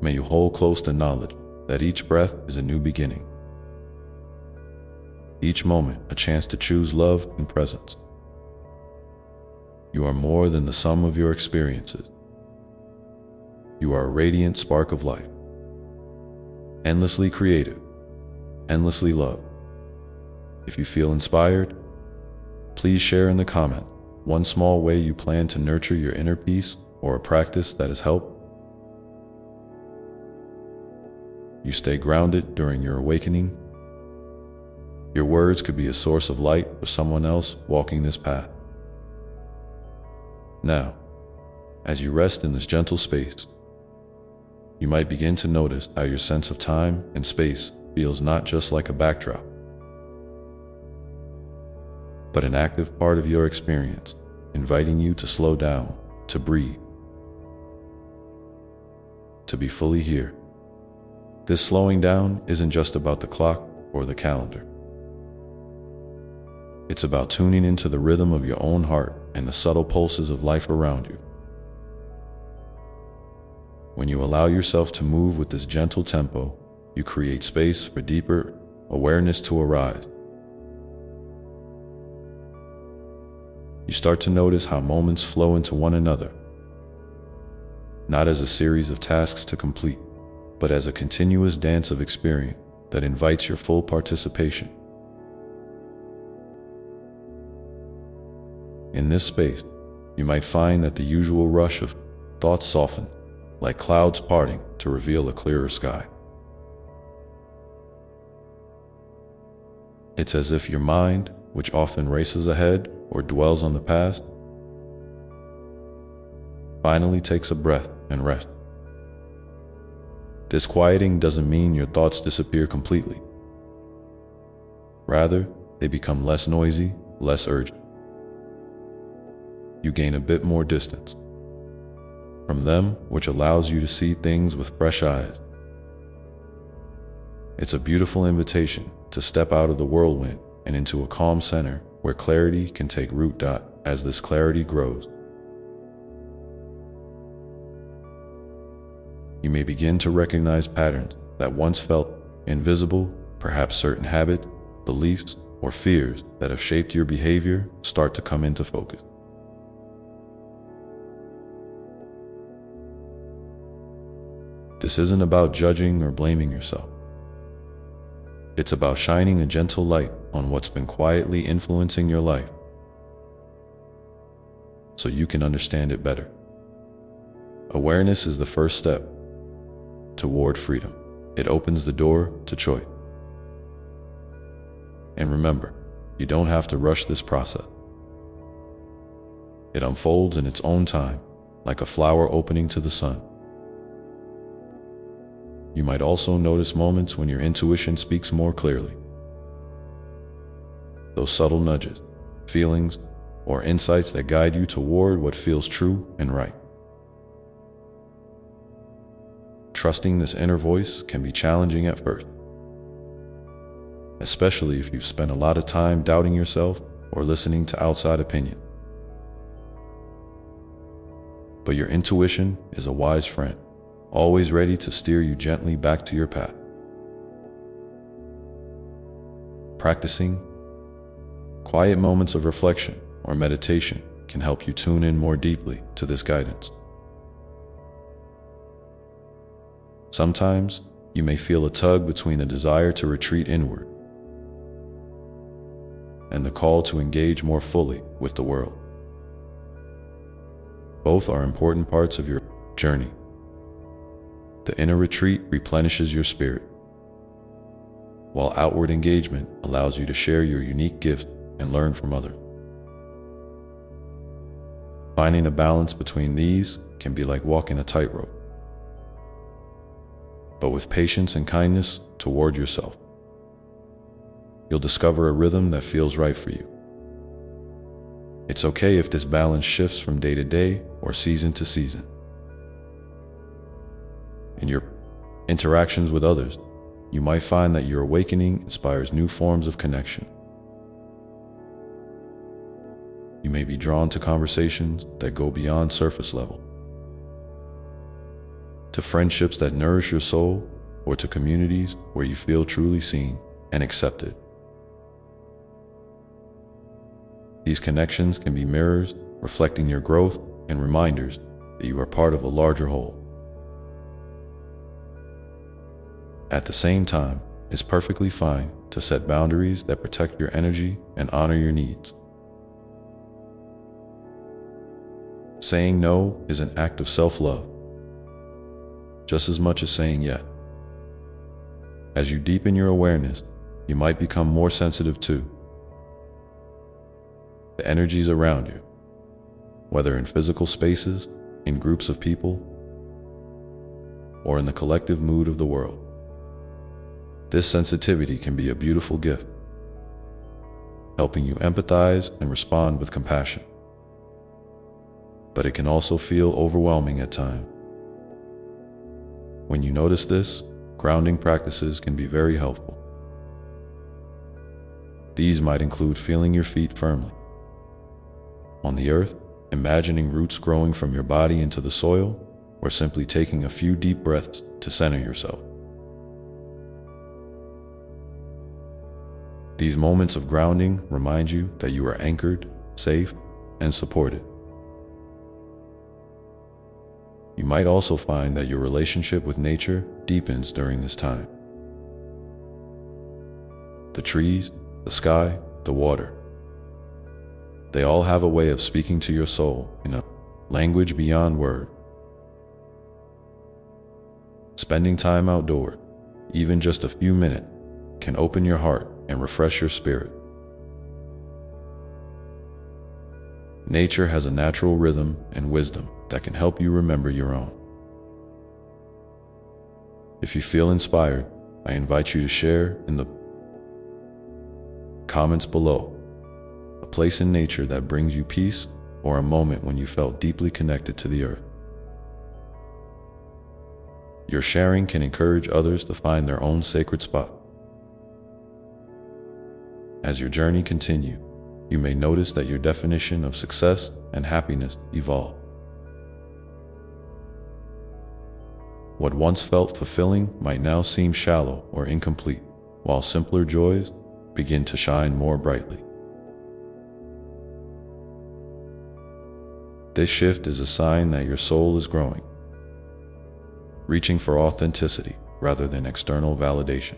may you hold close the knowledge that each breath is a new beginning. Each moment a chance to choose love and presence. You are more than the sum of your experiences. You are a radiant spark of life, endlessly creative, endlessly loved. If you feel inspired, please share in the comment one small way you plan to nurture your inner peace or a practice that has helped you stay grounded during your awakening. Your words could be a source of light for someone else walking this path. Now, as you rest in this gentle space, you might begin to notice how your sense of time and space feels not just like a backdrop, but an active part of your experience, inviting you to slow down, to breathe, to be fully here. This slowing down isn't just about the clock or the calendar. It's about tuning into the rhythm of your own heart and the subtle pulses of life around you. When you allow yourself to move with this gentle tempo, you create space for deeper awareness to arise. You start to notice how moments flow into one another, not as a series of tasks to complete, but as a continuous dance of experience that invites your full participation. In this space, you might find that the usual rush of thoughts soften, like clouds parting to reveal a clearer sky. It's as if your mind, which often races ahead or dwells on the past, finally takes a breath and rests. This quieting doesn't mean your thoughts disappear completely. Rather, they become less noisy, less urgent. You gain a bit more distance from them, which allows you to see things with fresh eyes. It's a beautiful invitation to step out of the whirlwind and into a calm center where clarity can take root. As this clarity grows, you may begin to recognize patterns that once felt invisible. Perhaps certain habits, beliefs, or fears that have shaped your behavior start to come into focus. This isn't about judging or blaming yourself. It's about shining a gentle light on what's been quietly influencing your life, so you can understand it better. Awareness is the first step toward freedom. It opens the door to choice. And remember, you don't have to rush this process. It unfolds in its own time, like a flower opening to the sun. You might also notice moments when your intuition speaks more clearly. Those subtle nudges, feelings, or insights that guide you toward what feels true and right. Trusting this inner voice can be challenging at first, especially if you've spent a lot of time doubting yourself or listening to outside opinion. But your intuition is a wise friend, always ready to steer you gently back to your path. Practicing quiet moments of reflection or meditation can help you tune in more deeply to this guidance. Sometimes you may feel a tug between a desire to retreat inward and the call to engage more fully with the world. Both are important parts of your journey. The inner retreat replenishes your spirit, while outward engagement allows you to share your unique gift and learn from others. Finding a balance between these can be like walking a tightrope, but with patience and kindness toward yourself, you'll discover a rhythm that feels right for you. It's okay if this balance shifts from day to day or season to season. In your interactions with others, you might find that your awakening inspires new forms of connection. You may be drawn to conversations that go beyond surface level, to friendships that nourish your soul, or to communities where you feel truly seen and accepted. These connections can be mirrors reflecting your growth and reminders that you are part of a larger whole. At the same time, it's perfectly fine to set boundaries that protect your energy and honor your needs. Saying no is an act of self-love, just as much as saying yes. As you deepen your awareness, you might become more sensitive to the energies around you, whether in physical spaces, in groups of people, or in the collective mood of the world. This sensitivity can be a beautiful gift, helping you empathize and respond with compassion. But it can also feel overwhelming at times. When you notice this, grounding practices can be very helpful. These might include feeling your feet firmly on the earth, imagining roots growing from your body into the soil, or simply taking a few deep breaths to center yourself. These moments of grounding remind you that you are anchored, safe, and supported. You might also find that your relationship with nature deepens during this time. The trees, the sky, the water, they all have a way of speaking to your soul in a language beyond word. Spending time outdoors, even just a few minutes, can open your heart and refresh your spirit. Nature has a natural rhythm and wisdom that can help you remember your own. If you feel inspired, I invite you to share in the comments below a place in nature that brings you peace or a moment when you felt deeply connected to the earth. Your sharing can encourage others to find their own sacred spot. As your journey continues, you may notice that your definition of success and happiness evolve. What once felt fulfilling might now seem shallow or incomplete, while simpler joys begin to shine more brightly. This shift is a sign that your soul is growing, reaching for authenticity rather than external validation.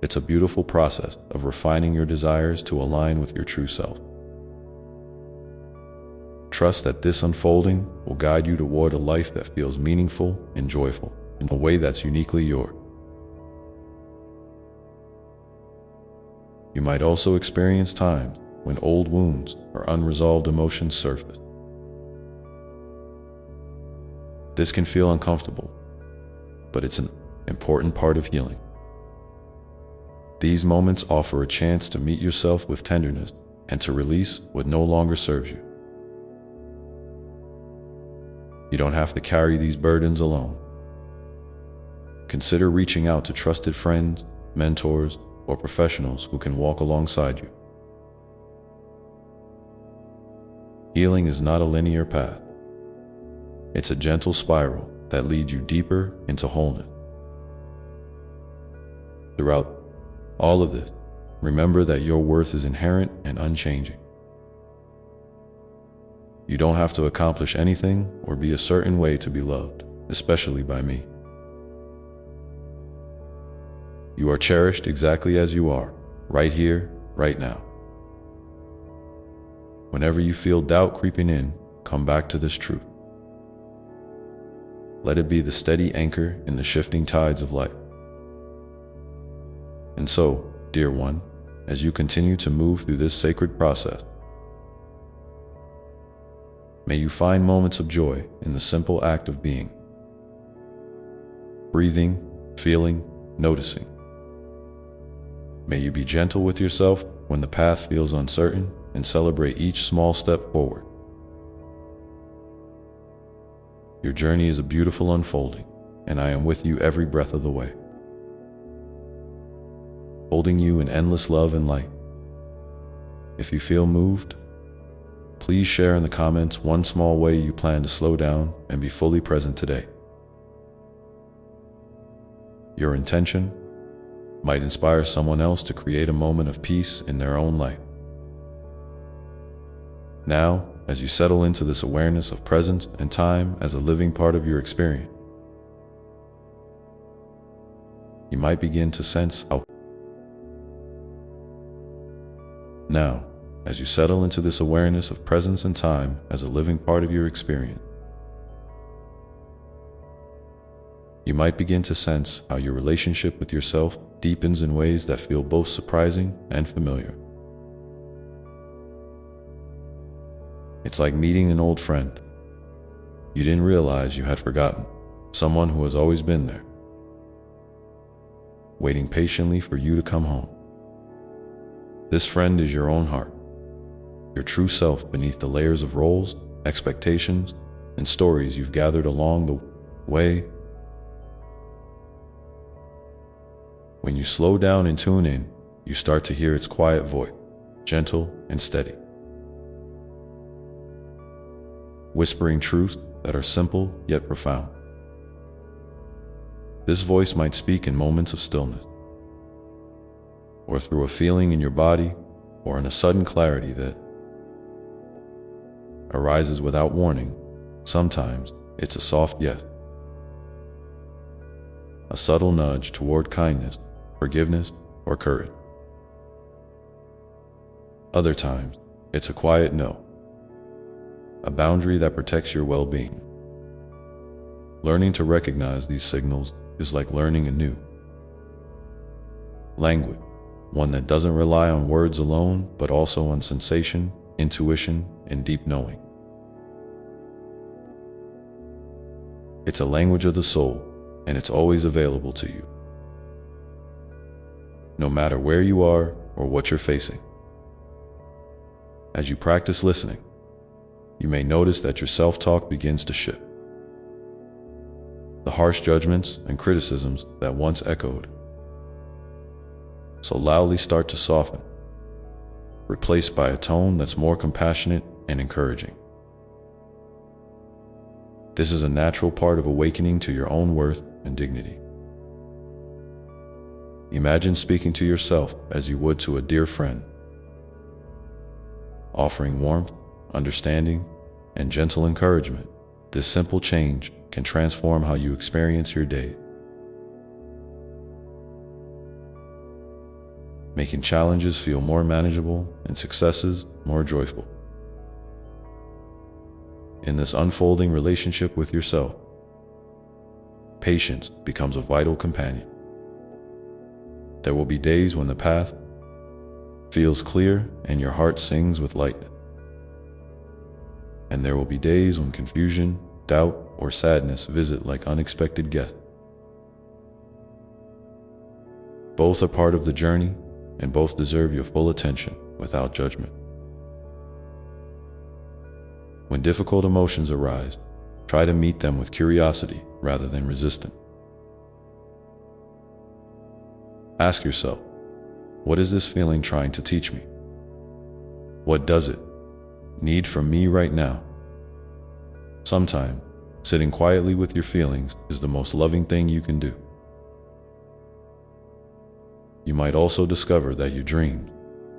It's a beautiful process of refining your desires to align with your true self. Trust that this unfolding will guide you toward a life that feels meaningful and joyful in a way that's uniquely yours. You might also experience times when old wounds or unresolved emotions surface. This can feel uncomfortable, but it's an important part of healing. These moments offer a chance to meet yourself with tenderness and to release what no longer serves you. You don't have to carry these burdens alone. Consider reaching out to trusted friends, mentors, or professionals who can walk alongside you. Healing is not a linear path. It's a gentle spiral that leads you deeper into wholeness. Throughout all of this, remember that your worth is inherent and unchanging. You don't have to accomplish anything or be a certain way to be loved. especially by me. You are cherished exactly as you are, right here, right now. Whenever you feel doubt creeping in, come back to this truth. Let it be the steady anchor in the shifting tides of life. And so, dear one, as you continue to move through this sacred process, may you find moments of joy in the simple act of being. Breathing, feeling, noticing. May you be gentle with yourself when the path feels uncertain and celebrate each small step forward. Your journey is a beautiful unfolding, and I am with you every breath of the way, holding you in endless love and light. If you feel moved, please share in the comments one small way you plan to slow down and be fully present today. Your intention might inspire someone else to create a moment of peace in their own life. Now, as you settle into this awareness of presence and time as a living part of your experience, you might begin to sense how. Now, as you settle into this awareness of presence and time as a living part of your experience, you might begin to sense how your relationship with yourself deepens in ways that feel both surprising and familiar. It's like meeting an old friend you didn't realize you had forgotten, someone who has always been there, waiting patiently for you to come home. This friend is your own heart, your true self beneath the layers of roles, expectations, and stories you've gathered along the way. When you slow down and tune in, you start to hear its quiet voice, gentle and steady, whispering truths that are simple yet profound. This voice might speak in moments of stillness, or through a feeling in your body, or in a sudden clarity that arises without warning. Sometimes it's a soft yes, a subtle nudge toward kindness, forgiveness, or courage. Other times, it's a quiet no, a boundary that protects your well-being. Learning to recognize these signals is like learning a new language, one that doesn't rely on words alone, but also on sensation, intuition, and deep knowing. It's a language of the soul, and it's always available to you, no matter where you are or what you're facing. As you practice listening, you may notice that your self-talk begins to shift. The harsh judgments and criticisms that once echoed so loudly start to soften, replaced by a tone that's more compassionate and encouraging. This is a natural part of awakening to your own worth and dignity. Imagine speaking to yourself as you would to a dear friend, offering warmth, understanding, and gentle encouragement. This simple change can transform how you experience your day, making challenges feel more manageable and successes more joyful. In this unfolding relationship with yourself, patience becomes a vital companion. There will be days when the path feels clear and your heart sings with lightness. And there will be days when confusion, doubt, or sadness visit like unexpected guests. Both are part of the journey, and both deserve your full attention without judgment. When difficult emotions arise, try to meet them with curiosity rather than resistance. Ask yourself, what is this feeling trying to teach me? What does it need from me right now? Sometimes, sitting quietly with your feelings is the most loving thing you can do. You might also discover that your dreams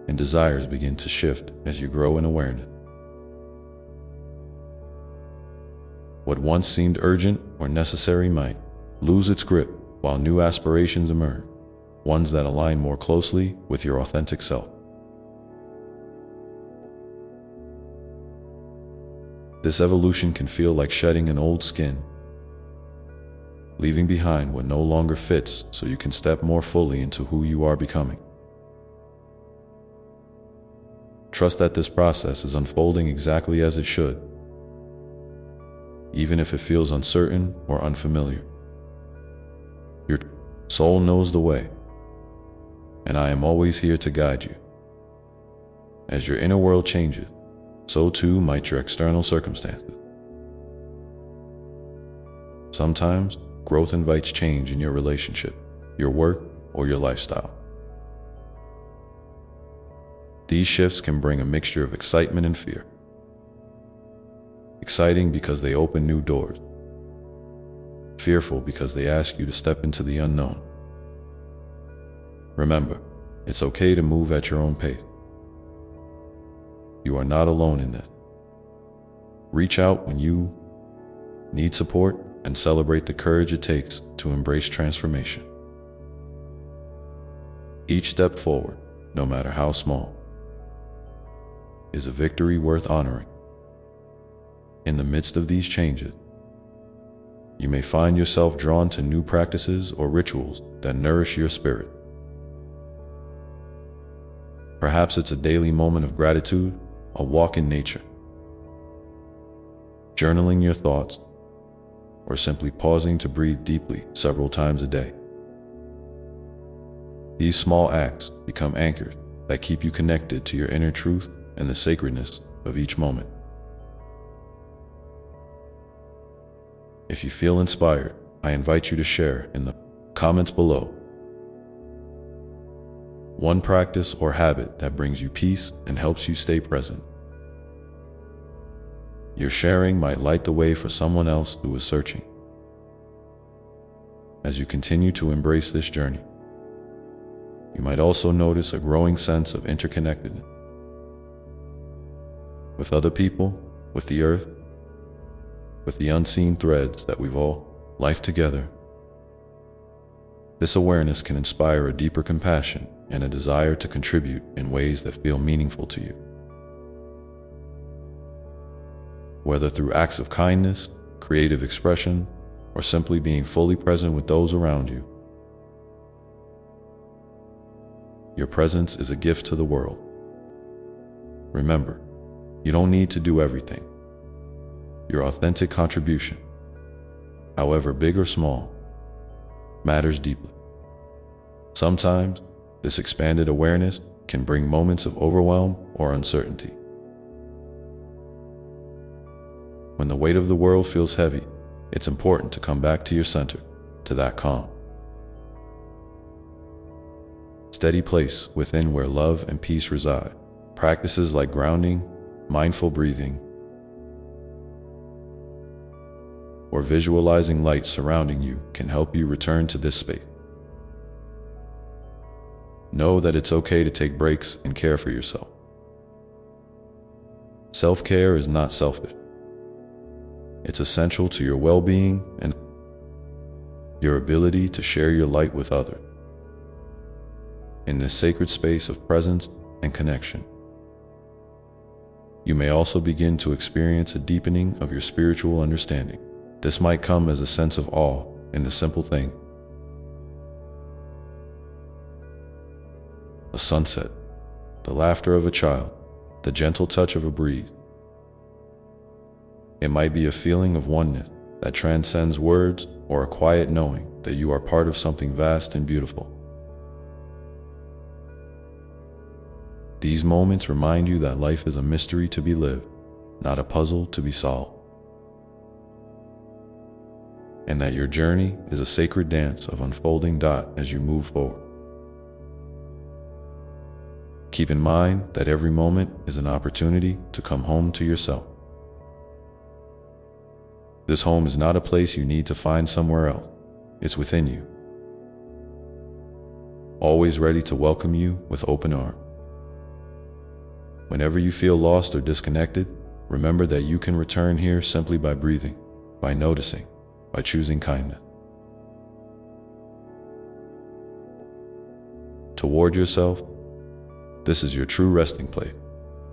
and desires begin to shift as you grow in awareness. What once seemed urgent or necessary might lose its grip while new aspirations emerge, ones that align more closely with your authentic self. This evolution can feel like shedding an old skin, leaving behind what no longer fits so you can step more fully into who you are becoming. Trust that this process is unfolding exactly as it should, even if it feels uncertain or unfamiliar. Your soul knows the way, and I am always here to guide you. As your inner world changes, so too might your external circumstances. Sometimes, growth invites change in your relationship, your work, or your lifestyle. These shifts can bring a mixture of excitement and fear. Exciting because they open new doors. Fearful because they ask you to step into the unknown. Remember, it's okay to move at your own pace. You are not alone in this. Reach out when you need support and celebrate the courage it takes to embrace transformation. Each step forward, no matter how small, is a victory worth honoring. In the midst of these changes, you may find yourself drawn to new practices or rituals that nourish your spirit. Perhaps it's a daily moment of gratitude, a walk in nature, journaling your thoughts, or simply pausing to breathe deeply several times a day. These small acts become anchors that keep you connected to your inner truth and the sacredness of each moment. If you feel inspired, I invite you to share in the comments below one practice or habit that brings you peace and helps you stay present. Your sharing might light the way for someone else who is searching. As you continue to embrace this journey, you might also notice a growing sense of interconnectedness with other people, with the earth, with the unseen threads that we've all life together. This awareness can inspire a deeper compassion and a desire to contribute in ways that feel meaningful to you. Whether through acts of kindness, creative expression, or simply being fully present with those around you, your presence is a gift to the world. Remember, you don't need to do everything. Your authentic contribution, however big or small, matters deeply. Sometimes, this expanded awareness can bring moments of overwhelm or uncertainty. When the weight of the world feels heavy, it's important to come back to your center, to that calm, steady place within where love and peace reside. Practices like grounding, mindful breathing, or visualizing light surrounding you can help you return to this space. Know that it's okay to take breaks and care for yourself. Self-care is not selfish. It's essential to your well-being and your ability to share your light with others. In this sacred space of presence and connection, you may also begin to experience a deepening of your spiritual understanding. This might come as a sense of awe in the simple thing: a sunset, the laughter of a child, the gentle touch of a breeze. It might be a feeling of oneness that transcends words, or a quiet knowing that you are part of something vast and beautiful. These moments remind you that life is a mystery to be lived, not a puzzle to be solved, and that your journey is a sacred dance of unfolding as you move forward. Keep in mind that every moment is an opportunity to come home to yourself. This home is not a place you need to find somewhere else. It's within you, always ready to welcome you with open arms. Whenever you feel lost or disconnected, remember that you can return here simply by breathing, by noticing, by choosing kindness. Toward yourself, this is your true resting place,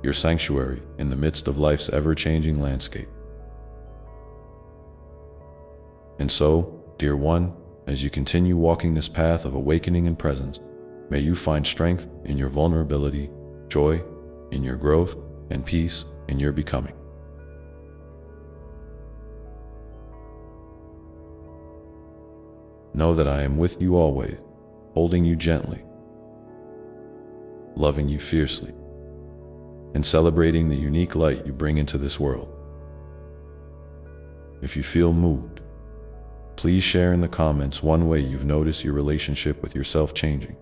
your sanctuary in the midst of life's ever-changing landscape. And so, dear one, as you continue walking this path of awakening and presence, may you find strength in your vulnerability, joy in your growth, and peace in your becoming. Know that I am with you always, holding you gently, loving you fiercely, and celebrating the unique light you bring into this world. If you feel moved, please share in the comments one way you've noticed your relationship with yourself changing.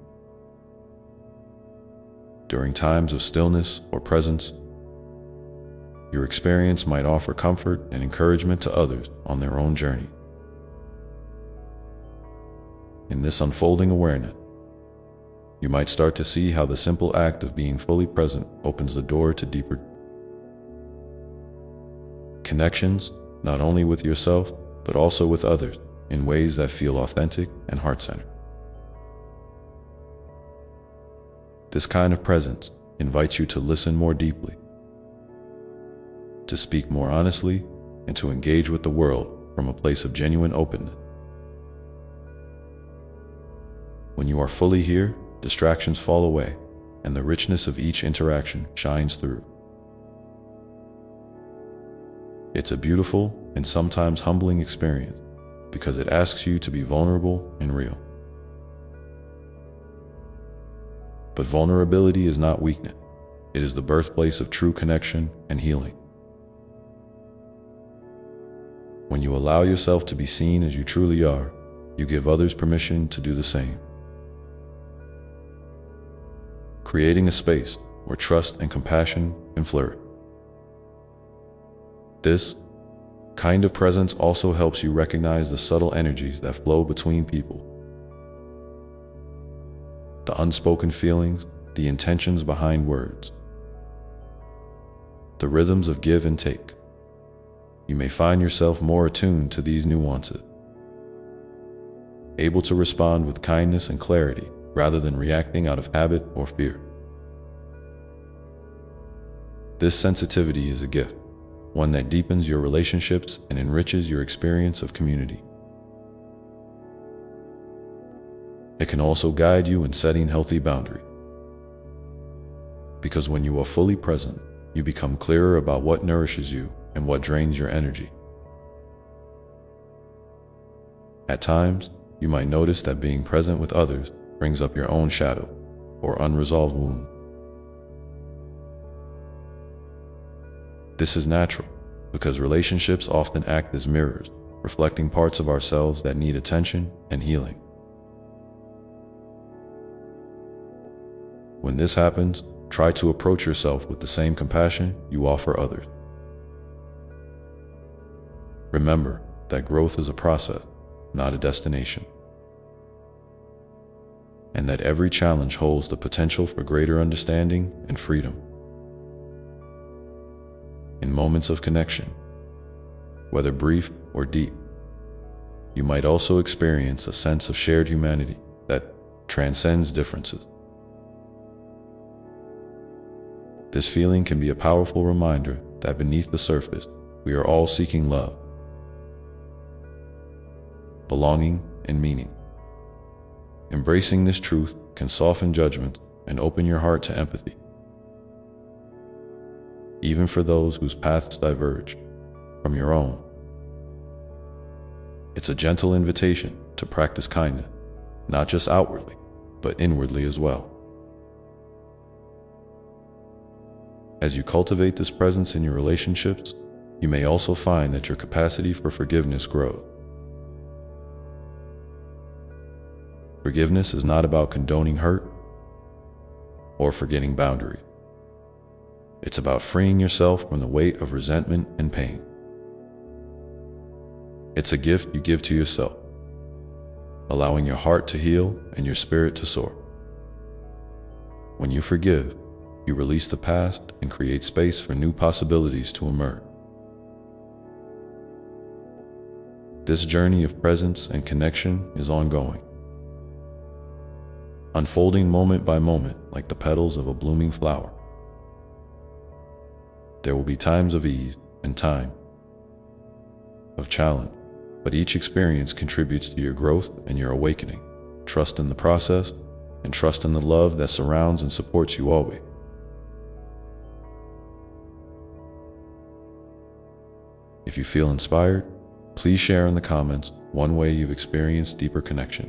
During times of stillness or presence, your experience might offer comfort and encouragement to others on their own journey. In this unfolding awareness, you might start to see how the simple act of being fully present opens the door to deeper connections, not only with yourself, but also with others, in ways that feel authentic and heart-centered. This kind of presence invites you to listen more deeply, to speak more honestly, and to engage with the world from a place of genuine openness. When you are fully here, distractions fall away, and the richness of each interaction shines through. It's a beautiful and sometimes humbling experience because it asks you to be vulnerable and real. But vulnerability is not weakness. It is the birthplace of true connection and healing. When you allow yourself to be seen as you truly are, you give others permission to do the same, creating a space where trust and compassion can flourish. This kind of presence also helps you recognize the subtle energies that flow between people, the unspoken feelings, the intentions behind words, the rhythms of give and take. You may find yourself more attuned to these nuances, able to respond with kindness and clarity rather than reacting out of habit or fear. This sensitivity is a gift, one that deepens your relationships and enriches your experience of community. It can also guide you in setting healthy boundaries, because when you are fully present, you become clearer about what nourishes you and what drains your energy. At times, you might notice that being present with others brings up your own shadow or unresolved wound. This is natural because relationships often act as mirrors, reflecting parts of ourselves that need attention and healing. When this happens, try to approach yourself with the same compassion you offer others. Remember that growth is a process, not a destination, and that every challenge holds the potential for greater understanding and freedom. In moments of connection, whether brief or deep, you might also experience a sense of shared humanity that transcends differences. This feeling can be a powerful reminder that beneath the surface, we are all seeking love, belonging, and meaning. Embracing this truth can soften judgment and open your heart to empathy, even for those whose paths diverge from your own. It's a gentle invitation to practice kindness, not just outwardly, but inwardly as well. As you cultivate this presence in your relationships, you may also find that your capacity for forgiveness grows. Forgiveness is not about condoning hurt or forgetting boundaries. It's about freeing yourself from the weight of resentment and pain. It's a gift you give to yourself, allowing your heart to heal and your spirit to soar. When you forgive, you release the past and create space for new possibilities to emerge. This journey of presence and connection is ongoing, unfolding moment by moment like the petals of a blooming flower. There will be times of ease and time of challenge, but each experience contributes to your growth and your awakening. Trust in the process and trust in the love that surrounds and supports you always. If you feel inspired, please share in the comments one way you've experienced deeper connection,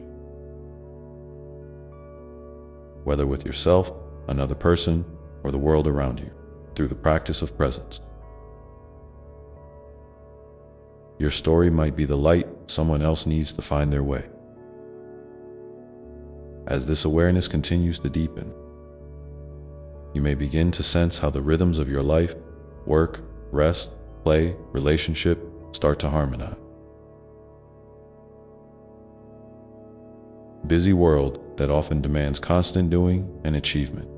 whether with yourself, another person, or the world around you, through the practice of presence. Your story might be the light someone else needs to find their way. As this awareness continues to deepen, you may begin to sense how the rhythms of your life, work, rest, play, relationship start to harmonize. Busy world that often demands constant doing and achievement.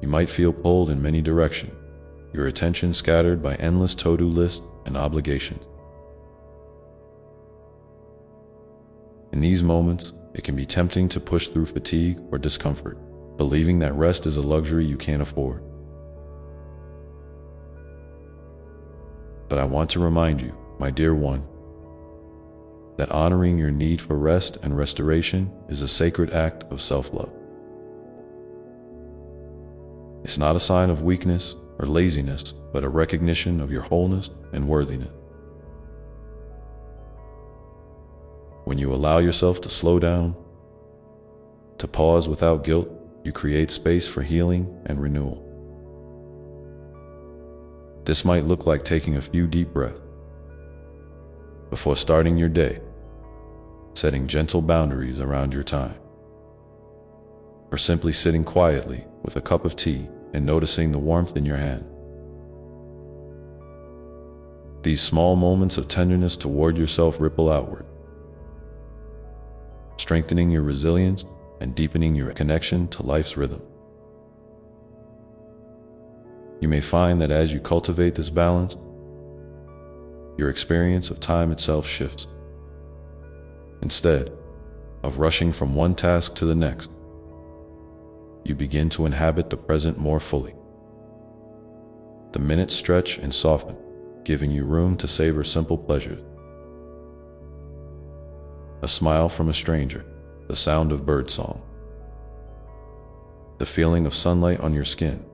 You might feel pulled in many directions, your attention scattered by endless to-do lists and obligations. In these moments, it can be tempting to push through fatigue or discomfort, believing that rest is a luxury you can't afford. But I want to remind you, my dear one, that honoring your need for rest and restoration is a sacred act of self-love. It's not a sign of weakness or laziness, but a recognition of your wholeness and worthiness. When you allow yourself to slow down, to pause without guilt, you create space for healing and renewal. This might look like taking a few deep breaths before starting your day, setting gentle boundaries around your time, or simply sitting quietly with a cup of tea and noticing the warmth in your hand. These small moments of tenderness toward yourself ripple outward, strengthening your resilience and deepening your connection to life's rhythm. You may find that as you cultivate this balance, your experience of time itself shifts. Instead of rushing from one task to the next, you begin to inhabit the present more fully. The minutes stretch and soften, giving you room to savor simple pleasures. A smile from a stranger, the sound of birdsong, the feeling of sunlight on your skin.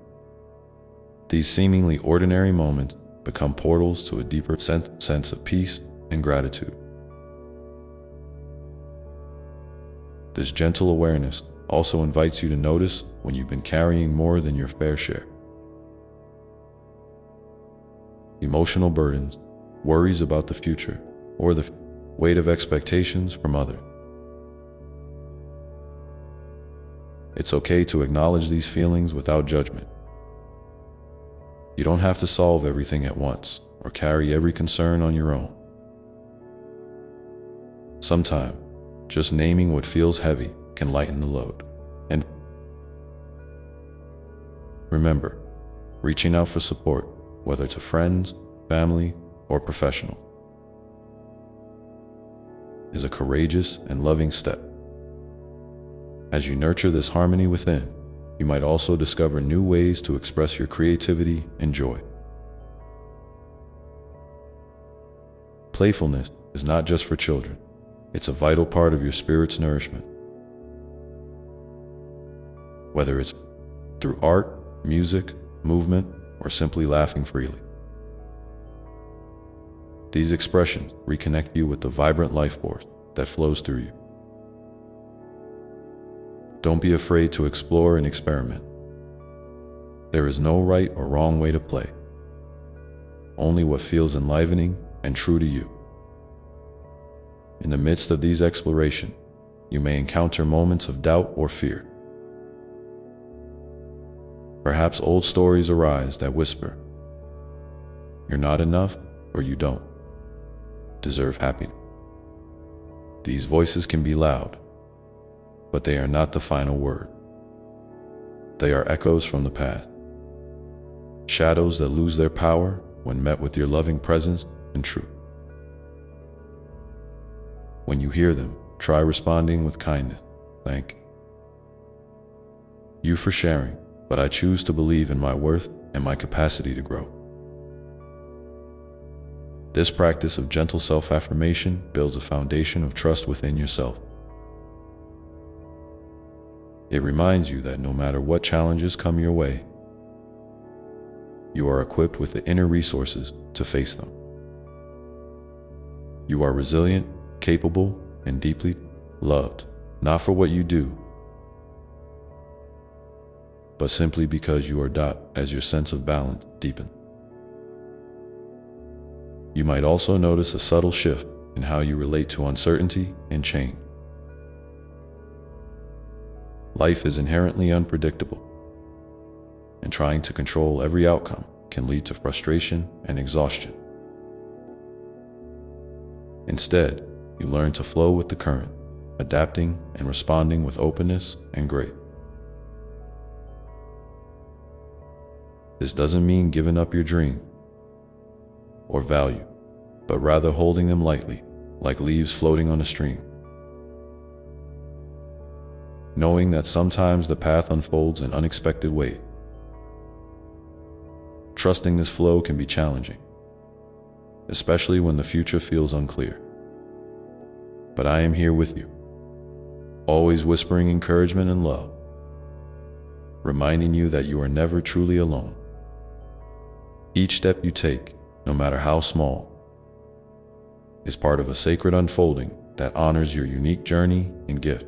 These seemingly ordinary moments become portals to a deeper sense of peace and gratitude. This gentle awareness also invites you to notice when you've been carrying more than your fair share. Emotional burdens, worries about the future, or the weight of expectations from others. It's okay to acknowledge these feelings without judgment. You don't have to solve everything at once or carry every concern on your own. Sometimes, just naming what feels heavy can lighten the load. And remember, reaching out for support, whether to friends, family, or professionals, is a courageous and loving step. As you nurture this harmony within, you might also discover new ways to express your creativity and joy. Playfulness is not just for children. It's a vital part of your spirit's nourishment. Whether it's through art, music, movement, or simply laughing freely. These expressions reconnect you with the vibrant life force that flows through you. Don't be afraid to explore and experiment. There is no right or wrong way to play. Only what feels enlivening and true to you. In the midst of these explorations, you may encounter moments of doubt or fear. Perhaps old stories arise that whisper, "You're not enough," or "You don't deserve happiness." These voices can be loud, but they are not the final word. They are echoes from the past, shadows that lose their power when met with your loving presence and truth. When you hear them, try responding with kindness. Thank you for sharing, but I choose to believe in my worth and my capacity to grow. This practice of gentle self-affirmation builds a foundation of trust within yourself. It reminds you that no matter what challenges come your way, you are equipped with the inner resources to face them. You are resilient, capable, and deeply loved, not for what you do, but simply because you are as your sense of balance deepens. You might also notice a subtle shift in how you relate to uncertainty and change. Life is inherently unpredictable, and trying to control every outcome can lead to frustration and exhaustion. Instead, you learn to flow with the current, adapting and responding with openness and grace. This doesn't mean giving up your dream or value, but rather holding them lightly, like leaves floating on a stream. Knowing that sometimes the path unfolds in unexpected ways. Trusting this flow can be challenging, especially when the future feels unclear. But I am here with you, always whispering encouragement and love, reminding you that you are never truly alone. Each step you take, no matter how small, is part of a sacred unfolding that honors your unique journey and gift.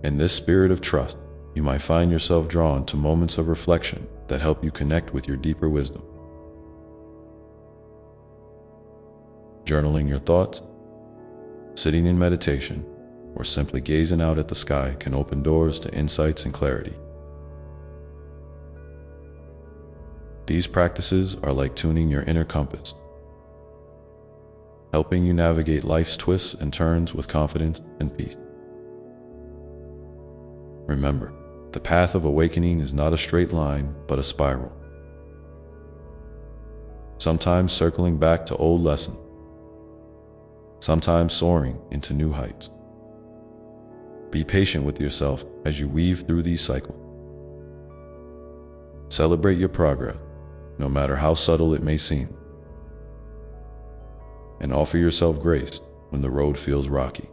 In this spirit of trust, you might find yourself drawn to moments of reflection that help you connect with your deeper wisdom. Journaling your thoughts, sitting in meditation, or simply gazing out at the sky can open doors to insights and clarity. These practices are like tuning your inner compass, helping you navigate life's twists and turns with confidence and peace. Remember, the path of awakening is not a straight line, but a spiral. Sometimes circling back to old lessons, sometimes soaring into new heights. Be patient with yourself as you weave through these cycles. Celebrate your progress, no matter how subtle it may seem, and offer yourself grace when the road feels rocky.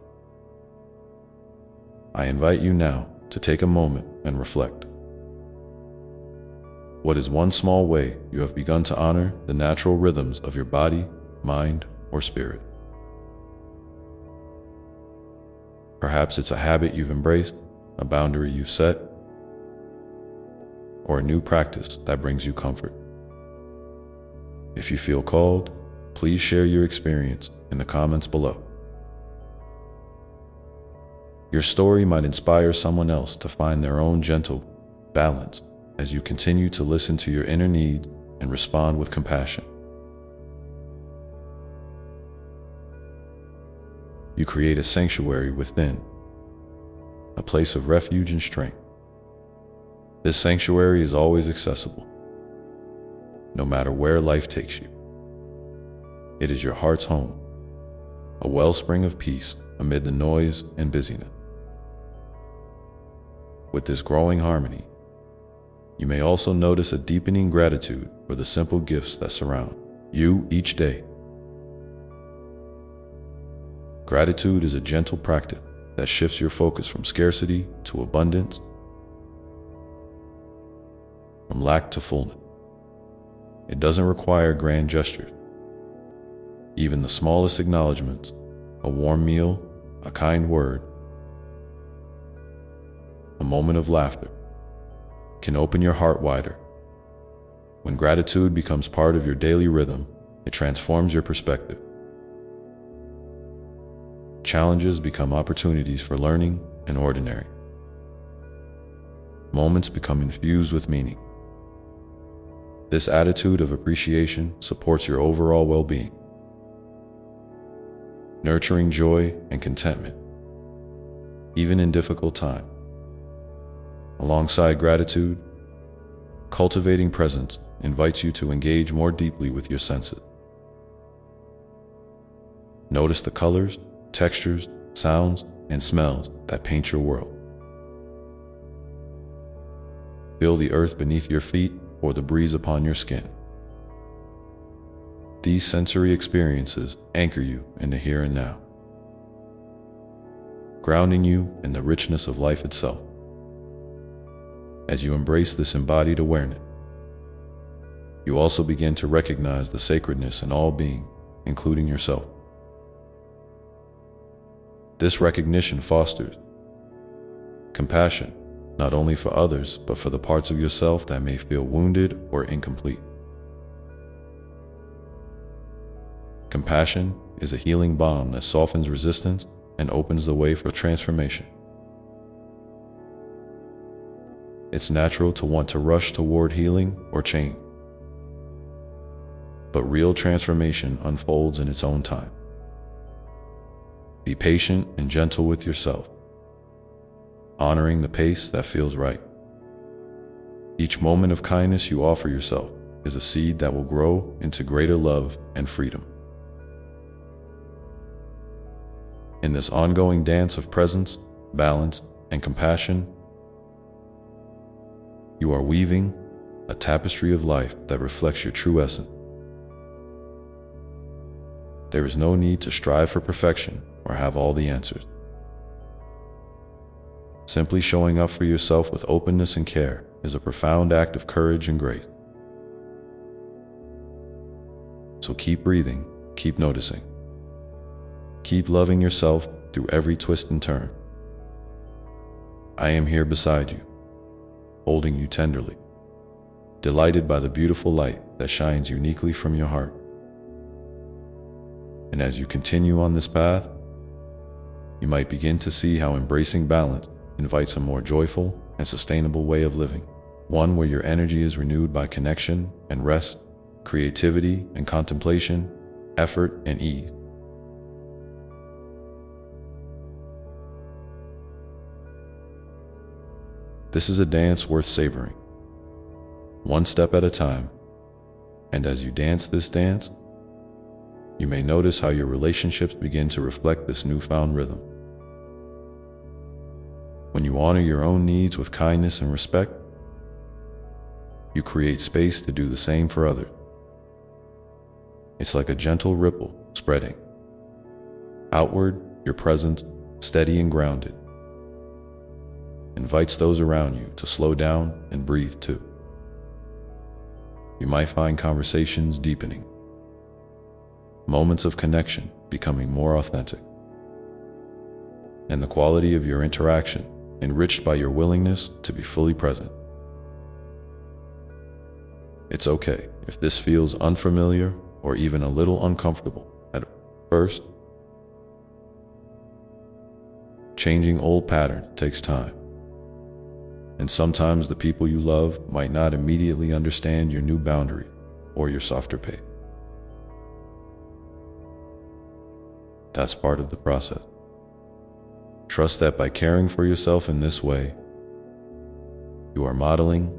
I invite you now to take a moment and reflect. What is one small way you have begun to honor the natural rhythms of your body, mind, or spirit? Perhaps it's a habit you've embraced, a boundary you've set, or a new practice that brings you comfort. If you feel called, please share your experience in the comments below. Your story might inspire someone else to find their own gentle balance as you continue to listen to your inner needs and respond with compassion. You create a sanctuary within, a place of refuge and strength. This sanctuary is always accessible, no matter where life takes you. It is your heart's home, a wellspring of peace amid the noise and busyness. With this growing harmony, you may also notice a deepening gratitude for the simple gifts that surround you each day. Gratitude is a gentle practice that shifts your focus from scarcity to abundance, from lack to fullness. It doesn't require grand gestures. Even the smallest acknowledgments, a warm meal, a kind word, a moment of laughter, can open your heart wider. When gratitude becomes part of your daily rhythm, it transforms your perspective. Challenges become opportunities for learning and ordinary moments become infused with meaning. This attitude of appreciation supports your overall well-being, nurturing joy and contentment, even in difficult times. Alongside gratitude, cultivating presence invites you to engage more deeply with your senses. Notice the colors, textures, sounds, and smells that paint your world. Feel the earth beneath your feet or the breeze upon your skin. These sensory experiences anchor you in the here and now, grounding you in the richness of life itself. As you embrace this embodied awareness, you also begin to recognize the sacredness in all being, including yourself. This recognition fosters compassion, not only for others, but for the parts of yourself that may feel wounded or incomplete. Compassion is a healing balm that softens resistance and opens the way for transformation. It's natural to want to rush toward healing or change, but real transformation unfolds in its own time. Be patient and gentle with yourself, honoring the pace that feels right. Each moment of kindness you offer yourself is a seed that will grow into greater love and freedom. In this ongoing dance of presence, balance, and compassion, you are weaving a tapestry of life that reflects your true essence. There is no need to strive for perfection or have all the answers. Simply showing up for yourself with openness and care is a profound act of courage and grace. So keep breathing, keep noticing. Keep loving yourself through every twist and turn. I am here beside you, holding you tenderly, delighted by the beautiful light that shines uniquely from your heart. And as you continue on this path, you might begin to see how embracing balance invites a more joyful and sustainable way of living, one where your energy is renewed by connection and rest, creativity and contemplation, effort and ease. This is a dance worth savoring, one step at a time, and as you dance this dance, you may notice how your relationships begin to reflect this newfound rhythm. When you honor your own needs with kindness and respect, you create space to do the same for others. It's like a gentle ripple spreading outward, your presence, steady and grounded, invites those around you to slow down and breathe too. You might find conversations deepening, moments of connection becoming more authentic, and the quality of your interaction enriched by your willingness to be fully present. It's okay if this feels unfamiliar or even a little uncomfortable at first. Changing old patterns takes time, and sometimes the people you love might not immediately understand your new boundary or your softer pace. That's part of the process. Trust that by caring for yourself in this way, you are modeling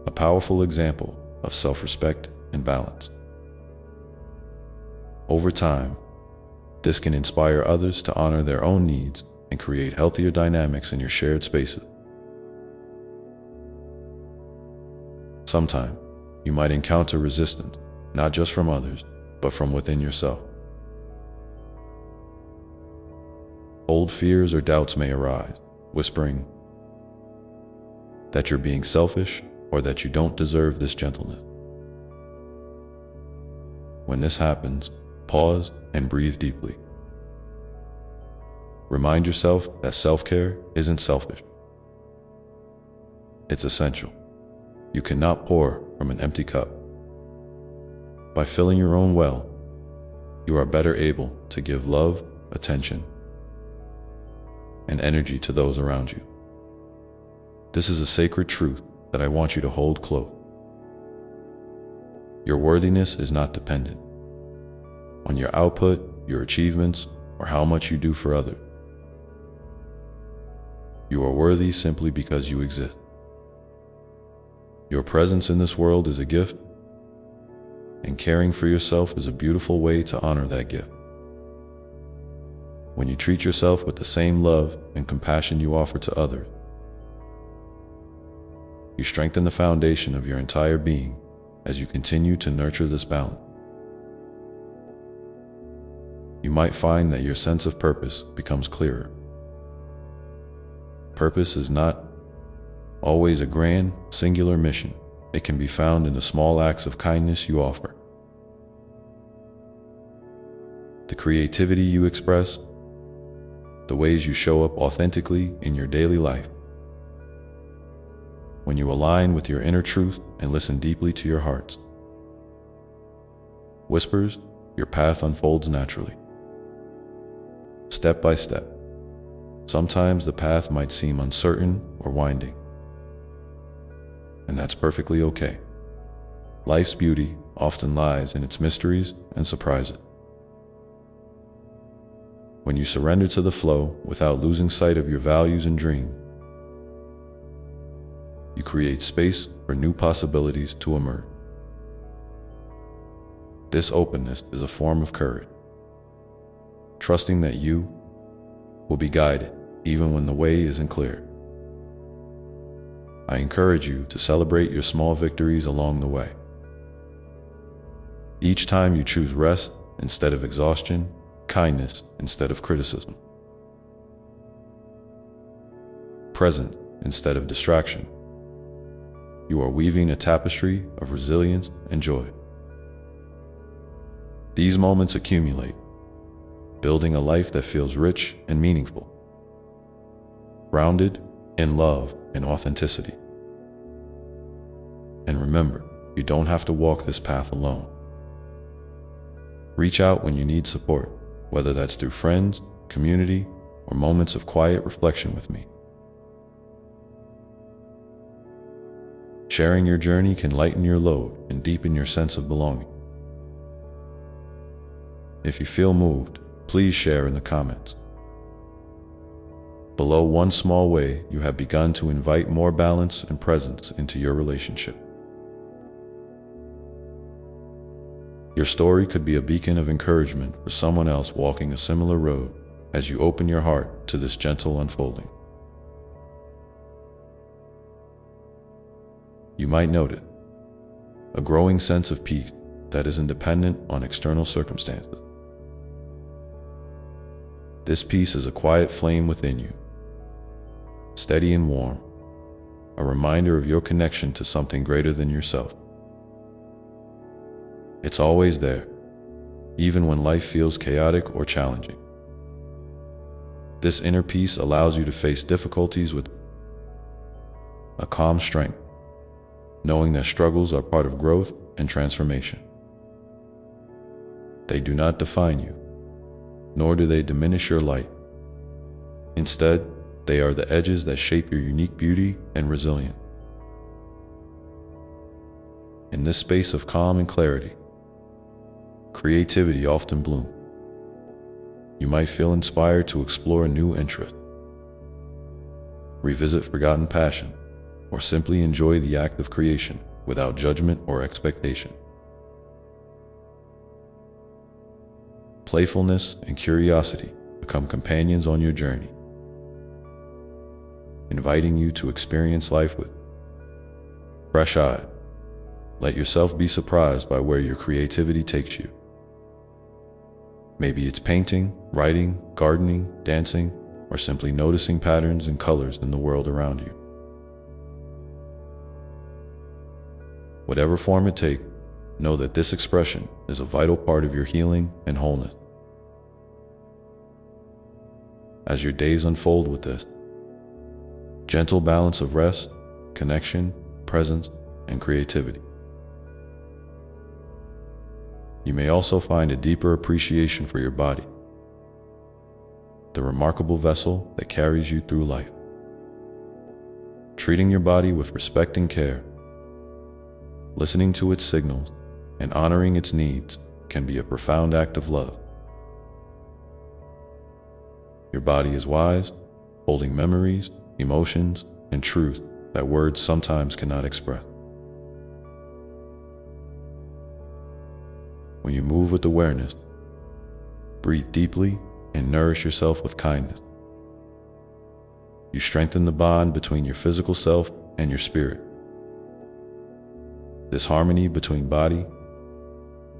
a powerful example of self-respect and balance. Over time, this can inspire others to honor their own needs and create healthier dynamics in your shared spaces. Sometimes, you might encounter resistance, not just from others, but from within yourself. Old fears or doubts may arise, whispering that you're being selfish or that you don't deserve this gentleness. When this happens, pause and breathe deeply. Remind yourself that self-care isn't selfish. It's essential. You cannot pour from an empty cup. By filling your own well, you are better able to give love, attention, and energy to those around you. This is a sacred truth that I want you to hold close. Your worthiness is not dependent on your output, your achievements, or how much you do for others. You are worthy simply because you exist. Your presence in this world is a gift, and caring for yourself is a beautiful way to honor that gift. when you treat yourself with the same love and compassion you offer to others, you strengthen the foundation of your entire being as you continue to nurture this balance. You might find that your sense of purpose becomes clearer. Purpose is not always a grand, singular mission. It can be found in the small acts of kindness you offer, the creativity you express, the ways you show up authentically in your daily life. When you align with your inner truth and listen deeply to your heart's whispers, your path unfolds naturally. Step by step. Sometimes the path might seem uncertain or winding, and that's perfectly okay. Life's beauty often lies in its mysteries and surprises. When you surrender to the flow without losing sight of your values and dreams, you create space for new possibilities to emerge. This openness is a form of courage, trusting that you will be guided even when the way isn't clear. I encourage you to celebrate your small victories along the way. Each time you choose rest instead of exhaustion, kindness instead of criticism, presence instead of distraction, you are weaving a tapestry of resilience and joy. These moments accumulate, building a life that feels rich and meaningful, grounded in love and authenticity. And remember, you don't have to walk this path alone. Reach out when you need support, whether that's through friends, community, or moments of quiet reflection with me. Sharing your journey can lighten your load and deepen your sense of belonging. If you feel moved, please share in the comments below one small way you have begun to invite more balance and presence into your relationship. Your story could be a beacon of encouragement for someone else walking a similar road as you open your heart to this gentle unfolding. You might notice a growing sense of peace that isn't dependent on external circumstances. This peace is a quiet flame within you, steady and warm, a reminder of your connection to something greater than yourself. It's always there, even when life feels chaotic or challenging. This inner peace allows you to face difficulties with a calm strength, knowing that struggles are part of growth and transformation. They do not define you, nor do they diminish your light. Instead, they are the edges that shape your unique beauty and resilience. In this space of calm and clarity, creativity often blooms. You might feel inspired to explore a new interest, revisit forgotten passion, or simply enjoy the act of creation without judgment or expectation. Playfulness and curiosity become companions on your journey, inviting you to experience life with fresh eyes. Let yourself be surprised by where your creativity takes you. Maybe it's painting, writing, gardening, dancing, or simply noticing patterns and colors in the world around you. Whatever form it takes, know that this expression is a vital part of your healing and wholeness. As your days unfold with this gentle balance of rest, connection, presence, and creativity, you may also find a deeper appreciation for your body, the remarkable vessel that carries you through life. Treating your body with respect and care, listening to its signals, and honoring its needs can be a profound act of love. Your body is wise, holding memories, emotions, and truth that words sometimes cannot express. When you move with awareness, breathe deeply, and nourish yourself with kindness. You strengthen the bond between your physical self and your spirit. This harmony between body,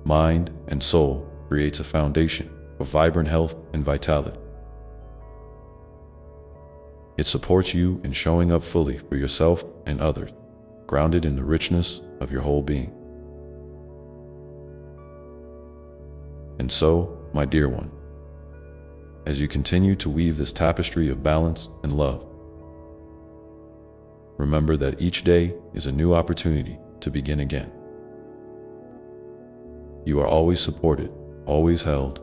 mind, and soul creates a foundation of vibrant health and vitality. It supports you in showing up fully for yourself and others, grounded in the richness of your whole being. And so, my dear one, as you continue to weave this tapestry of balance and love, remember that each day is a new opportunity to begin again. You are always supported, always held,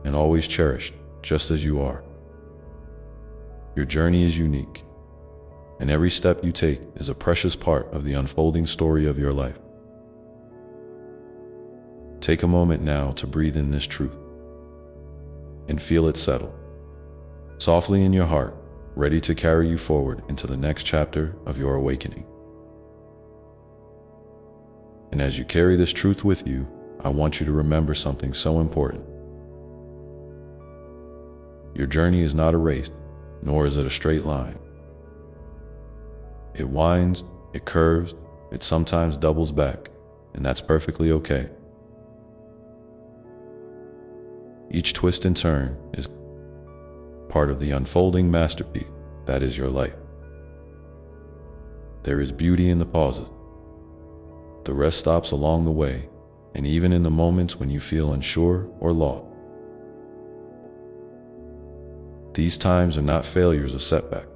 and always cherished, just as you are. Your journey is unique, and every step you take is a precious part of the unfolding story of your life. Take a moment now to breathe in this truth and feel it settle softly in your heart, ready to carry you forward into the next chapter of your awakening. And as you carry this truth with you, I want you to remember something so important. Your journey is not a race, nor is it a straight line. It winds, it curves, it sometimes doubles back, and that's perfectly okay. Each twist and turn is part of the unfolding masterpiece that is your life. There is beauty in the pauses, the rest stops along the way, and even in the moments when you feel unsure or lost. These times are not failures or setbacks.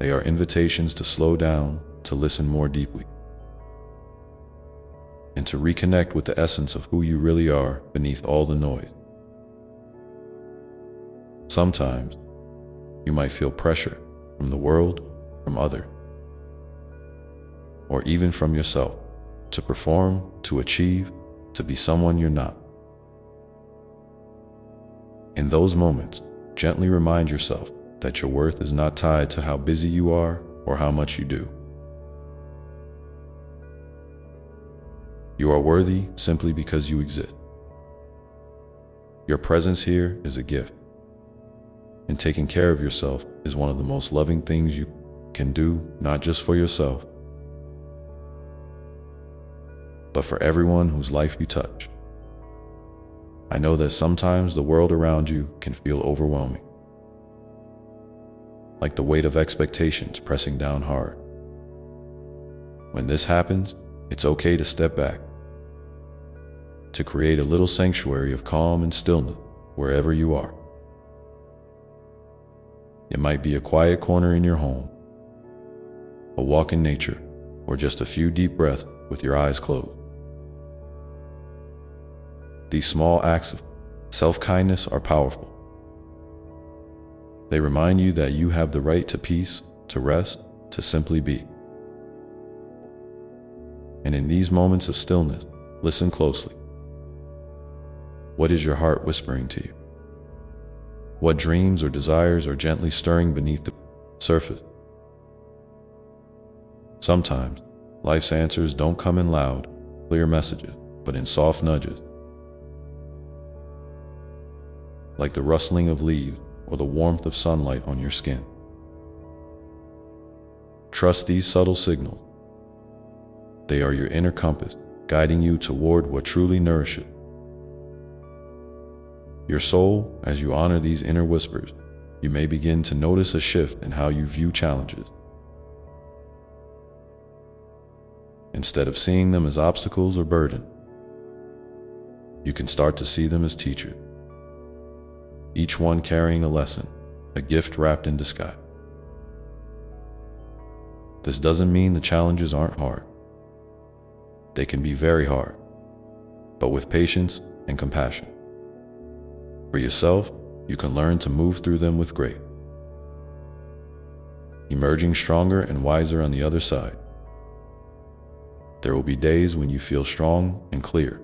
They are invitations to slow down, to listen more deeply, and to reconnect with the essence of who you really are beneath all the noise. Sometimes, you might feel pressure from the world, from others, or even from yourself, to perform, to achieve, to be someone you're not. In those moments, gently remind yourself that your worth is not tied to how busy you are or how much you do. You are worthy simply because you exist. Your presence here is a gift, and taking care of yourself is one of the most loving things you can do, not just for yourself, but for everyone whose life you touch. I know that sometimes the world around you can feel overwhelming, like the weight of expectations pressing down hard. When this happens, it's okay to step back, to create a little sanctuary of calm and stillness wherever you are. It might be a quiet corner in your home, a walk in nature, or just a few deep breaths with your eyes closed. These small acts of self-kindness are powerful. They remind you that you have the right to peace, to rest, to simply be. And in these moments of stillness, listen closely. What is your heart whispering to you? What dreams or desires are gently stirring beneath the surface? Sometimes, life's answers don't come in loud, clear messages, but in soft nudges, like the rustling of leaves or the warmth of sunlight on your skin. Trust these subtle signals. They are your inner compass, guiding you toward what truly nourishes your soul. As you honor these inner whispers, you may begin to notice a shift in how you view challenges. Instead of seeing them as obstacles or burden, you can start to see them as teachers, each one carrying a lesson, a gift wrapped in disguise. This doesn't mean the challenges aren't hard. They can be very hard, but with patience and compassion. For yourself, you can learn to move through them with grace, emerging stronger and wiser on the other side. There will be days when you feel strong and clear,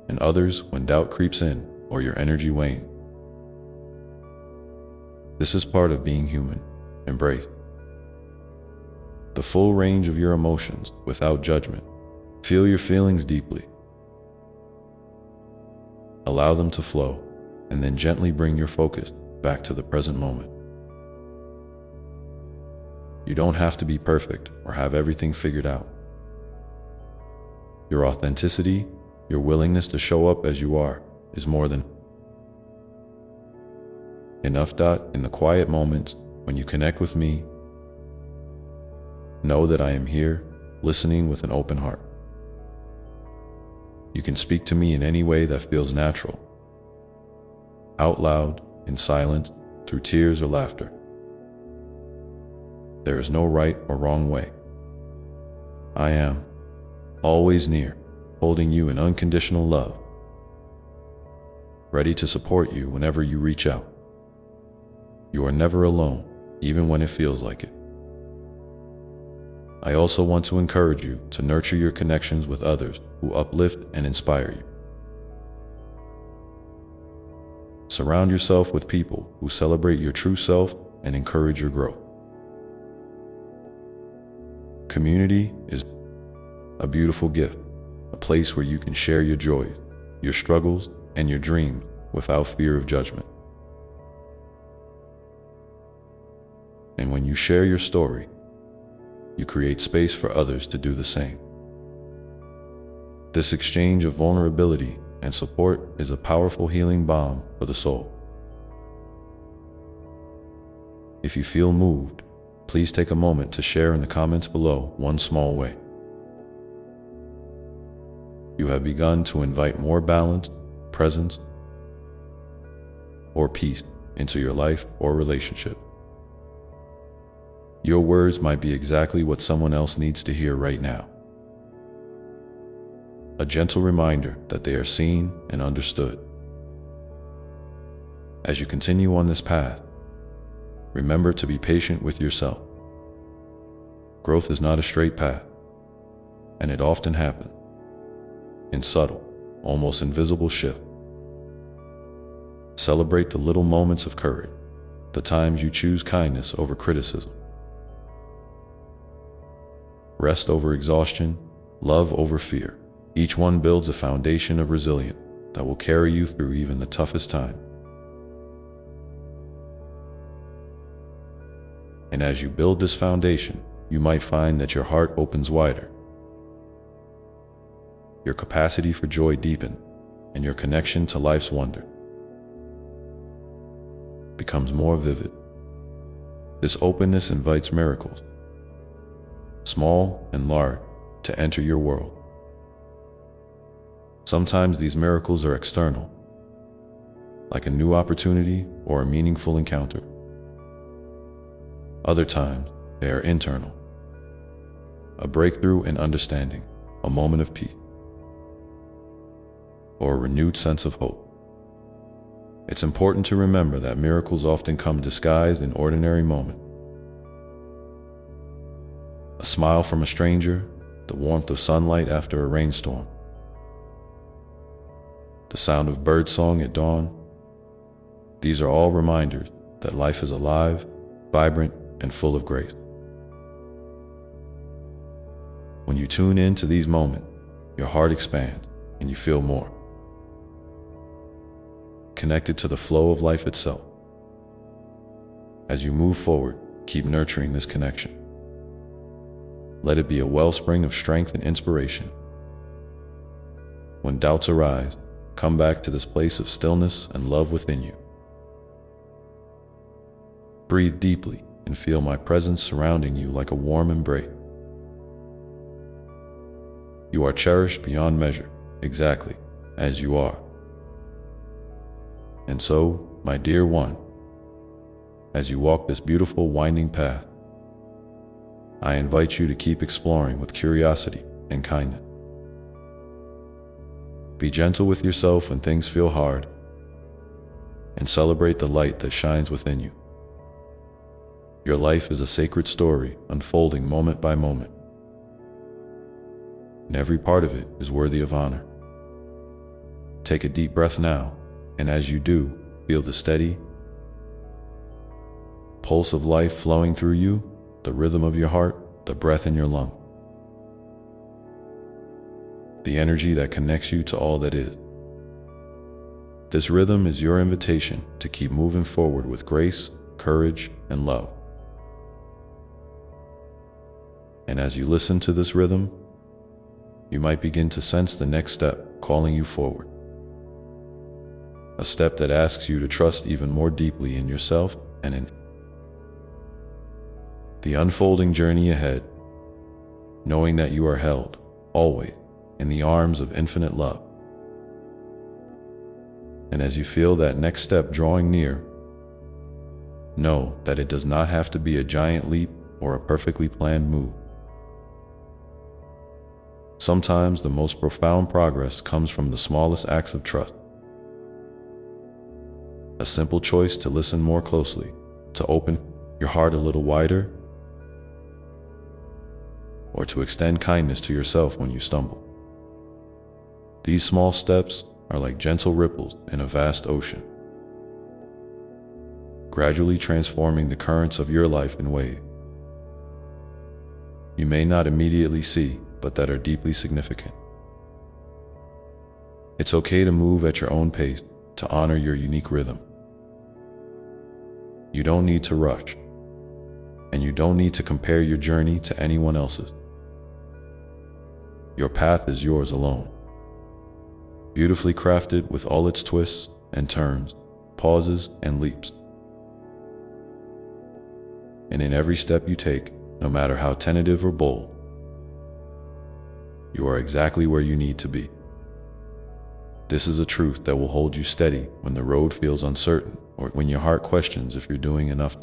and others when doubt creeps in or your energy wanes. This is part of being human. Embrace the full range of your emotions without judgment. Feel your feelings deeply. Allow them to flow, and then gently bring your focus back to the present moment. You don't have to be perfect or have everything figured out. Your authenticity, your willingness to show up as you are, is more than enough. In the quiet moments when you connect with me, know that I am here, listening with an open heart. You can speak to me in any way that feels natural. Out loud, in silence, through tears or laughter. There is no right or wrong way. I am always near, holding you in unconditional love, ready to support you whenever you reach out. You are never alone, even when it feels like it. I also want to encourage you to nurture your connections with others who uplift and inspire you. Surround yourself with people who celebrate your true self and encourage your growth. Community is a beautiful gift, a place where you can share your joys, your struggles, and your dreams without fear of judgment. And when you share your story, you create space for others to do the same. This exchange of vulnerability and support is a powerful healing balm for the soul. If you feel moved, please take a moment to share in the comments below one small way. You have begun to invite more balance, presence, or peace into your life or relationship. Your words might be exactly what someone else needs to hear right now. A gentle reminder that they are seen and understood. As you continue on this path, remember to be patient with yourself. Growth is not a straight path, and it often happens in subtle, almost invisible shifts. Celebrate the little moments of courage, the times you choose kindness over criticism. Rest over exhaustion, love over fear. Each one builds a foundation of resilience that will carry you through even the toughest time. And as you build this foundation, you might find that your heart opens wider. Your capacity for joy deepens, and your connection to life's wonder becomes more vivid. This openness invites miracles, small and large, to enter your world. Sometimes these miracles are external, like a new opportunity or a meaningful encounter. Other times, they are internal, a breakthrough in understanding, a moment of peace, or a renewed sense of hope. It's important to remember that miracles often come disguised in ordinary moments. A smile from a stranger, the warmth of sunlight after a rainstorm, the sound of birdsong at dawn. These are all reminders that life is alive, vibrant, and full of grace. When you tune into these moments, your heart expands and you feel more connected to the flow of life itself. As you move forward, keep nurturing this connection. Let it be a wellspring of strength and inspiration. When doubts arise, come back to this place of stillness and love within you. Breathe deeply and feel my presence surrounding you like a warm embrace. You are cherished beyond measure, exactly as you are. And so, my dear one, as you walk this beautiful winding path, I invite you to keep exploring with curiosity and kindness. Be gentle with yourself when things feel hard, and celebrate the light that shines within you. Your life is a sacred story unfolding moment by moment, and every part of it is worthy of honor. Take a deep breath now, and as you do, feel the steady pulse of life flowing through you, the rhythm of your heart, the breath in your lung, the energy that connects you to all that is. This rhythm is your invitation to keep moving forward with grace, courage, and love. And as you listen to this rhythm, you might begin to sense the next step calling you forward. A step that asks you to trust even more deeply in yourself and in the unfolding journey ahead, knowing that you are held, always, in the arms of infinite love. And as you feel that next step drawing near, know that it does not have to be a giant leap or a perfectly planned move. Sometimes the most profound progress comes from the smallest acts of trust. A simple choice to listen more closely, to open your heart a little wider, or to extend kindness to yourself when you stumble. These small steps are like gentle ripples in a vast ocean, gradually transforming the currents of your life in ways you may not immediately see, but that are deeply significant. It's okay to move at your own pace, to honor your unique rhythm. You don't need to rush, and you don't need to compare your journey to anyone else's. Your path is yours alone, beautifully crafted with all its twists and turns, pauses and leaps. And in every step you take, no matter how tentative or bold, you are exactly where you need to be. This is a truth that will hold you steady when the road feels uncertain or when your heart questions if you're doing enough.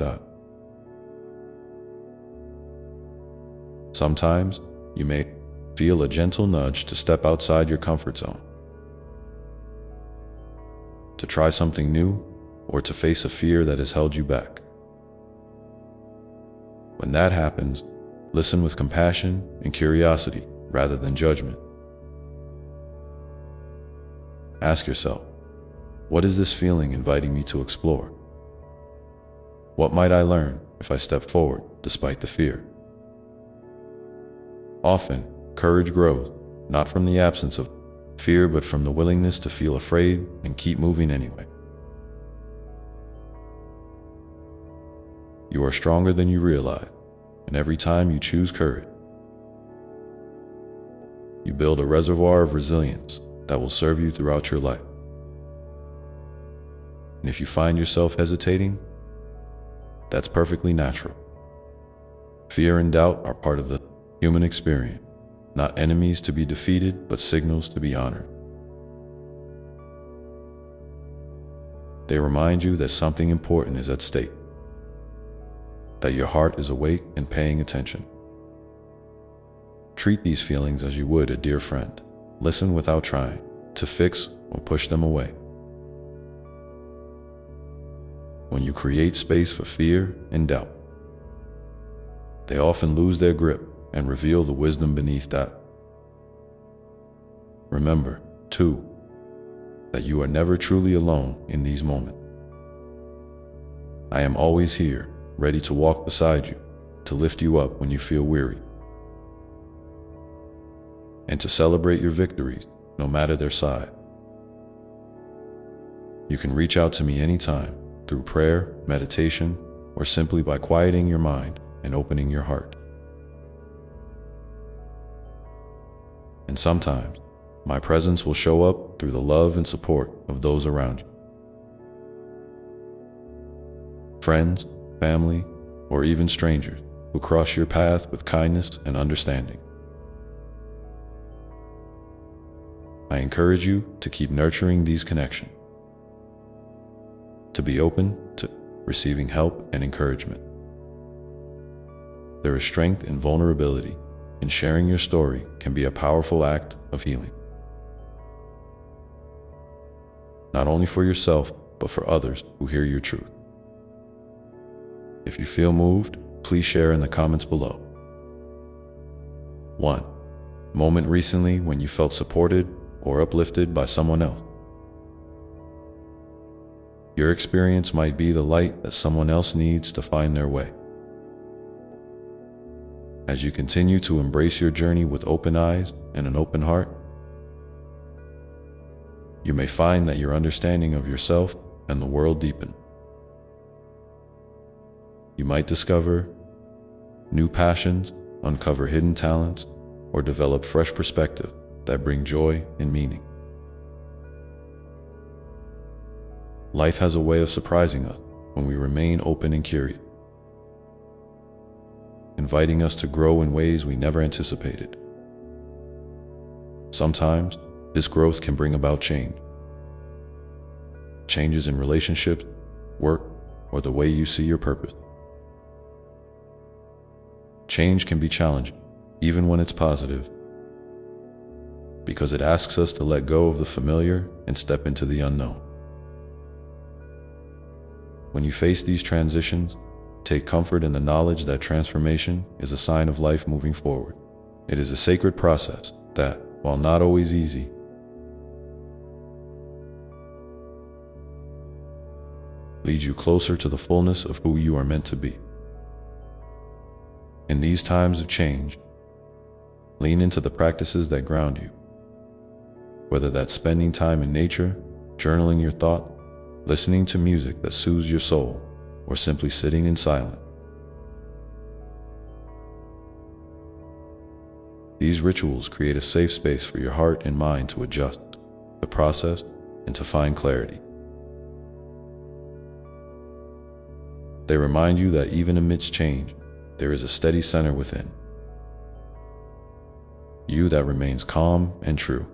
Sometimes you may feel a gentle nudge to step outside your comfort zone, to try something new, or to face a fear that has held you back. When that happens, listen with compassion and curiosity rather than judgment. Ask yourself, what is this feeling inviting me to explore? What might I learn if I step forward despite the fear? Often, courage grows, not from the absence of fear, but from the willingness to feel afraid and keep moving anyway. You are stronger than you realize, and every time you choose courage, you build a reservoir of resilience that will serve you throughout your life. And if you find yourself hesitating, that's perfectly natural. Fear and doubt are part of the human experience, not enemies to be defeated, but signals to be honored. They remind you that something important is at stake, that your heart is awake and paying attention. Treat these feelings as you would a dear friend. Listen without trying to fix or push them away. When you create space for fear and doubt, they often lose their grip and reveal the wisdom beneath that. Remember, too, that you are never truly alone in these moments. I am always here, ready to walk beside you, to lift you up when you feel weary, and to celebrate your victories, no matter their size. You can reach out to me anytime, through prayer, meditation, or simply by quieting your mind and opening your heart. And sometimes, my presence will show up through the love and support of those around you. Friends, family, or even strangers who cross your path with kindness and understanding. I encourage you to keep nurturing these connections, to be open to receiving help and encouragement. There is strength in vulnerability, and sharing your story can be a powerful act of healing. Not only for yourself, but for others who hear your truth. If you feel moved, please share in the comments below. 1. Moment recently when you felt supported or uplifted by someone else. Your experience might be the light that someone else needs to find their way. As you continue to embrace your journey with open eyes and an open heart, You may find that your understanding of yourself and the world deepens. You might discover new passions, uncover hidden talents, or develop fresh perspectives that bring joy and meaning. Life has a way of surprising us when we remain open and curious, inviting us to grow in ways we never anticipated. Sometimes, this growth can bring about change. Changes in relationships, work, or the way you see your purpose. Change can be challenging, even when it's positive, because it asks us to let go of the familiar and step into the unknown. When you face these transitions, take comfort in the knowledge that transformation is a sign of life moving forward. It is a sacred process that, while not always easy, leads you closer to the fullness of who you are meant to be. In these times of change, lean into the practices that ground you. Whether that's spending time in nature, journaling your thought, listening to music that soothes your soul, or simply sitting in silence. These rituals create a safe space for your heart and mind to adjust, to process, and to find clarity. They remind you that even amidst change, there is a steady center within you that remains calm and true.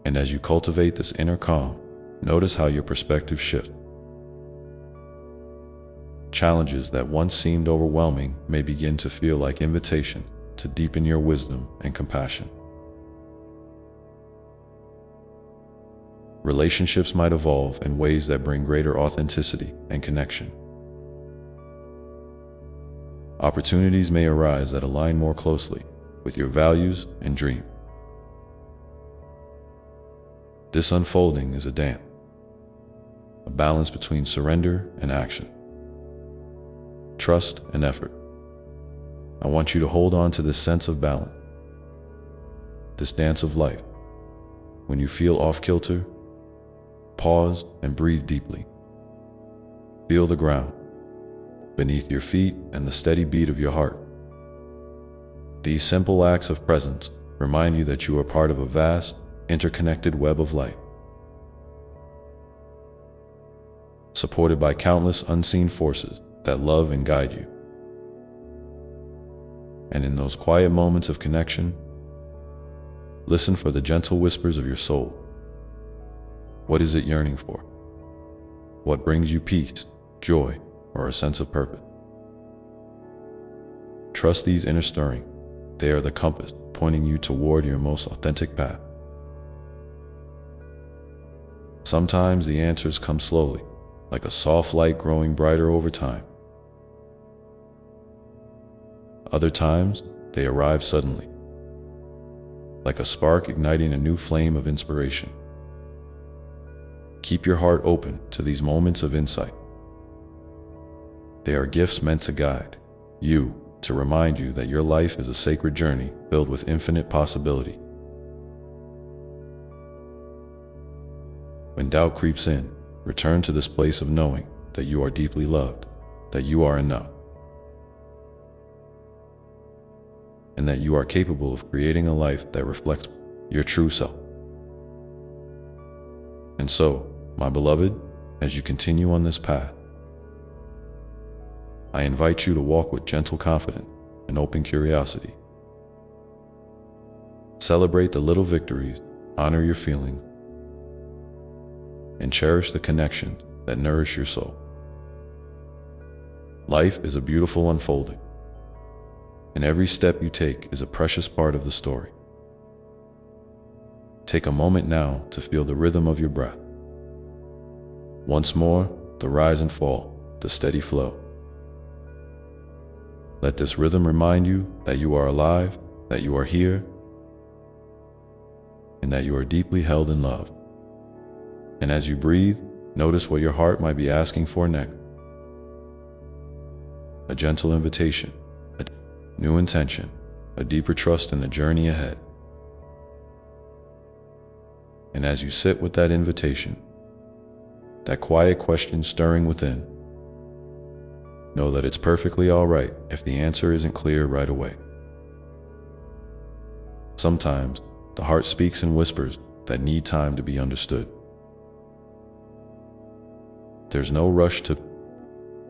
And as you cultivate this inner calm, notice how your perspective shifts. Challenges that once seemed overwhelming may begin to feel like invitation to deepen your wisdom and compassion. Relationships might evolve in ways that bring greater authenticity and connection. Opportunities may arise that align more closely with your values and dreams. This unfolding is a dance, a balance between surrender and action, trust and effort. I want you to hold on to this sense of balance, this dance of life. When you feel off-kilter, pause and breathe deeply. Feel the ground beneath your feet and the steady beat of your heart. These simple acts of presence remind you that you are part of a vast, interconnected web of life, supported by countless unseen forces that love and guide you. And in those quiet moments of connection, listen for the gentle whispers of your soul. What is it yearning for? What brings you peace, joy, or a sense of purpose? Trust these inner stirrings. They are the compass pointing you toward your most authentic path. Sometimes the answers come slowly, like a soft light growing brighter over time. Other times, they arrive suddenly, like a spark igniting a new flame of inspiration. Keep your heart open to these moments of insight. They are gifts meant to guide you, to remind you that your life is a sacred journey filled with infinite possibility. When doubt creeps in, return to this place of knowing that you are deeply loved, that you are enough, and that you are capable of creating a life that reflects your true self. And so, my beloved, as you continue on this path, I invite you to walk with gentle confidence and open curiosity. Celebrate the little victories, honor your feelings, and cherish the connections that nourish your soul. Life is a beautiful unfolding, and every step you take is a precious part of the story. Take a moment now to feel the rhythm of your breath. Once more, the rise and fall, the steady flow. Let this rhythm remind you that you are alive, that you are here, and that you are deeply held in love. And as you breathe, notice what your heart might be asking for next. A gentle invitation, a new intention, a deeper trust in the journey ahead. And as you sit with that invitation, that quiet question stirring within, know that it's perfectly all right if the answer isn't clear right away. Sometimes the heart speaks in whispers that need time to be understood. There's no rush to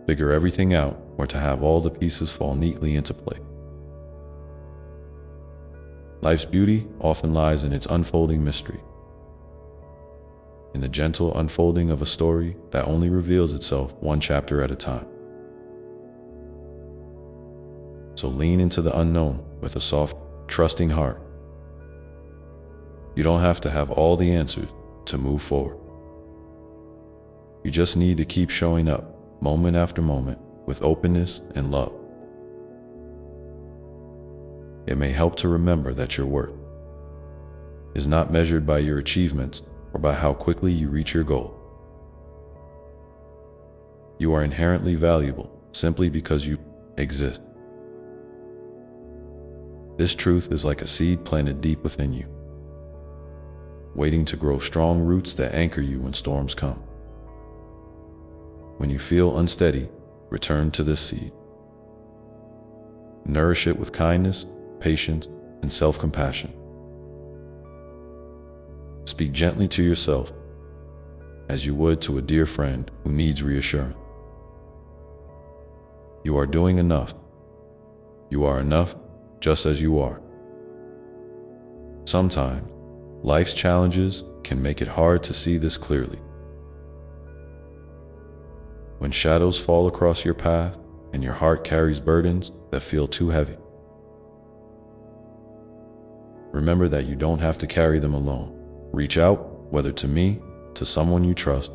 figure everything out or to have all the pieces fall neatly into place. Life's beauty often lies in its unfolding mystery, in the gentle unfolding of a story that only reveals itself one chapter at a time. So lean into the unknown with a soft, trusting heart. You don't have to have all the answers to move forward. You just need to keep showing up, moment after moment, with openness and love. It may help to remember that your worth is not measured by your achievements or by how quickly you reach your goal. You are inherently valuable simply because you exist. This truth is like a seed planted deep within you, waiting to grow strong roots that anchor you when storms come. When you feel unsteady, return to this seed. Nourish it with kindness, patience, and self-compassion. Speak gently to yourself as you would to a dear friend who needs reassurance. You are doing enough. You are enough just as you are. Sometimes, life's challenges can make it hard to see this clearly. When shadows fall across your path and your heart carries burdens that feel too heavy, remember that you don't have to carry them alone. Reach out, whether to me, to someone you trust,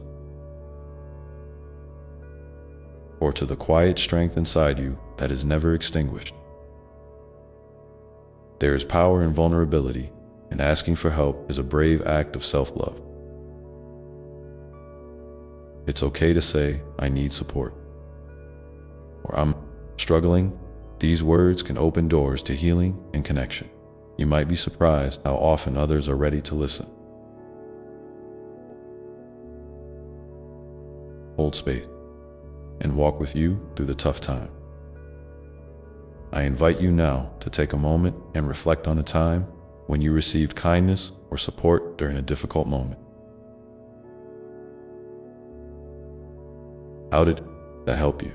or to the quiet strength inside you that is never extinguished. There is power in vulnerability, and asking for help is a brave act of self-love. It's okay to say, "I need support," or "I'm struggling." These words can open doors to healing and connection. You might be surprised how often others are ready to listen. Hold space and walk with you through the tough time. I invite you now to take a moment and reflect on a time when you received kindness or support during a difficult moment. How did that help you?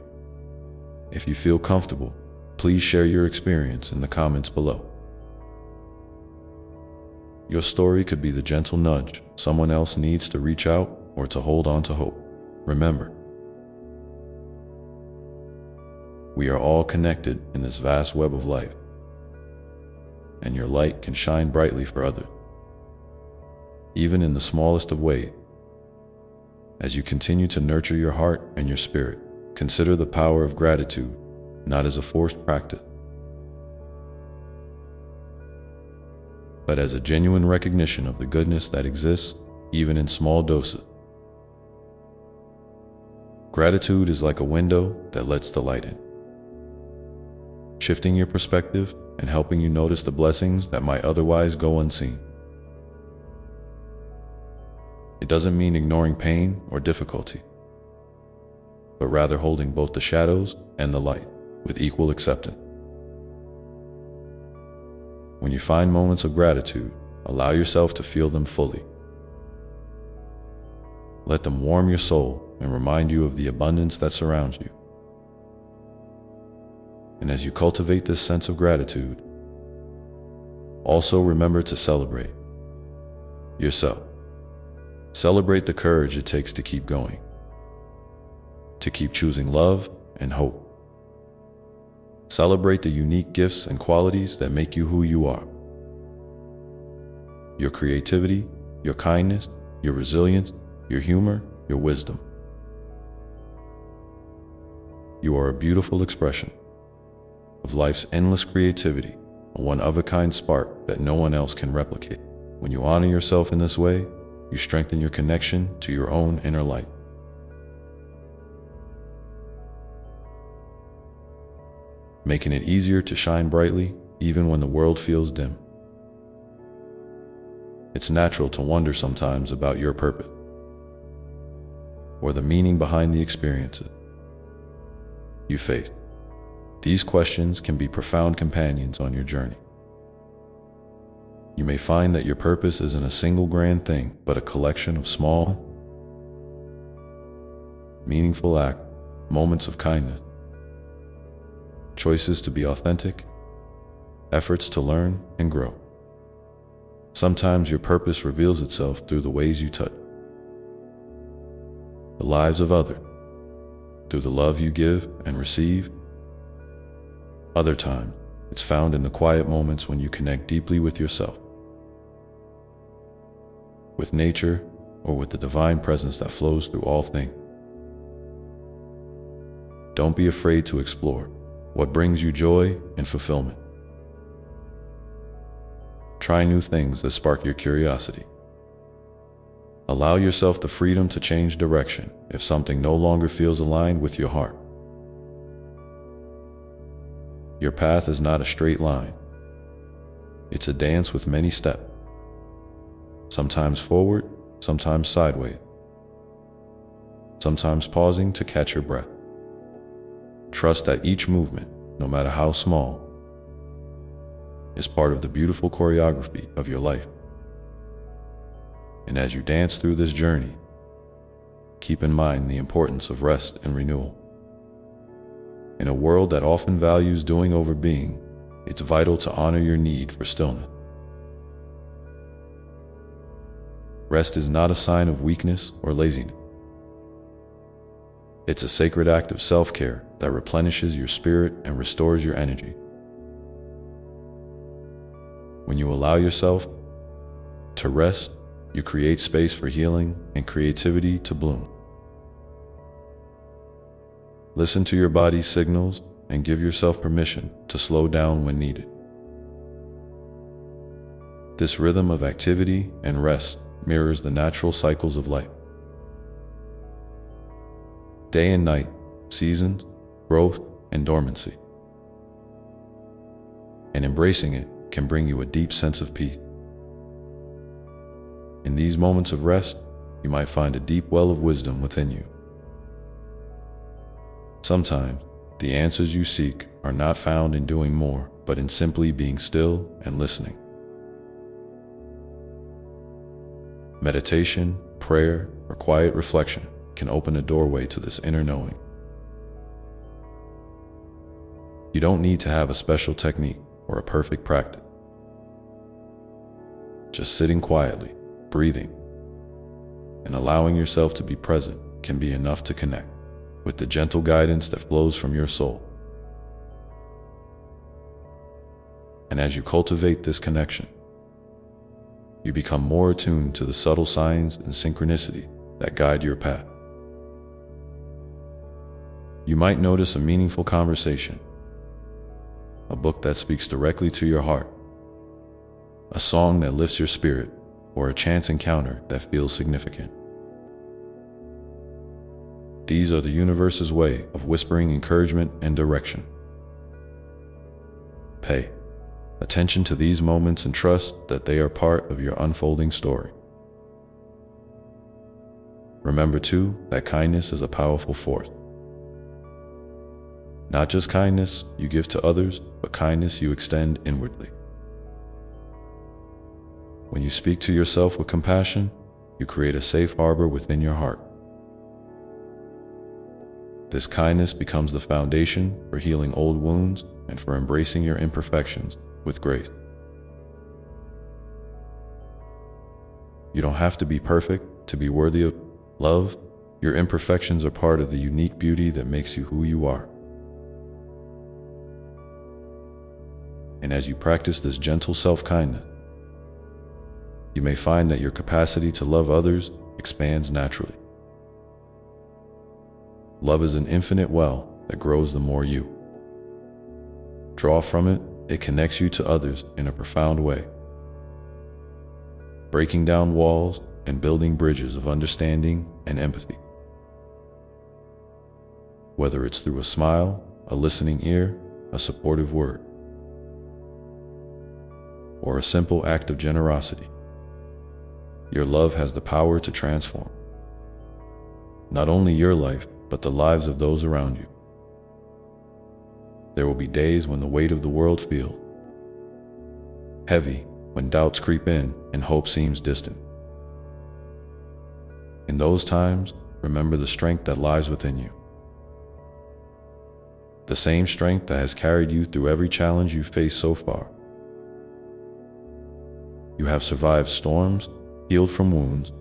If you feel comfortable, please share your experience in the comments below. Your story could be the gentle nudge someone else needs to reach out or to hold on to hope. Remember, we are all connected in this vast web of life, and your light can shine brightly for others, even in the smallest of ways. As you continue to nurture your heart and your spirit, consider the power of gratitude, not as a forced practice, but as a genuine recognition of the goodness that exists even in small doses. Gratitude is like a window that lets the light in, shifting your perspective and helping you notice the blessings that might otherwise go unseen. It doesn't mean ignoring pain or difficulty, but rather holding both the shadows and the light with equal acceptance. When you find moments of gratitude, allow yourself to feel them fully. Let them warm your soul and remind you of the abundance that surrounds you. And as you cultivate this sense of gratitude, also remember to celebrate yourself. Celebrate the courage it takes to keep going, to keep choosing love and hope. Celebrate the unique gifts and qualities that make you who you are. Your creativity, your kindness, your resilience, your humor, your wisdom. You are a beautiful expression of life's endless creativity, a one-of-a-kind spark that no one else can replicate. When you honor yourself in this way, you strengthen your connection to your own inner light. Making it easier to shine brightly even when the world feels dim. It's natural to wonder sometimes about your purpose or the meaning behind the experiences you face. These questions can be profound companions on your journey. You may find that your purpose isn't a single grand thing, but a collection of small, meaningful acts, moments of kindness, choices to be authentic, efforts to learn and grow. Sometimes your purpose reveals itself through the ways you touch the lives of others, through the love you give and receive. Other times, it's found in the quiet moments when you connect deeply with yourself, with nature, or with the divine presence that flows through all things. Don't be afraid to explore what brings you joy and fulfillment. Try new things that spark your curiosity. Allow yourself the freedom to change direction if something no longer feels aligned with your heart. Your path is not a straight line. It's a dance with many steps, sometimes forward, sometimes sideways, sometimes pausing to catch your breath. Trust that each movement, no matter how small, is part of the beautiful choreography of your life. And as you dance through this journey, keep in mind the importance of rest and renewal. In a world that often values doing over being, it's vital to honor your need for stillness. Rest is not a sign of weakness or laziness. It's a sacred act of self-care that replenishes your spirit and restores your energy. When you allow yourself to rest, you create space for healing and creativity to bloom. Listen to your body's signals and give yourself permission to slow down when needed. This rhythm of activity and rest mirrors the natural cycles of life. Day and night, seasons, growth, and dormancy. And embracing it can bring you a deep sense of peace. In these moments of rest, you might find a deep well of wisdom within you. Sometimes, the answers you seek are not found in doing more, but in simply being still and listening. Meditation, prayer, or quiet reflection can open a doorway to this inner knowing. You don't need to have a special technique or a perfect practice. Just sitting quietly, breathing, and allowing yourself to be present can be enough to connect with the gentle guidance that flows from your soul. And as you cultivate this connection, you become more attuned to the subtle signs and synchronicity that guide your path. You might notice a meaningful conversation, a book that speaks directly to your heart, a song that lifts your spirit, or a chance encounter that feels significant. These are the universe's way of whispering encouragement and direction. Pay attention to these moments and trust that they are part of your unfolding story. Remember too that kindness is a powerful force. Not just kindness you give to others, but kindness you extend inwardly. When you speak to yourself with compassion, you create a safe harbor within your heart. This kindness becomes the foundation for healing old wounds and for embracing your imperfections with grace. You don't have to be perfect to be worthy of love. Your imperfections are part of the unique beauty that makes you who you are. And as you practice this gentle self-kindness, you may find that your capacity to love others expands naturally. Love is an infinite well that grows the more you draw from it. It connects you to others in a profound way, breaking down walls and building bridges of understanding and empathy. Whether it's through a smile, a listening ear, a supportive word, or a simple act of generosity, your love has the power to transform not only your life, but the lives of those around you. There will be days when the weight of the world feels heavy, when doubts creep in and hope seems distant. In those times, remember the strength that lies within you. The same strength that has carried you through every challenge you've faced so far. You have survived storms, healed from wounds,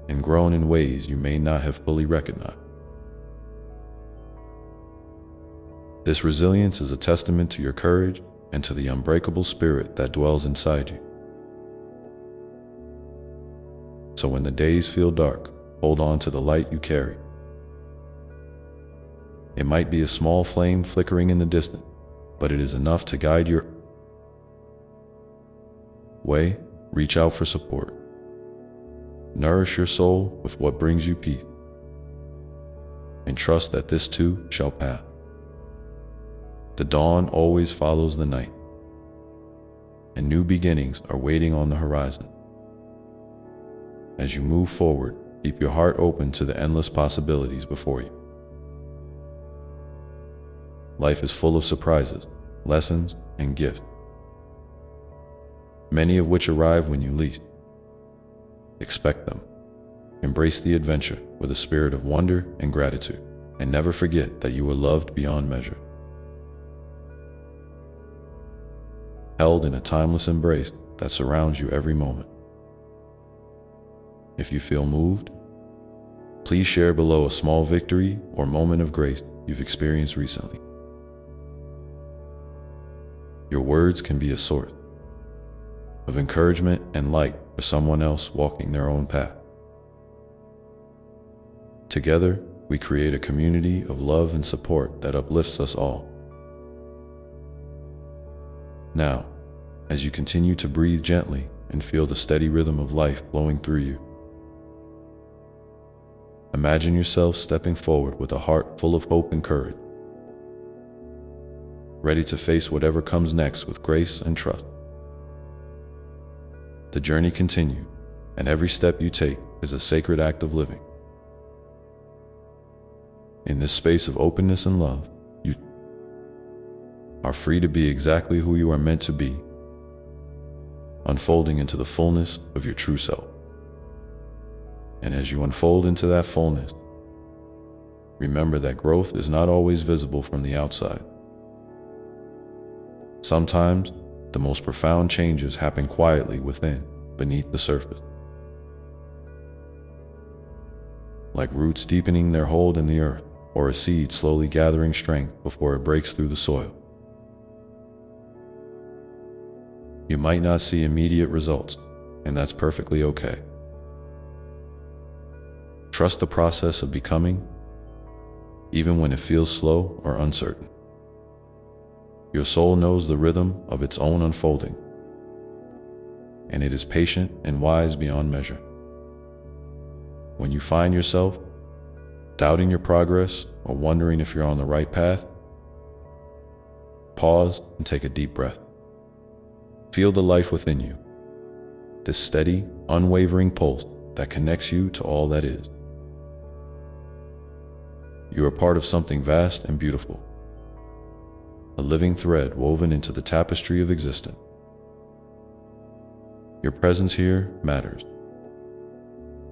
and grown in ways you may not have fully recognized. This resilience is a testament to your courage and to the unbreakable spirit that dwells inside you. So when the days feel dark, hold on to the light you carry. It might be a small flame flickering in the distance, but it is enough to guide your way. Reach out for support. Nourish your soul with what brings you peace, and trust that this too shall pass. The dawn always follows the night, and new beginnings are waiting on the horizon. As you move forward, keep your heart open to the endless possibilities before you. Life is full of surprises, lessons, and gifts, many of which arrive when you least expect them. Embrace the adventure with a spirit of wonder and gratitude, and never forget that you are loved beyond measure. Held in a timeless embrace that surrounds you every moment. If you feel moved, please share below a small victory or moment of grace you've experienced recently. Your words can be a source of encouragement and light for someone else walking their own path. Together, we create a community of love and support that uplifts us all. Now, as you continue to breathe gently and feel the steady rhythm of life flowing through you, imagine yourself stepping forward with a heart full of hope and courage, ready to face whatever comes next with grace and trust. The journey continues, and every step you take is a sacred act of living. In this space of openness and love, you are free to be exactly who you are meant to be, unfolding into the fullness of your true self. And as you unfold into that fullness, remember that growth is not always visible from the outside. Sometimes, the most profound changes happen quietly within, beneath the surface. Like roots deepening their hold in the earth, or a seed slowly gathering strength before it breaks through the soil. You might not see immediate results, and that's perfectly okay. Trust the process of becoming, even when it feels slow or uncertain. Your soul knows the rhythm of its own unfolding, and it is patient and wise beyond measure. When you find yourself doubting your progress or wondering if you're on the right path, pause and take a deep breath. Feel the life within you, this steady, unwavering pulse that connects you to all that is. You are part of something vast and beautiful, a living thread woven into the tapestry of existence. Your presence here matters.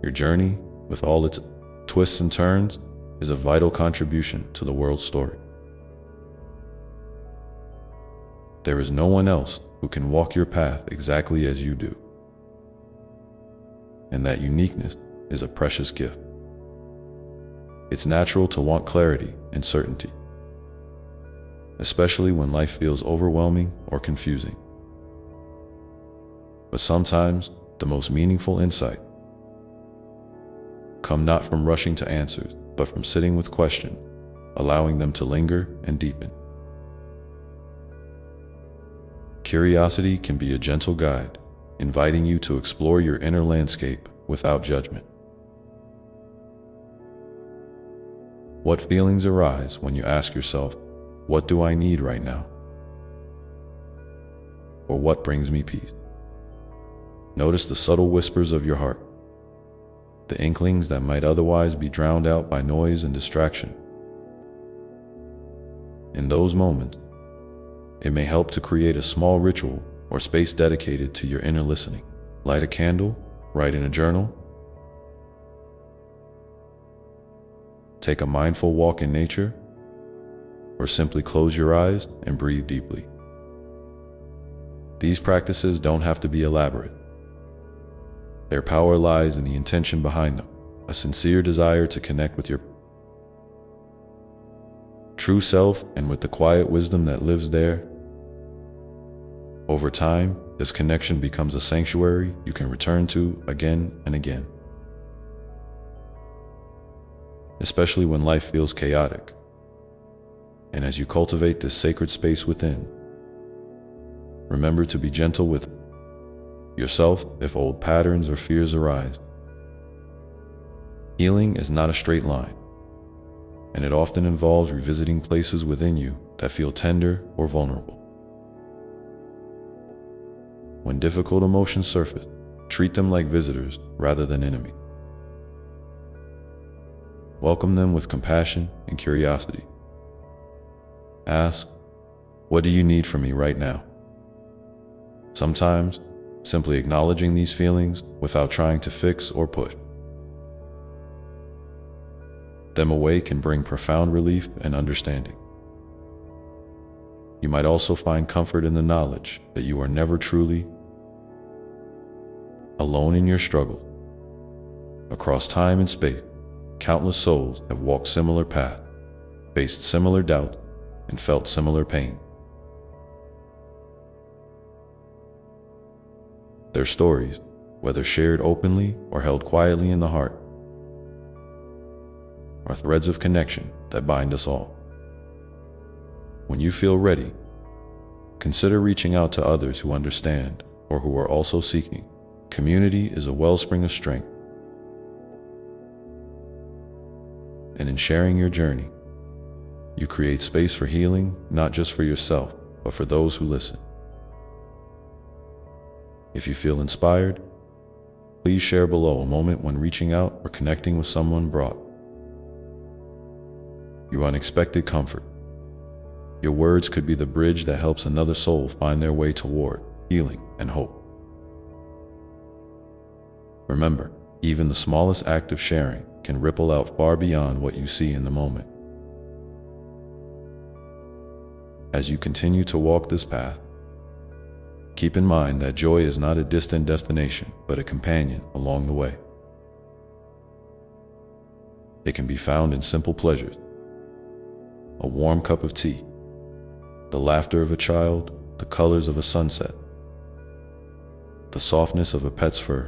Your journey, with all its twists and turns, is a vital contribution to the world's story. There is no one else who can walk your path exactly as you do. And that uniqueness is a precious gift. It's natural to want clarity and certainty, especially when life feels overwhelming or confusing. But sometimes the most meaningful insight come not from rushing to answers, but from sitting with questions, allowing them to linger and deepen. Curiosity can be a gentle guide, inviting you to explore your inner landscape without judgment. What feelings arise when you ask yourself, what do I need right now? Or what brings me peace? Notice the subtle whispers of your heart, the inklings that might otherwise be drowned out by noise and distraction. In those moments, it may help to create a small ritual or space dedicated to your inner listening. Light a candle, write in a journal, take a mindful walk in nature, or simply close your eyes and breathe deeply. These practices don't have to be elaborate. Their power lies in the intention behind them, a sincere desire to connect with your true self and with the quiet wisdom that lives there. Over time, this connection becomes a sanctuary you can return to again and again. Especially when life feels chaotic. And as you cultivate this sacred space within, remember to be gentle with yourself if old patterns or fears arise. Healing is not a straight line, and it often involves revisiting places within you that feel tender or vulnerable. When difficult emotions surface, treat them like visitors rather than enemies. Welcome them with compassion and curiosity. Ask, "What do you need from me right now?" Sometimes, simply acknowledging these feelings without trying to fix or push them away can bring profound relief and understanding. You might also find comfort in the knowledge that you are never truly alone in your struggle. Across time and space, countless souls have walked similar paths, faced similar doubts, and felt similar pain. Their stories, whether shared openly or held quietly in the heart, are threads of connection that bind us all. When you feel ready, consider reaching out to others who understand or who are also seeking. Community is a wellspring of strength, and in sharing your journey, you create space for healing, not just for yourself, but for those who listen. If you feel inspired, please share below a moment when reaching out or connecting with someone brought you unexpected comfort. Your words could be the bridge that helps another soul find their way toward healing and hope. Remember, even the smallest act of sharing can ripple out far beyond what you see in the moment. As you continue to walk this path, keep in mind that joy is not a distant destination, but a companion along the way. It can be found in simple pleasures: a warm cup of tea, the laughter of a child, the colors of a sunset, the softness of a pet's fur,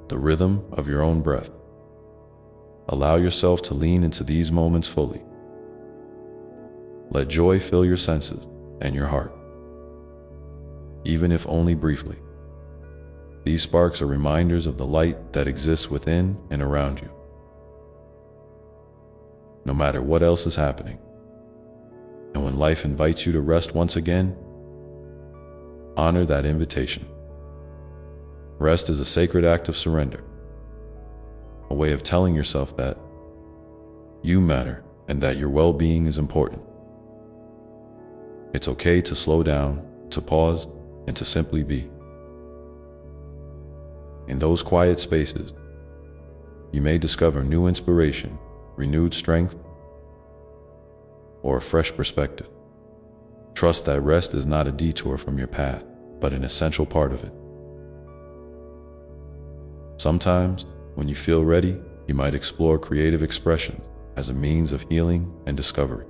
the rhythm of your own breath. Allow yourself to lean into these moments fully. Let joy fill your senses and your heart, even if only briefly. These sparks are reminders of the light that exists within and around you. No matter what else is happening, and when life invites you to rest once again, honor that invitation. Rest is a sacred act of surrender, a way of telling yourself that you matter and that your well-being is important. It's okay to slow down, to pause, and to simply be. In those quiet spaces, you may discover new inspiration, renewed strength, or a fresh perspective. Trust that rest is not a detour from your path, but an essential part of it. Sometimes, when you feel ready, you might explore creative expression as a means of healing and discovery.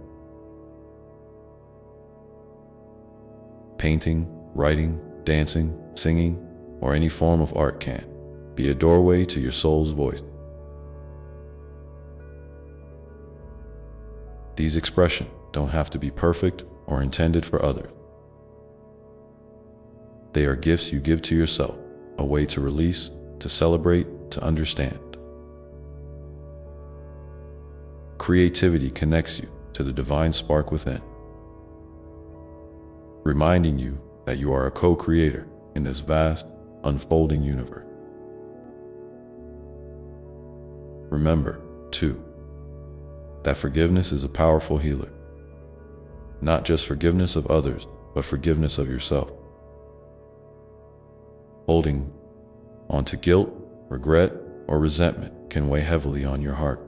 Painting, writing, dancing, singing, or any form of art can be a doorway to your soul's voice. These expressions don't have to be perfect or intended for others. They are gifts you give to yourself, a way to release, to celebrate, to understand. Creativity connects you to the divine spark within, reminding you that you are a co-creator in this vast, unfolding universe. remember, too, that forgiveness is a powerful healer. Not just forgiveness of others, but forgiveness of yourself. Holding on to guilt, regret, or resentment can weigh heavily on your heart.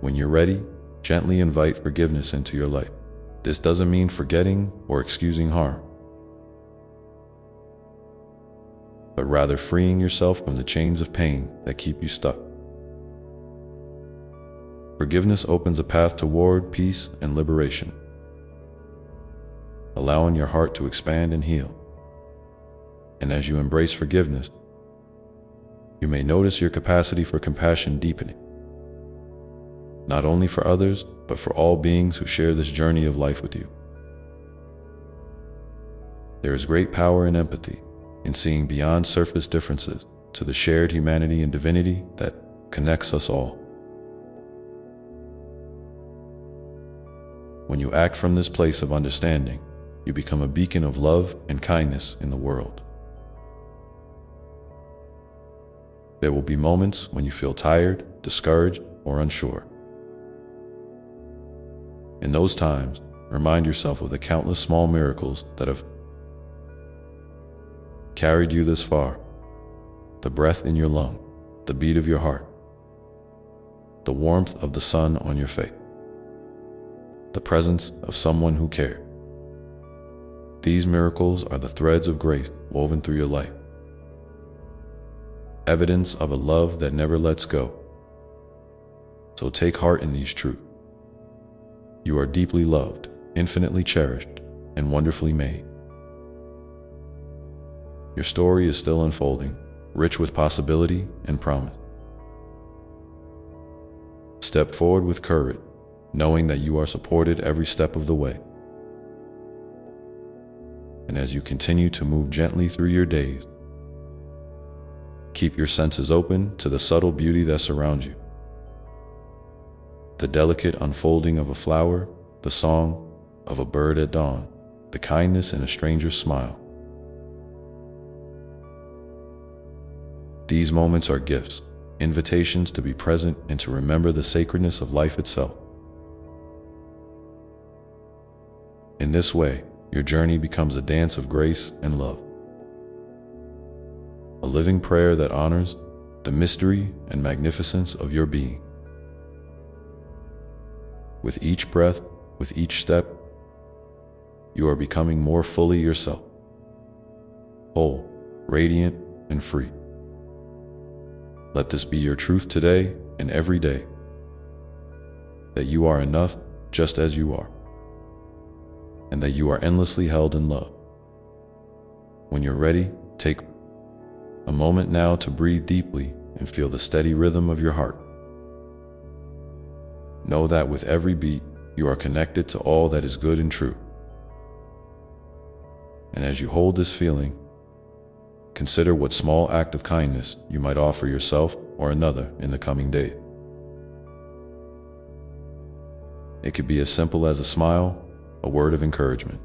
When you're ready, gently invite forgiveness into your life. This doesn't mean forgetting or excusing harm, but rather freeing yourself from the chains of pain that keep you stuck. Forgiveness opens a path toward peace and liberation, allowing your heart to expand and heal. And as you embrace forgiveness, you may notice your capacity for compassion deepening, not only for others, but for all beings who share this journey of life with you. There is great power in empathy, in seeing beyond surface differences to the shared humanity and divinity that connects us all. When you act from this place of understanding, you become a beacon of love and kindness in the world. There will be moments when you feel tired, discouraged, or unsure. In those times, remind yourself of the countless small miracles that have carried you this far. The breath in your lung, the beat of your heart, the warmth of the sun on your face, the presence of someone who cared. These miracles are the threads of grace woven through your life, evidence of a love that never lets go. So take heart in these truths. You are deeply loved, infinitely cherished, and wonderfully made. Your story is still unfolding, rich with possibility and promise. Step forward with courage, knowing that you are supported every step of the way. And as you continue to move gently through your days, keep your senses open to the subtle beauty that surrounds you. The delicate unfolding of a flower, the song of a bird at dawn, the kindness in a stranger's smile. These moments are gifts, invitations to be present and to remember the sacredness of life itself. In this way, your journey becomes a dance of grace and love, a living prayer that honors the mystery and magnificence of your being. With each breath, with each step, you are becoming more fully yourself, whole, radiant, and free. Let this be your truth today and every day, that you are enough just as you are, and that you are endlessly held in love. When you're ready, take a moment now to breathe deeply and feel the steady rhythm of your heart. Know that with every beat, you are connected to all that is good and true. And as you hold this feeling, consider what small act of kindness you might offer yourself or another in the coming day. It could be as simple as a smile, a word of encouragement,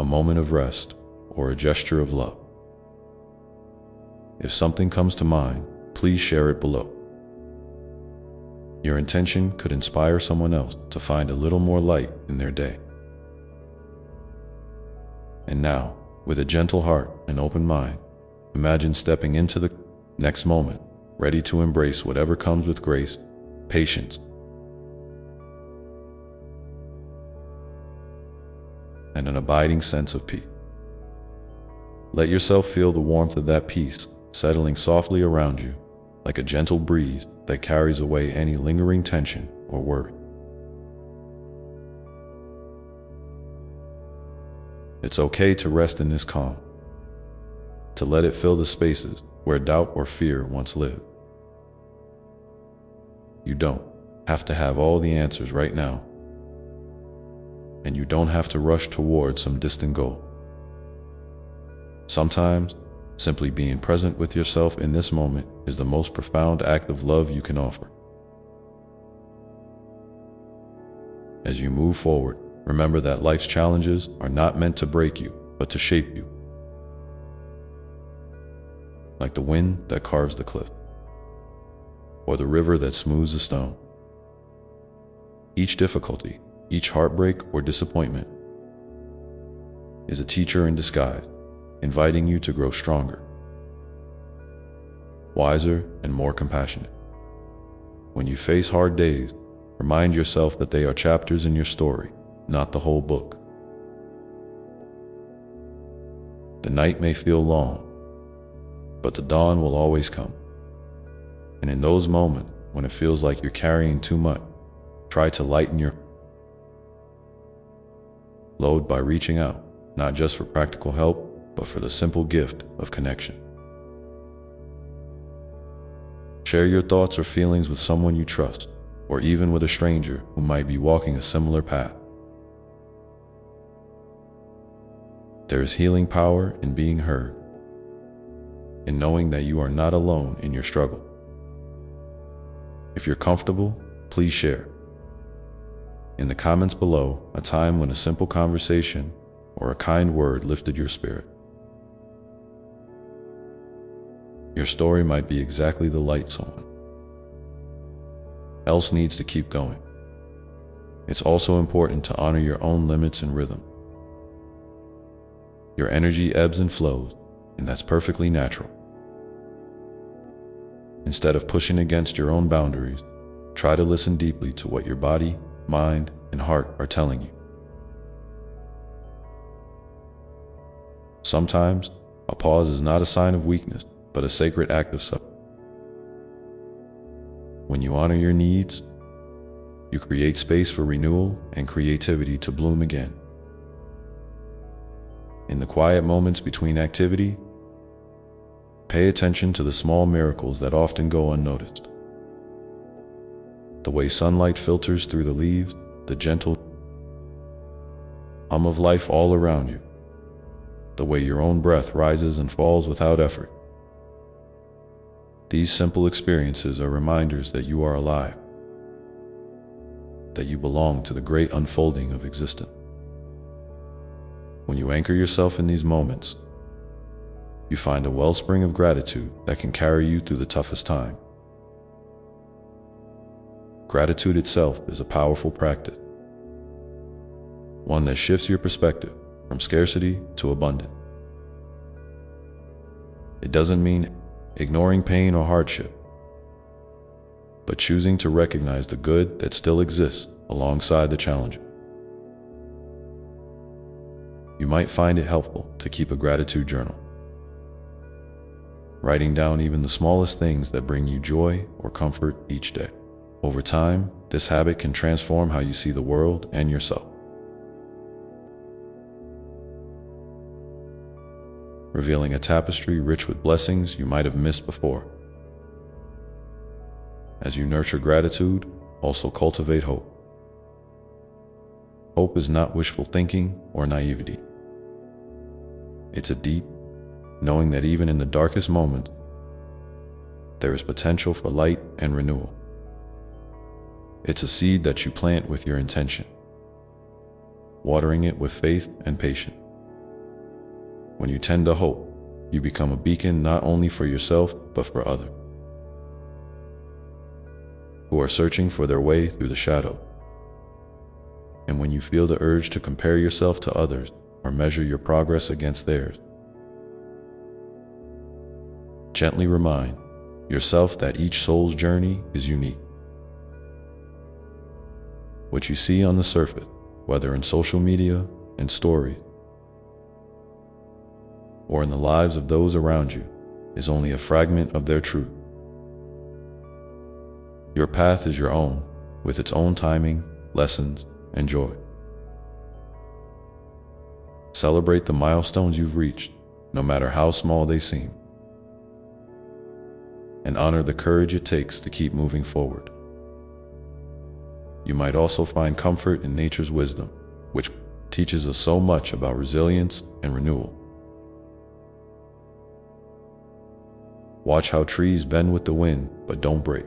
a moment of rest, or a gesture of love. If something comes to mind, please share it below. Your intention could inspire someone else to find a little more light in their day. And now, with a gentle heart and open mind, imagine stepping into the next moment, ready to embrace whatever comes with grace, patience, and an abiding sense of peace. Let yourself feel the warmth of that peace settling softly around you, like a gentle breeze that carries away any lingering tension or worry. It's okay to rest in this calm, to let it fill the spaces where doubt or fear once lived. You don't have to have all the answers right now, and you don't have to rush towards some distant goal. Sometimes, simply being present with yourself in this moment is the most profound act of love you can offer. As you move forward, remember that life's challenges are not meant to break you, but to shape you. like the wind that carves the cliff, or the river that smooths the stone. Each difficulty, each heartbreak or disappointment is a teacher in disguise, inviting you to grow stronger, wiser, and more compassionate. When you face hard days, remind yourself that they are chapters in your story, not the whole book. The night may feel long, but the dawn will always come. And in those moments, when it feels like you're carrying too much, try to lighten your load by reaching out, not just for practical help, but for the simple gift of connection. Share your thoughts or feelings with someone you trust, or even with a stranger who might be walking a similar path. There is healing power in being heard, in knowing that you are not alone in your struggle. If you're comfortable, please share in the comments below a time when a simple conversation or a kind word lifted your spirit. Your story might be exactly the light someone else needs to keep going. It's also important to honor your own limits and rhythm. Your energy ebbs and flows, and that's perfectly natural. Instead of pushing against your own boundaries, try to listen deeply to what your body, mind, and heart are telling you. Sometimes, a pause is not a sign of weakness, but a sacred act of self. When you honor your needs, you create space for renewal and creativity to bloom again. In the quiet moments between activity, pay attention to the small miracles that often go unnoticed. The way sunlight filters through the leaves, the gentle hum of life all around you, the way your own breath rises and falls without effort. These simple experiences are reminders that you are alive, that you belong to the great unfolding of existence. When you anchor yourself in these moments, you find a wellspring of gratitude that can carry you through the toughest time. Gratitude itself is a powerful practice, one that shifts your perspective from scarcity to abundance. It doesn't mean ignoring pain or hardship, but choosing to recognize the good that still exists alongside the challenges. You might find it helpful to keep a gratitude journal, writing down even the smallest things that bring you joy or comfort each day. Over time, this habit can transform how you see the world and yourself, revealing a tapestry rich with blessings you might have missed before. As you nurture gratitude, also cultivate hope. Hope is not wishful thinking or naivety. It's a deep knowing that even in the darkest moments, there is potential for light and renewal. It's a seed that you plant with your intention, watering it with faith and patience. When you tend to hope, you become a beacon not only for yourself, but for others who are searching for their way through the shadow. And when you feel the urge to compare yourself to others or measure your progress against theirs, gently remind yourself that each soul's journey is unique. What you see on the surface, whether in social media and stories, or in the lives of those around you, is only a fragment of their truth. Your path is your own, with its own timing, lessons, and joy. Celebrate the milestones you've reached, no matter how small they seem, and honor the courage it takes to keep moving forward. You might also find comfort in nature's wisdom, which teaches us so much about resilience and renewal. Watch how trees bend with the wind but don't break,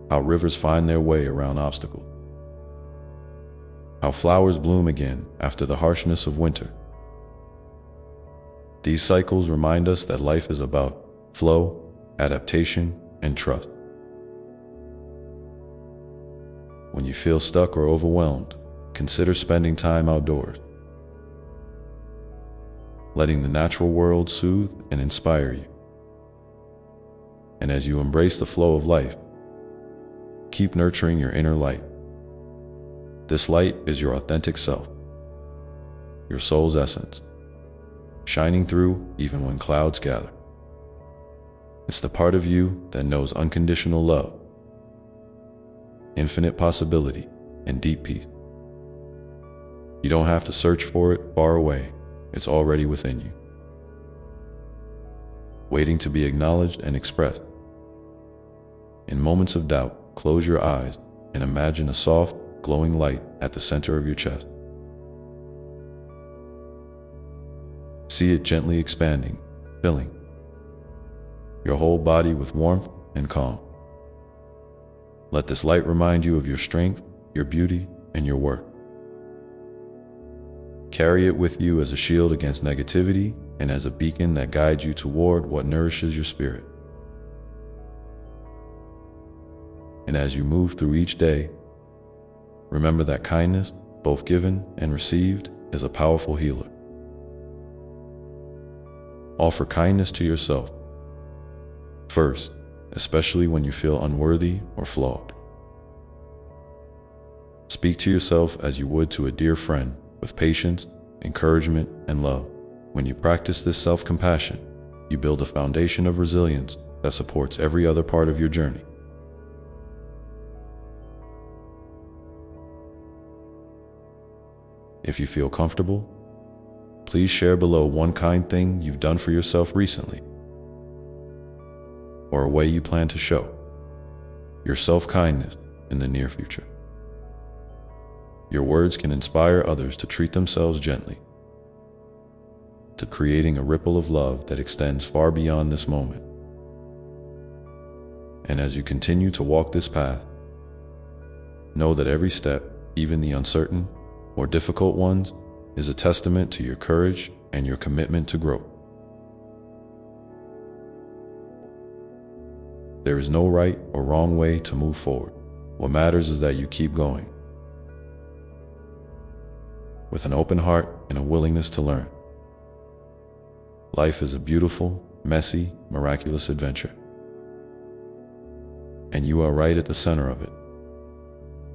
how rivers find their way around obstacles, how flowers bloom again after the harshness of winter. These cycles remind us that life is about flow, adaptation, and trust. When you feel stuck or overwhelmed, consider spending time outdoors, letting the natural world soothe and inspire you. And as you embrace the flow of life, keep nurturing your inner light. This light is your authentic self, your soul's essence, shining through even when clouds gather. It's the part of you that knows unconditional love, infinite possibility, and deep peace. You don't have to search for it far away. It's already within you, waiting to be acknowledged and expressed. In moments of doubt, close your eyes and imagine a soft, glowing light at the center of your chest. See it gently expanding, filling your whole body with warmth and calm. Let this light remind you of your strength, your beauty, and your worth. Carry it with you as a shield against negativity and as a beacon that guides you toward what nourishes your spirit. And as you move through each day, remember that kindness, both given and received, is a powerful healer. Offer kindness to yourself first, especially when you feel unworthy or flawed. Speak to yourself as you would to a dear friend, with patience, encouragement, and love. When you practice this self-compassion, you build a foundation of resilience that supports every other part of your journey. If you feel comfortable, please share below one kind thing you've done for yourself recently, or a way you plan to show your self-kindness in the near future. Your words can inspire others to treat themselves gently, to creating a ripple of love that extends far beyond this moment. And as you continue to walk this path, know that every step, even the uncertain or difficult ones, is a testament to your courage and your commitment to growth. There is no right or wrong way to move forward. What matters is that you keep going, with an open heart and a willingness to learn. Life is a beautiful, messy, miraculous adventure. And you are right at the center of it,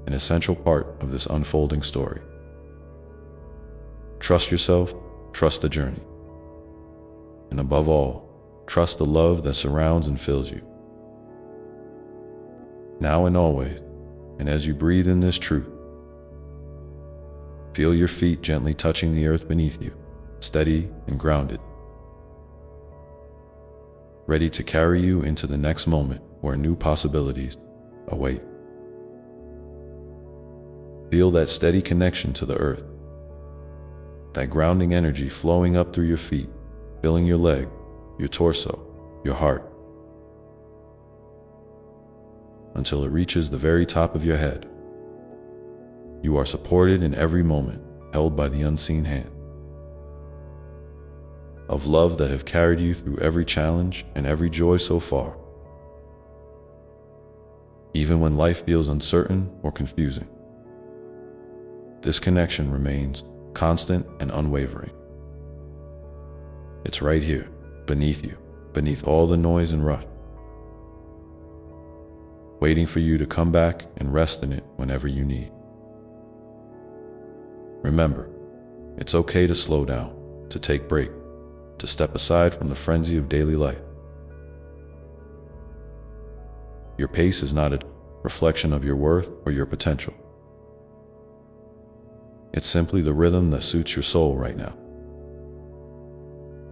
an essential part of this unfolding story. Trust yourself, trust the journey, and above all, trust the love that surrounds and fills you. Now and always, and as you breathe in this truth, feel your feet gently touching the earth beneath you, steady and grounded, ready to carry you into the next moment where new possibilities await. Feel that steady connection to the earth, that grounding energy flowing up through your feet, filling your leg, your torso, your heart, until it reaches the very top of your head. You are supported in every moment, held by the unseen hand of love that have carried you through every challenge and every joy so far. Even when life feels uncertain or confusing, this connection remains constant and unwavering. It's right here, beneath you, beneath all the noise and rush, waiting for you to come back and rest in it whenever you need. Remember, it's okay to slow down, to take a break, to step aside from the frenzy of daily life. Your pace is not a reflection of your worth or your potential. It's simply the rhythm that suits your soul right now.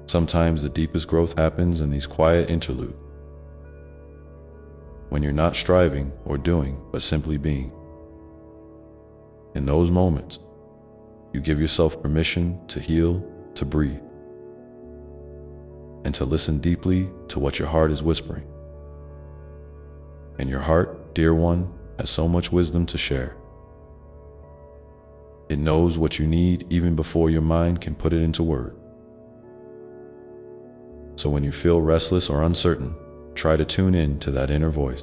Sometimes the deepest growth happens in these quiet interludes, when you're not striving or doing, but simply being. In those moments, you give yourself permission to heal, to breathe, and to listen deeply to what your heart is whispering. And your heart, dear one, has so much wisdom to share. It knows what you need even before your mind can put it into words. So when you feel restless or uncertain, try to tune in to that inner voice.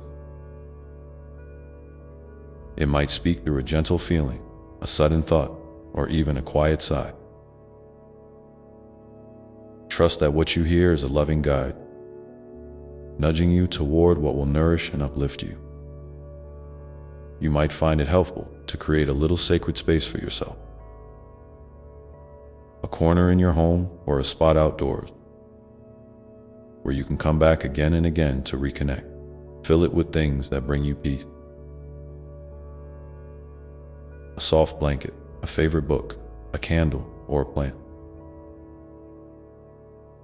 It might speak through a gentle feeling, a sudden thought, or even a quiet sigh. Trust that what you hear is a loving guide, nudging you toward what will nourish and uplift you. You might find it helpful to create a little sacred space for yourself. A corner in your home or a spot outdoors where you can come back again and again to reconnect. Fill it with things that bring you peace. A soft blanket, a favorite book, a candle, or a plant.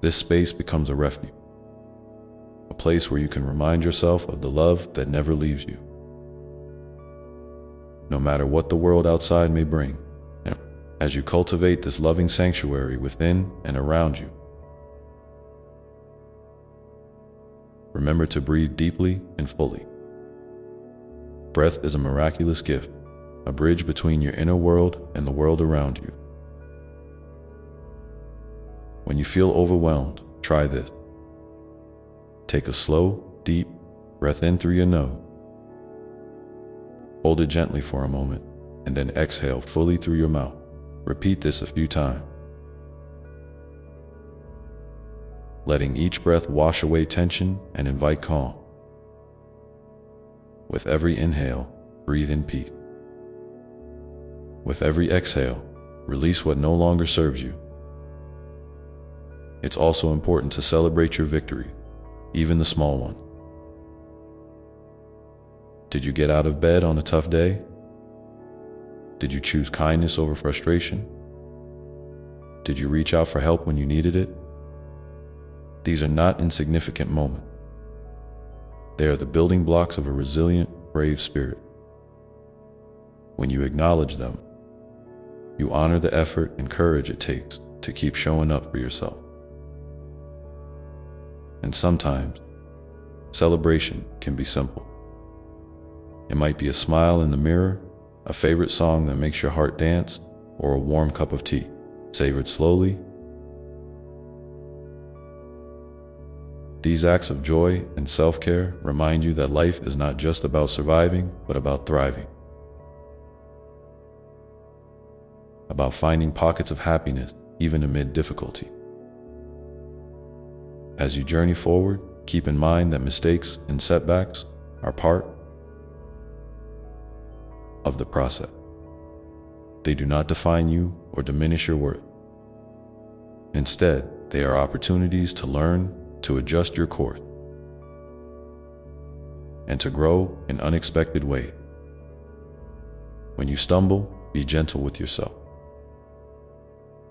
This space becomes a refuge, a place where you can remind yourself of the love that never leaves you. No matter what the world outside may bring, as you cultivate this loving sanctuary within and around you, remember to breathe deeply and fully. Breath is a miraculous gift, a bridge between your inner world and the world around you. When you feel overwhelmed, try this. Take a slow, deep breath in through your nose. Hold it gently for a moment, and then exhale fully through your mouth. Repeat this a few times, letting each breath wash away tension and invite calm. With every inhale, breathe in peace. With every exhale, release what no longer serves you. It's also important to celebrate your victory, even the small ones. Did you get out of bed on a tough day? Did you choose kindness over frustration? Did you reach out for help when you needed it? These are not insignificant moments. They are the building blocks of a resilient, brave spirit. When you acknowledge them, you honor the effort and courage it takes to keep showing up for yourself. And sometimes, celebration can be simple. It might be a smile in the mirror, a favorite song that makes your heart dance, or a warm cup of tea, savored slowly. These acts of joy and self-care remind you that life is not just about surviving, but about thriving. About finding pockets of happiness, even amid difficulty. As you journey forward, keep in mind that mistakes and setbacks are part of the process. They do not define you or diminish your worth. Instead, they are opportunities to learn, to adjust your course, and to grow in unexpected ways. When you stumble, be gentle with yourself.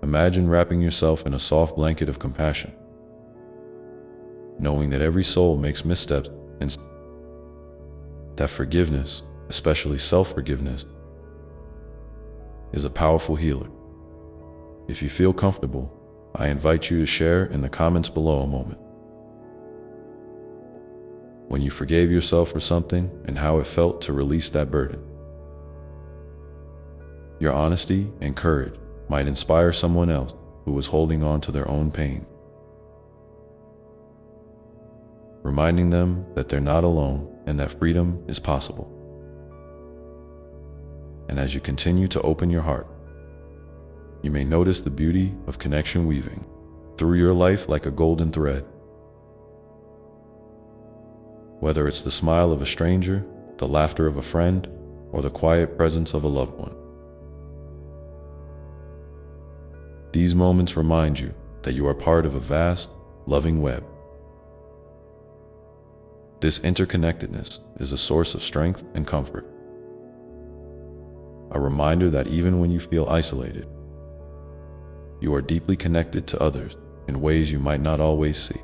Imagine wrapping yourself in a soft blanket of compassion, knowing that every soul makes missteps and that forgiveness, especially self-forgiveness, is a powerful healer. If you feel comfortable, I invite you to share in the comments below a moment when you forgave yourself for something and how it felt to release that burden. Your honesty and courage might inspire someone else who was holding on to their own pain, reminding them that they're not alone and that freedom is possible. And as you continue to open your heart, you may notice the beauty of connection weaving through your life like a golden thread. Whether it's the smile of a stranger, the laughter of a friend, or the quiet presence of a loved one. These moments remind you that you are part of a vast, loving web. This interconnectedness is a source of strength and comfort. A reminder that even when you feel isolated, you are deeply connected to others in ways you might not always see.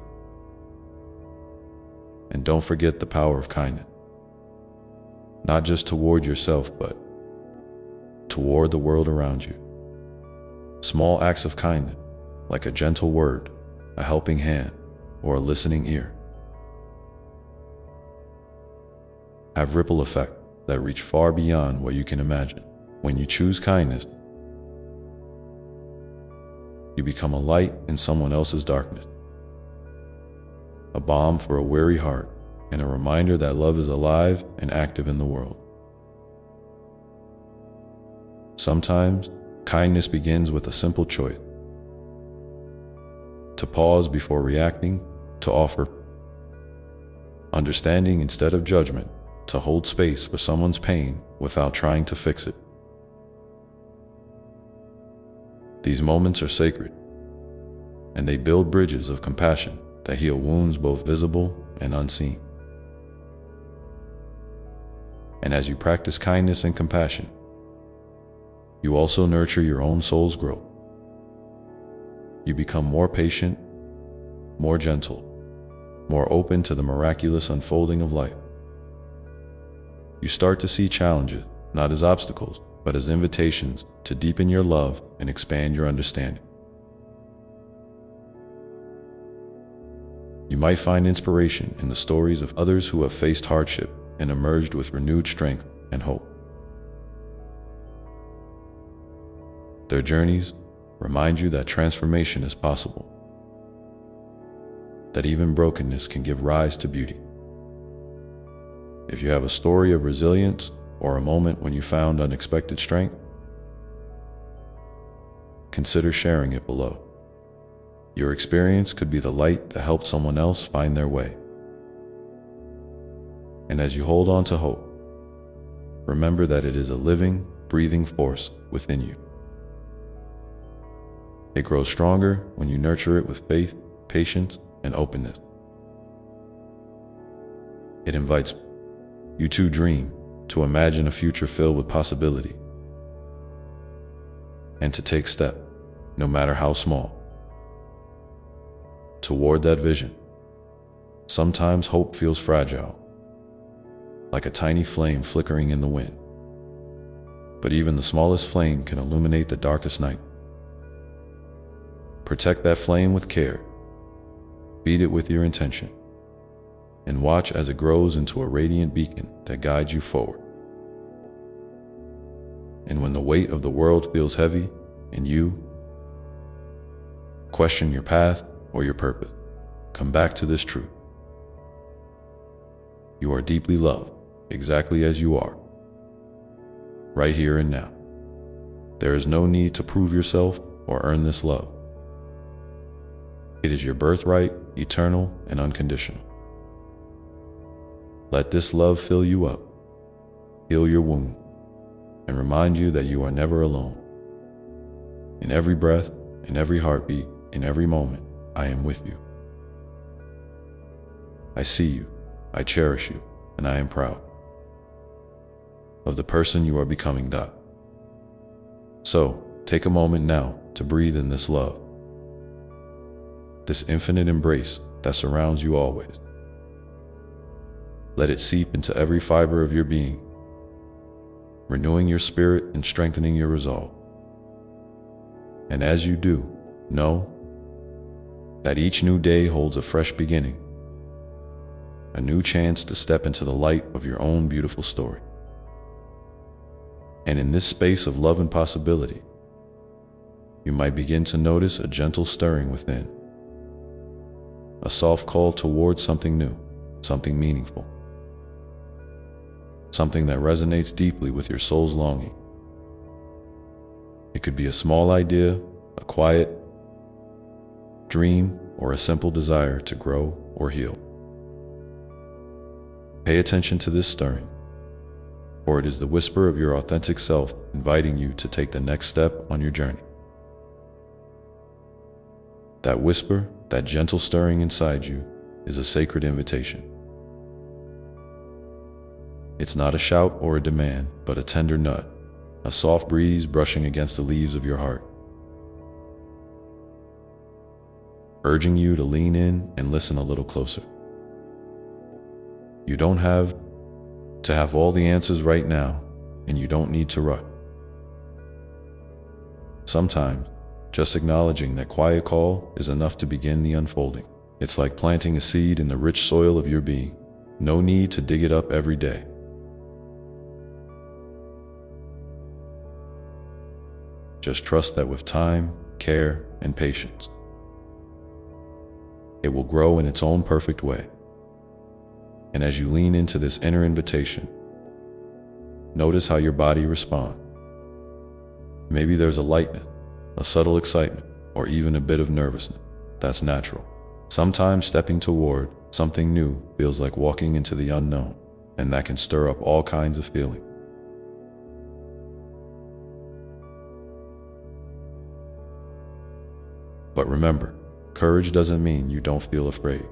And don't forget the power of kindness, not just toward yourself, but toward the world around you. Small acts of kindness, like a gentle word, a helping hand, or a listening ear, have ripple effects that reach far beyond what you can imagine. When you choose kindness, you become a light in someone else's darkness. a balm for a weary heart, and a reminder that love is alive and active in the world. Sometimes, kindness begins with a simple choice: to pause before reacting, to offer understanding instead of judgment, to hold space for someone's pain without trying to fix it. These moments are sacred, and they build bridges of compassion that heal wounds both visible and unseen. And as you practice kindness and compassion, you also nurture your own soul's growth. You become more patient, more gentle, more open to the miraculous unfolding of life. You start to see challenges not as obstacles, but as invitations to deepen your love and expand your understanding. You might find inspiration in the stories of others who have faced hardship and emerged with renewed strength and hope. Their journeys remind you that transformation is possible, that even brokenness can give rise to beauty. If you have a story of resilience or a moment when you found unexpected strength, consider sharing it below. Your experience could be the light that helped someone else find their way. And as you hold on to hope, remember that it is a living, breathing force within you. It grows stronger when you nurture it with faith, patience, and openness. It invites you to dream, to imagine a future filled with possibility, and to take steps, no matter how small, toward that vision. Sometimes hope feels fragile, like a tiny flame flickering in the wind. But even the smallest flame can illuminate the darkest night. Protect that flame with care, feed it with your intention, and watch as it grows into a radiant beacon that guides you forward. And when the weight of the world feels heavy and you question your path or your purpose, come back to this truth. You are deeply loved, exactly as you are, right here and now. There is no need to prove yourself or earn this love. It is your birthright, eternal and unconditional. Let this love fill you up, heal your wound, and remind you that you are never alone. In every breath, in every heartbeat, in every moment, I am with you. I see you, I cherish you, and I am proud of the person you are becoming. So, take a moment now to breathe in this love, this infinite embrace that surrounds you always. Let it seep into every fiber of your being, renewing your spirit and strengthening your resolve. And as you do, know that each new day holds a fresh beginning, a new chance to step into the light of your own beautiful story. And in this space of love and possibility, you might begin to notice a gentle stirring within, a soft call towards something new, something meaningful, something that resonates deeply with your soul's longing. It could be a small idea, a quiet dream, or a simple desire to grow or heal. Pay attention to this stirring, for it is the whisper of your authentic self inviting you to take the next step on your journey. That whisper, that gentle stirring inside you, is a sacred invitation. It's not a shout or a demand, but a tender nudge, a soft breeze brushing against the leaves of your heart, urging you to lean in and listen a little closer. You don't have to have all the answers right now, and you don't need to rush. Sometimes, just acknowledging that quiet call is enough to begin the unfolding. It's like planting a seed in the rich soil of your being. No need to dig it up every day. Just trust that with time, care, and patience, it will grow in its own perfect way. And as you lean into this inner invitation, notice how your body responds. Maybe there's a lightness, a subtle excitement, or even a bit of nervousness. That's natural. Sometimes stepping toward something new feels like walking into the unknown, and that can stir up all kinds of feelings. But remember, courage doesn't mean you don't feel afraid.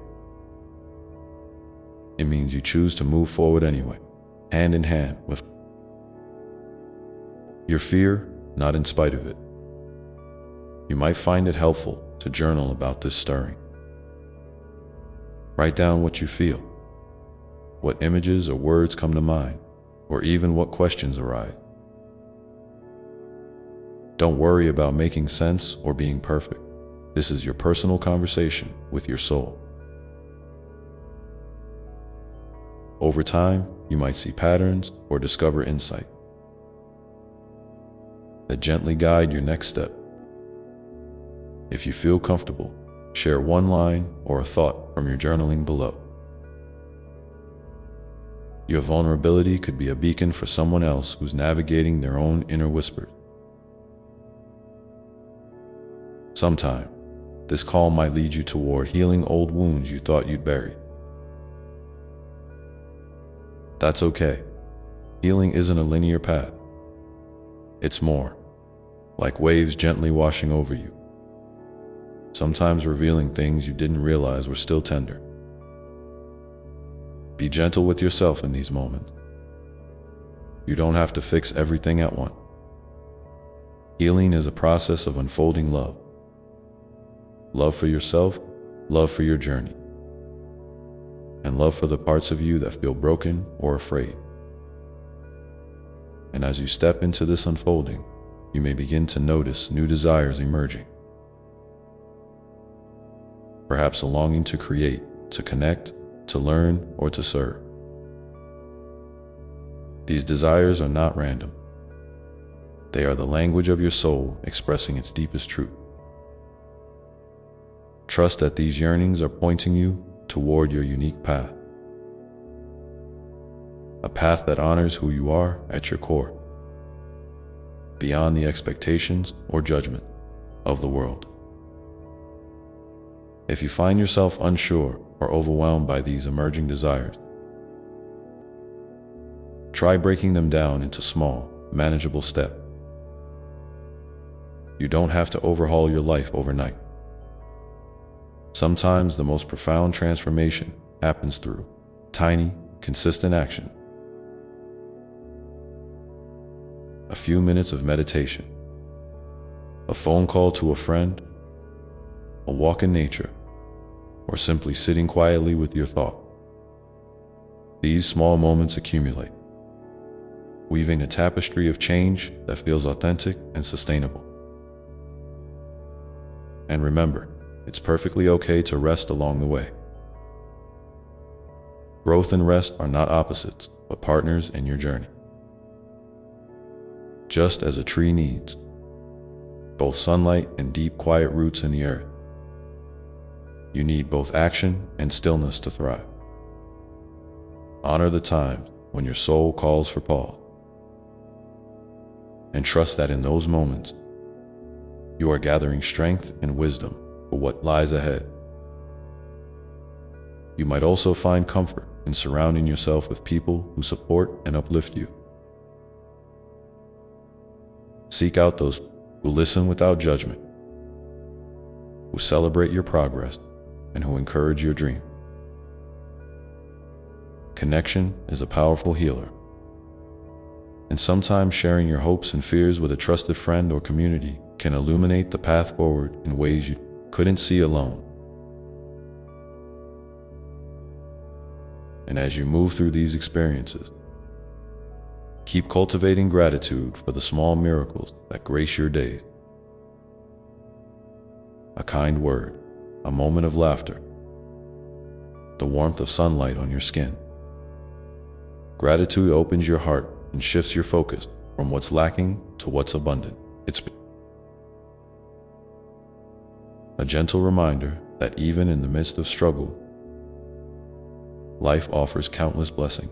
It means you choose to move forward anyway, hand in hand with your fear, not in spite of it. You might find it helpful to journal about this stirring. Write down what you feel, what images or words come to mind, or even what questions arise. Don't worry about making sense or being perfect. This is your personal conversation with your soul. Over time, you might see patterns or discover insight that gently guide your next step. If you feel comfortable, share one line or a thought from your journaling below. Your vulnerability could be a beacon for someone else who's navigating their own inner whispers. Sometime, this call might lead you toward healing old wounds you thought you'd buried. That's okay. Healing isn't a linear path. It's more like waves gently washing over you, sometimes revealing things you didn't realize were still tender. Be gentle with yourself in these moments. You don't have to fix everything at once. Healing is a process of unfolding love. Love for yourself, love for your journey, and love for the parts of you that feel broken or afraid. And as you step into this unfolding, you may begin to notice new desires emerging. Perhaps a longing to create, to connect, to learn, or to serve. These desires are not random. They are the language of your soul expressing its deepest truth. Trust that these yearnings are pointing you toward your unique path. A path that honors who you are at your core, beyond the expectations or judgment of the world. If you find yourself unsure or overwhelmed by these emerging desires, try breaking them down into small, manageable steps. You don't have to overhaul your life overnight. Sometimes the most profound transformation happens through tiny, consistent action. A few minutes of meditation, a phone call to a friend, a walk in nature, or simply sitting quietly with your thoughts. These small moments accumulate, weaving a tapestry of change that feels authentic and sustainable. And remember, it's perfectly okay to rest along the way. Growth and rest are not opposites, but partners in your journey. Just as a tree needs both sunlight and deep, quiet roots in the earth, you need both action and stillness to thrive. Honor the times when your soul calls for pause, and trust that in those moments, you are gathering strength and wisdom for what lies ahead. You might also find comfort in surrounding yourself with people who support and uplift you. Seek out those who listen without judgment, who celebrate your progress, and who encourage your dream. Connection is a powerful healer, and sometimes sharing your hopes and fears with a trusted friend or community can illuminate the path forward in ways you couldn't see alone. And as you move through these experiences, keep cultivating gratitude for the small miracles that grace your days. A kind word, a moment of laughter, the warmth of sunlight on your skin. Gratitude opens your heart and shifts your focus from what's lacking to what's abundant. It's a gentle reminder that even in the midst of struggle, life offers countless blessings.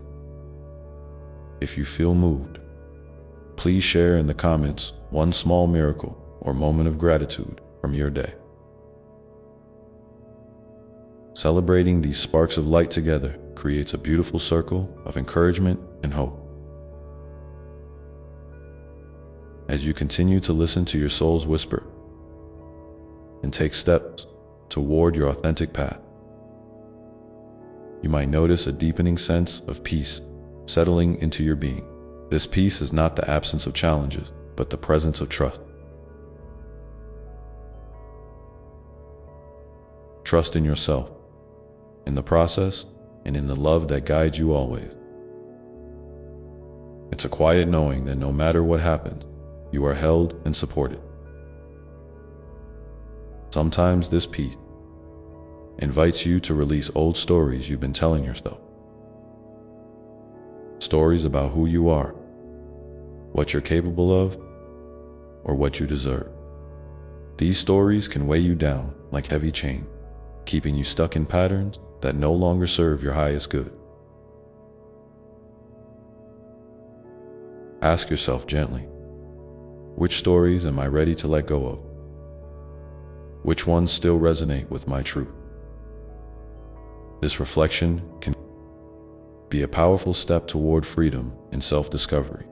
If you feel moved, please share in the comments one small miracle or moment of gratitude from your day. Celebrating these sparks of light together creates a beautiful circle of encouragement and hope. As you continue to listen to your soul's whisper and take steps toward your authentic path, you might notice a deepening sense of peace settling into your being. This peace is not the absence of challenges, but the presence of trust. Trust in yourself, in the process, and in the love that guides you always. It's a quiet knowing that no matter what happens, you are held and supported. Sometimes this peace invites you to release old stories you've been telling yourself. Stories about who you are, what you're capable of, or what you deserve. These stories can weigh you down like heavy chains, keeping you stuck in patterns that no longer serve your highest good. Ask yourself gently, which stories am I ready to let go of? Which ones still resonate with my truth? This reflection can be a powerful step toward freedom and self-discovery.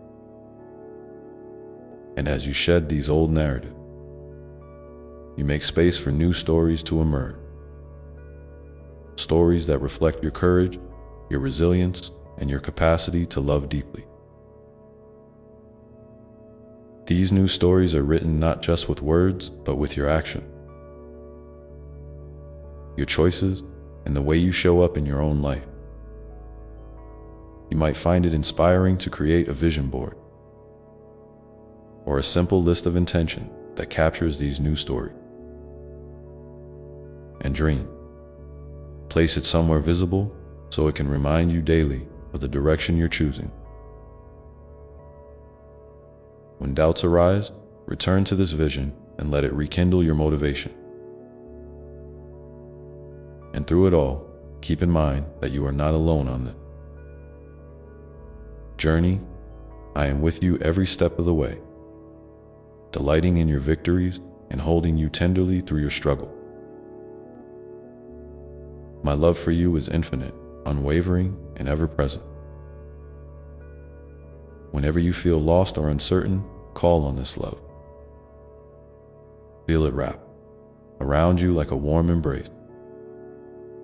And as you shed these old narratives, you make space for new stories to emerge. Stories that reflect your courage, your resilience, and your capacity to love deeply. These new stories are written not just with words, but with your action, your choices, and the way you show up in your own life. You might find it inspiring to create a vision board or a simple list of intention that captures these new stories. And dream. Place it somewhere visible so it can remind you daily of the direction you're choosing. When doubts arise, return to this vision and let it rekindle your motivation. And through it all, keep in mind that you are not alone on this journey. I am with you every step of the way, delighting in your victories and holding you tenderly through your struggle. My love for you is infinite, unwavering, and ever present. Whenever you feel lost or uncertain, call on this love. Feel it wrap around you like a warm embrace,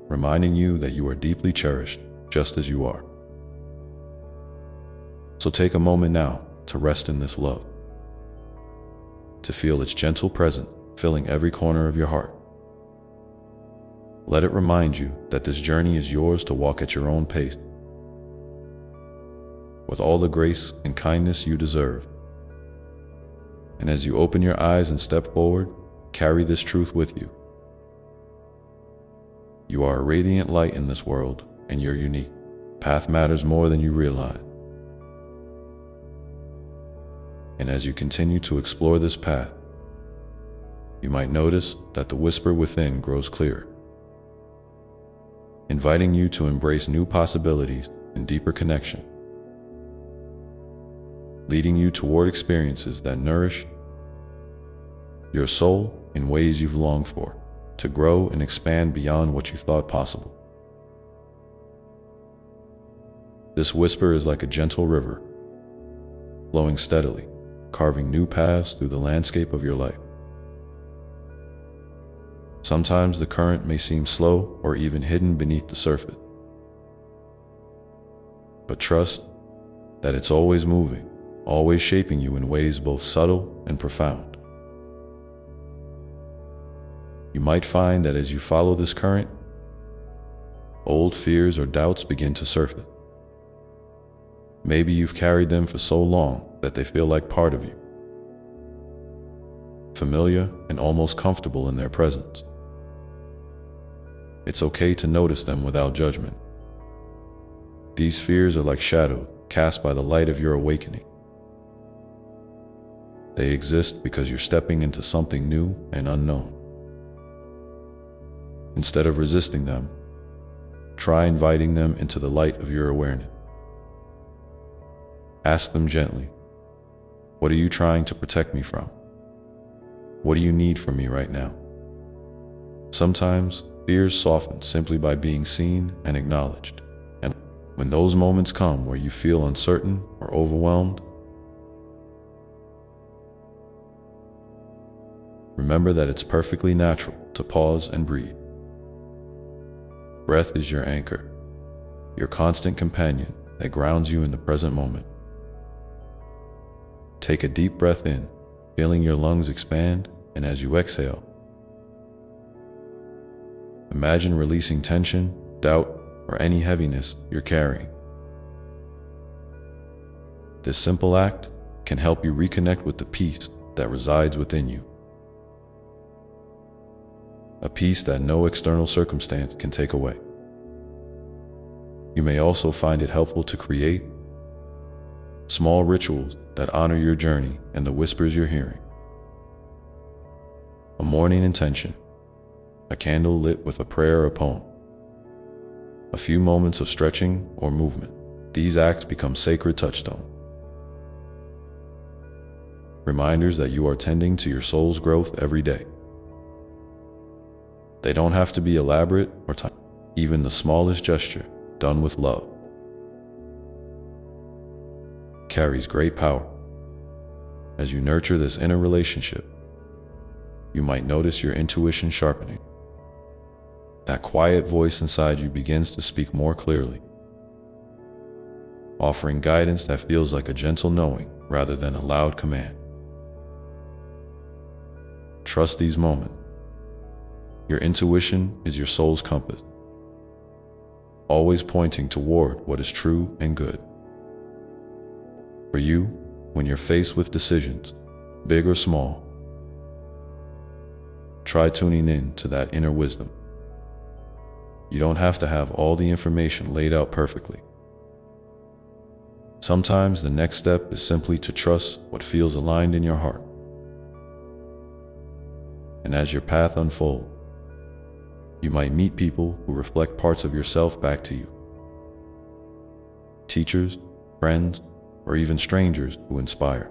reminding you that you are deeply cherished just as you are. So take a moment now to rest in this love, to feel its gentle presence filling every corner of your heart. Let it remind you that this journey is yours to walk at your own pace, with all the grace and kindness you deserve. And as you open your eyes and step forward, carry this truth with you. You are a radiant light in this world, and you're unique. Path matters more than you realize. And as you continue to explore this path, you might notice that the whisper within grows clearer, inviting you to embrace new possibilities and deeper connection, leading you toward experiences that nourish your soul in ways you've longed for, to grow and expand beyond what you thought possible. This whisper is like a gentle river, flowing steadily, carving new paths through the landscape of your life. Sometimes the current may seem slow or even hidden beneath the surface, but trust that it's always moving, always shaping you in ways both subtle and profound. You might find that as you follow this current, old fears or doubts begin to surface. Maybe you've carried them for so long that they feel like part of you, familiar and almost comfortable in their presence. It's okay to notice them without judgment. These fears are like shadows cast by the light of your awakening. They exist because you're stepping into something new and unknown. Instead of resisting them, try inviting them into the light of your awareness. Ask them gently, what are you trying to protect me from? What do you need from me right now? Sometimes fears soften simply by being seen and acknowledged. And when those moments come where you feel uncertain or overwhelmed, remember that it's perfectly natural to pause and breathe. Breath is your anchor, your constant companion that grounds you in the present moment. Take a deep breath in, feeling your lungs expand, and as you exhale, imagine releasing tension, doubt, or any heaviness you're carrying. This simple act can help you reconnect with the peace that resides within you. A peace that no external circumstance can take away. You may also find it helpful to create small rituals that honor your journey and the whispers you're hearing. A morning intention, a candle lit with a prayer or poem, a few moments of stretching or movement. These acts become sacred touchstones. Reminders that you are tending to your soul's growth every day. They don't have to be elaborate or tiny. Even the smallest gesture, done with love, carries great power. As you nurture this inner relationship, you might notice your intuition sharpening. That quiet voice inside you begins to speak more clearly, offering guidance that feels like a gentle knowing rather than a loud command. Trust these moments. Your intuition is your soul's compass, always pointing toward what is true and good. For you, when you're faced with decisions, big or small, try tuning in to that inner wisdom. You don't have to have all the information laid out perfectly. Sometimes the next step is simply to trust what feels aligned in your heart. And as your path unfolds, you might meet people who reflect parts of yourself back to you. Teachers, friends, or even strangers who inspire,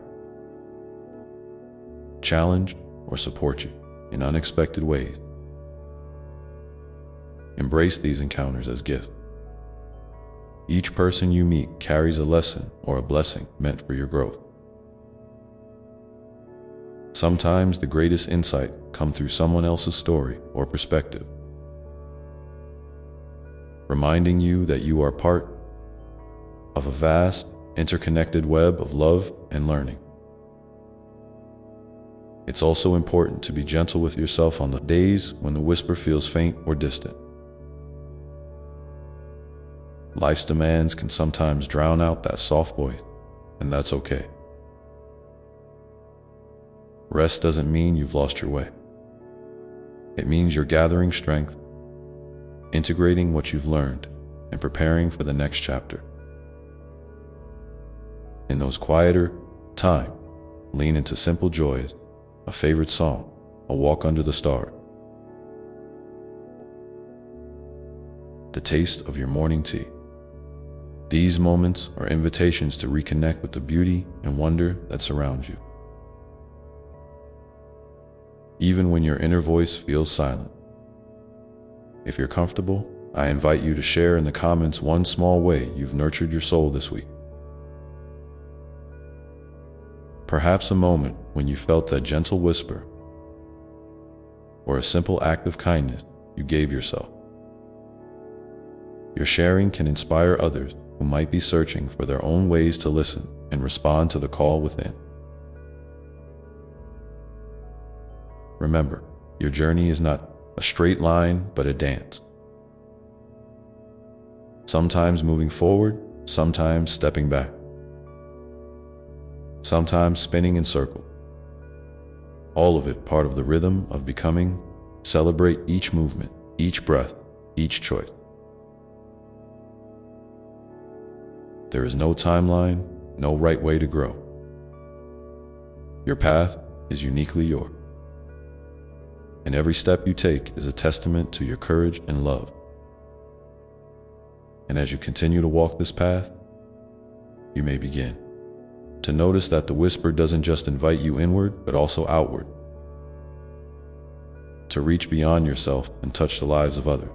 challenge, or support you in unexpected ways. Embrace these encounters as gifts. Each person you meet carries a lesson or a blessing meant for your growth. Sometimes the greatest insight comes through someone else's story or perspective, reminding you that you are part of a vast, interconnected web of love and learning. It's also important to be gentle with yourself on the days when the whisper feels faint or distant. Life's demands can sometimes drown out that soft voice, and that's okay. Rest doesn't mean you've lost your way. It means you're gathering strength, integrating what you've learned, and preparing for the next chapter. In those quieter times, lean into simple joys, a favorite song, a walk under the stars, the taste of your morning tea. These moments are invitations to reconnect with the beauty and wonder that surrounds you. Even when your inner voice feels silent. If you're comfortable, I invite you to share in the comments one small way you've nurtured your soul this week. Perhaps a moment when you felt that gentle whisper, or a simple act of kindness you gave yourself. Your sharing can inspire others who might be searching for their own ways to listen and respond to the call within. Remember, your journey is not a straight line, but a dance. Sometimes moving forward, sometimes stepping back, sometimes spinning in circles. All of it part of the rhythm of becoming. Celebrate each movement, each breath, each choice. There is no timeline, no right way to grow. Your path is uniquely yours. and every step you take is a testament to your courage and love. And as you continue to walk this path, you may begin to notice that the whisper doesn't just invite you inward, but also outward, to reach beyond yourself and touch the lives of others.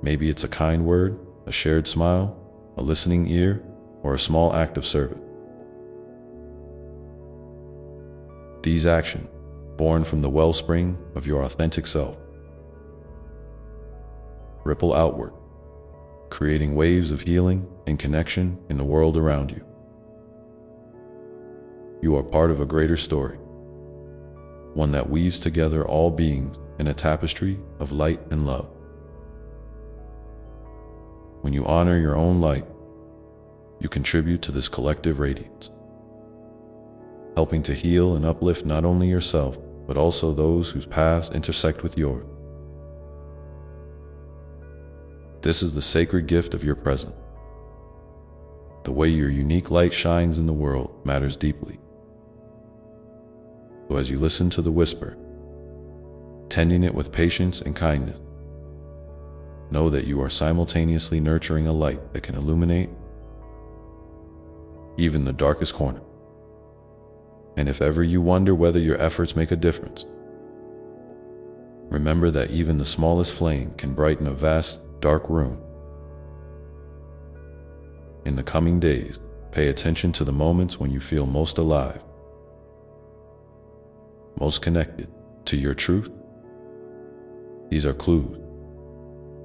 Maybe it's a kind word, a shared smile, a listening ear, or a small act of service. These actions, born from the wellspring of your authentic self, ripple outward, creating waves of healing and connection in the world around you. You are part of a greater story, one that weaves together all beings in a tapestry of light and love. When you honor your own light, you contribute to this collective radiance, helping to heal and uplift not only yourself, but also those whose paths intersect with yours. This is the sacred gift of your presence. The way your unique light shines in the world matters deeply. So as you listen to the whisper, tending it with patience and kindness, know that you are simultaneously nurturing a light that can illuminate even the darkest corner. And if ever you wonder whether your efforts make a difference, remember that even the smallest flame can brighten a vast, dark room. In the coming days, pay attention to the moments when you feel most alive, most connected to your truth. These are clues,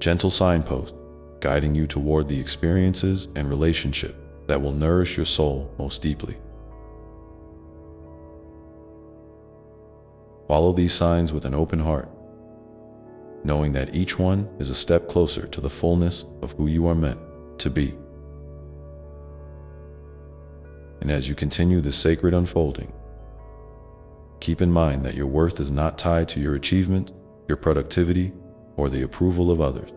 gentle signposts, guiding you toward the experiences and relationships that will nourish your soul most deeply. Follow these signs with an open heart, knowing that each one is a step closer to the fullness of who you are meant to be. And as you continue this sacred unfolding, keep in mind that your worth is not tied to your achievements, your productivity, or the approval of others.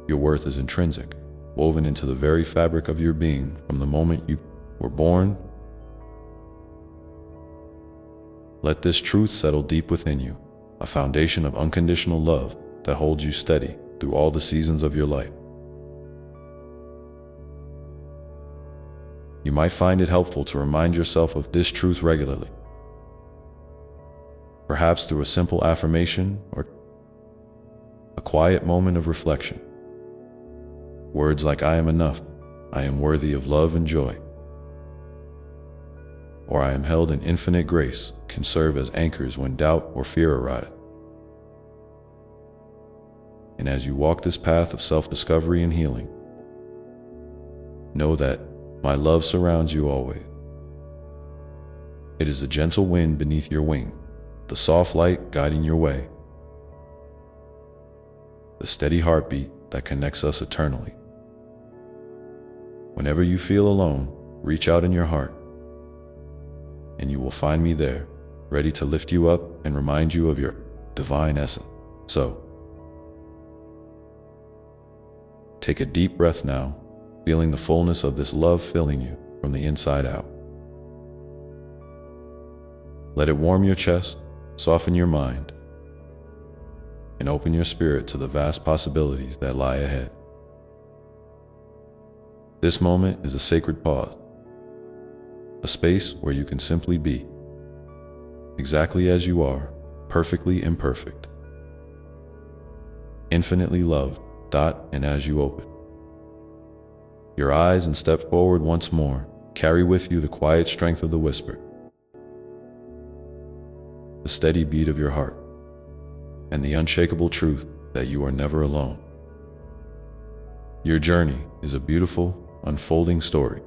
Your worth is intrinsic, woven into the very fabric of your being from the moment you were born. Let this truth settle deep within you, a foundation of unconditional love that holds you steady through all the seasons of your life. You might find it helpful to remind yourself of this truth regularly, perhaps through a simple affirmation or a quiet moment of reflection. Words like "I am enough," "I am worthy of love and joy," or "I am held in infinite grace" can serve as anchors when doubt or fear arise. And as you walk this path of self-discovery and healing, know that my love surrounds you always. It is the gentle wind beneath your wing, the soft light guiding your way, the steady heartbeat that connects us eternally. Whenever you feel alone, reach out in your heart, and you will find me there, ready to lift you up and remind you of your divine essence. So, take a deep breath now, feeling the fullness of this love filling you from the inside out. Let it warm your chest, soften your mind, and open your spirit to the vast possibilities that lie ahead. This moment is a sacred pause, a space where you can simply be, exactly as you are, perfectly imperfect, infinitely loved. And as you open your eyes and step forward once more, carry with you the quiet strength of the whisper, the steady beat of your heart, and the unshakable truth that you are never alone. Your journey is a beautiful, unfolding story,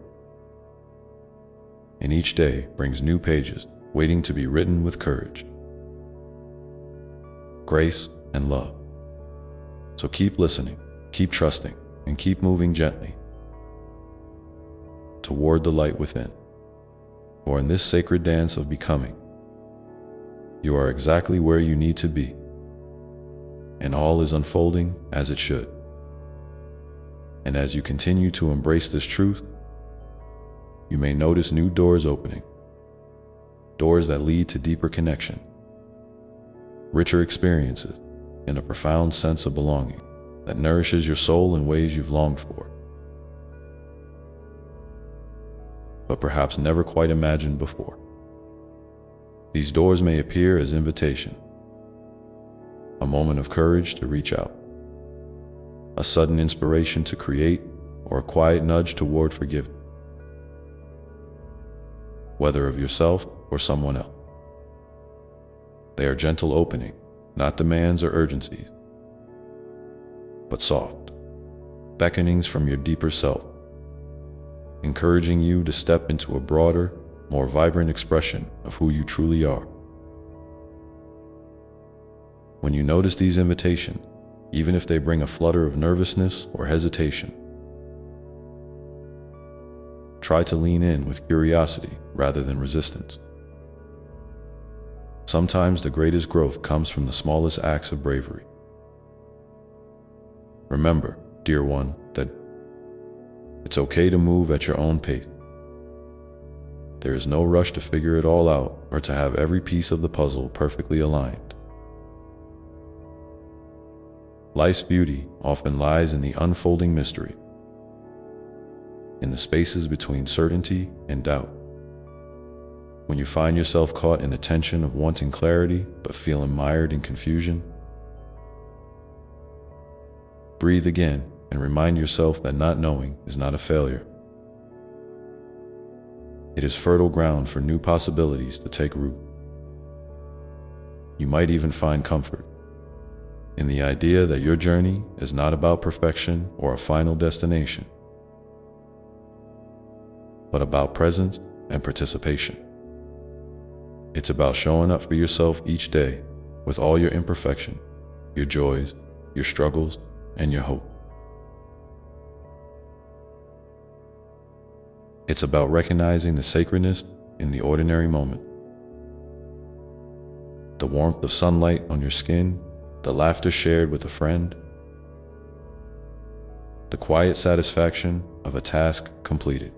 and each day brings new pages waiting to be written with courage, grace, and love. So keep listening, keep trusting, and keep moving gently toward the light within. For in this sacred dance of becoming, you are exactly where you need to be, and all is unfolding as it should. And as you continue to embrace this truth, you may notice new doors opening, doors that lead to deeper connection, richer experiences, and a profound sense of belonging that nourishes your soul in ways you've longed for, but perhaps never quite imagined before. These doors may appear as invitation, a moment of courage to reach out, a sudden inspiration to create, or a quiet nudge toward forgiveness, whether of yourself or someone else. They are gentle opening, not demands or urgencies, but soft beckonings from your deeper self, encouraging you to step into a broader, more vibrant expression of who you truly are. When you notice these invitations, even if they bring a flutter of nervousness or hesitation, try to lean in with curiosity rather than resistance. Sometimes the greatest growth comes from the smallest acts of bravery. Remember, dear one, that it's okay to move at your own pace. There is no rush to figure it all out or to have every piece of the puzzle perfectly aligned. Life's beauty often lies in the unfolding mystery, in the spaces between certainty and doubt. When you find yourself caught in the tension of wanting clarity but feeling mired in confusion, breathe again and remind yourself that not knowing is not a failure. It is fertile ground for new possibilities to take root. You might even find comfort in the idea that your journey is not about perfection or a final destination, but about presence and participation. It's about showing up for yourself each day with all your imperfection, your joys, your struggles, and your hope. It's about recognizing the sacredness in the ordinary moment. The warmth of sunlight on your skin, the laughter shared with a friend, the quiet satisfaction of a task completed.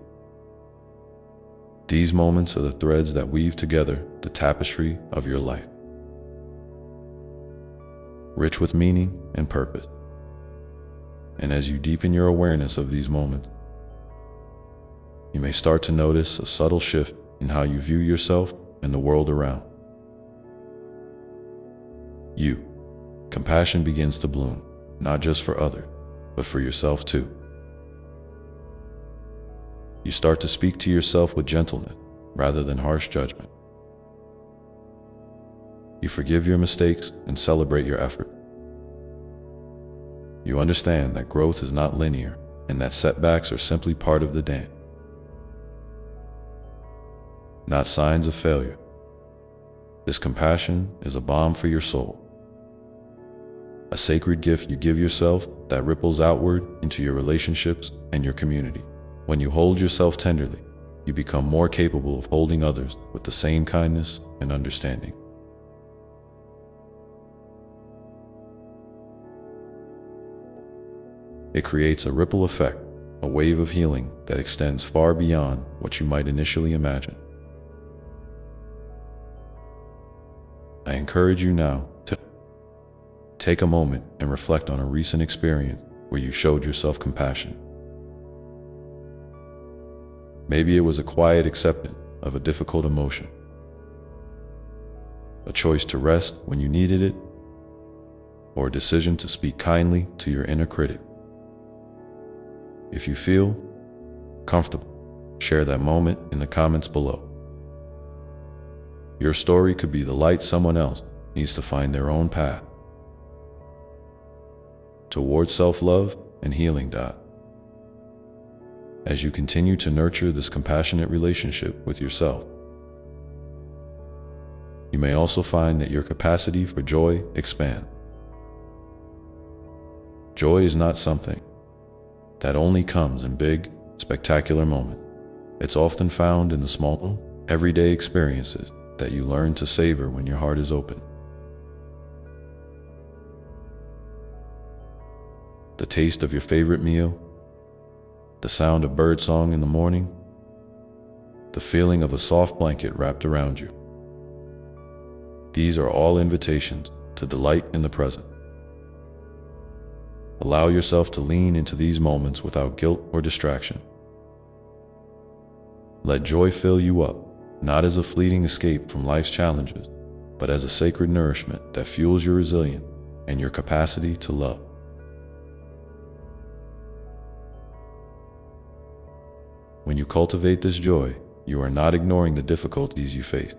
These moments are the threads that weave together the tapestry of your life, rich with meaning and purpose. And as you deepen your awareness of these moments, you may start to notice a subtle shift in how you view yourself and the world around you. Compassion begins to bloom, not just for others, but for yourself too. You start to speak to yourself with gentleness rather than harsh judgment. You forgive your mistakes and celebrate your effort. You understand that growth is not linear and that setbacks are simply part of the dance, not signs of failure. This compassion is a balm for your soul, a sacred gift you give yourself that ripples outward into your relationships and your community. When you hold yourself tenderly, you become more capable of holding others with the same kindness and understanding. It creates a ripple effect, a wave of healing that extends far beyond what you might initially imagine. I encourage you now to take a moment and reflect on a recent experience where you showed yourself compassion. Maybe it was a quiet acceptance of a difficult emotion, a choice to rest when you needed it, or a decision to speak kindly to your inner critic. If you feel comfortable, share that moment in the comments below. Your story could be the light someone else needs to find their own path towards self-love and healing. As you continue to nurture this compassionate relationship with yourself, you may also find that your capacity for joy expands. Joy is not something that only comes in big, spectacular moments. It's often found in the small, everyday experiences that you learn to savor when your heart is open. The taste of your favorite meal, the sound of birdsong in the morning, the feeling of a soft blanket wrapped around you. These are all invitations to delight in the present. Allow yourself to lean into these moments without guilt or distraction. Let joy fill you up, not as a fleeting escape from life's challenges, but as a sacred nourishment that fuels your resilience and your capacity to love. When you cultivate this joy, you are not ignoring the difficulties you face.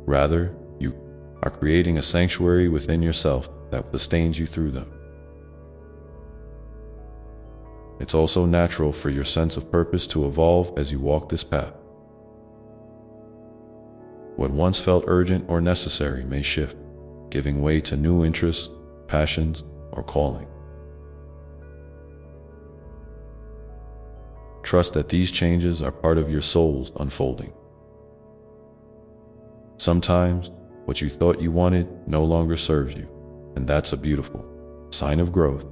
Rather, you are creating a sanctuary within yourself that sustains you through them. It's also natural for your sense of purpose to evolve as you walk this path. What once felt urgent or necessary may shift, giving way to new interests, passions, or calling. Trust that these changes are part of your soul's unfolding. Sometimes, what you thought you wanted no longer serves you, and that's a beautiful sign of growth.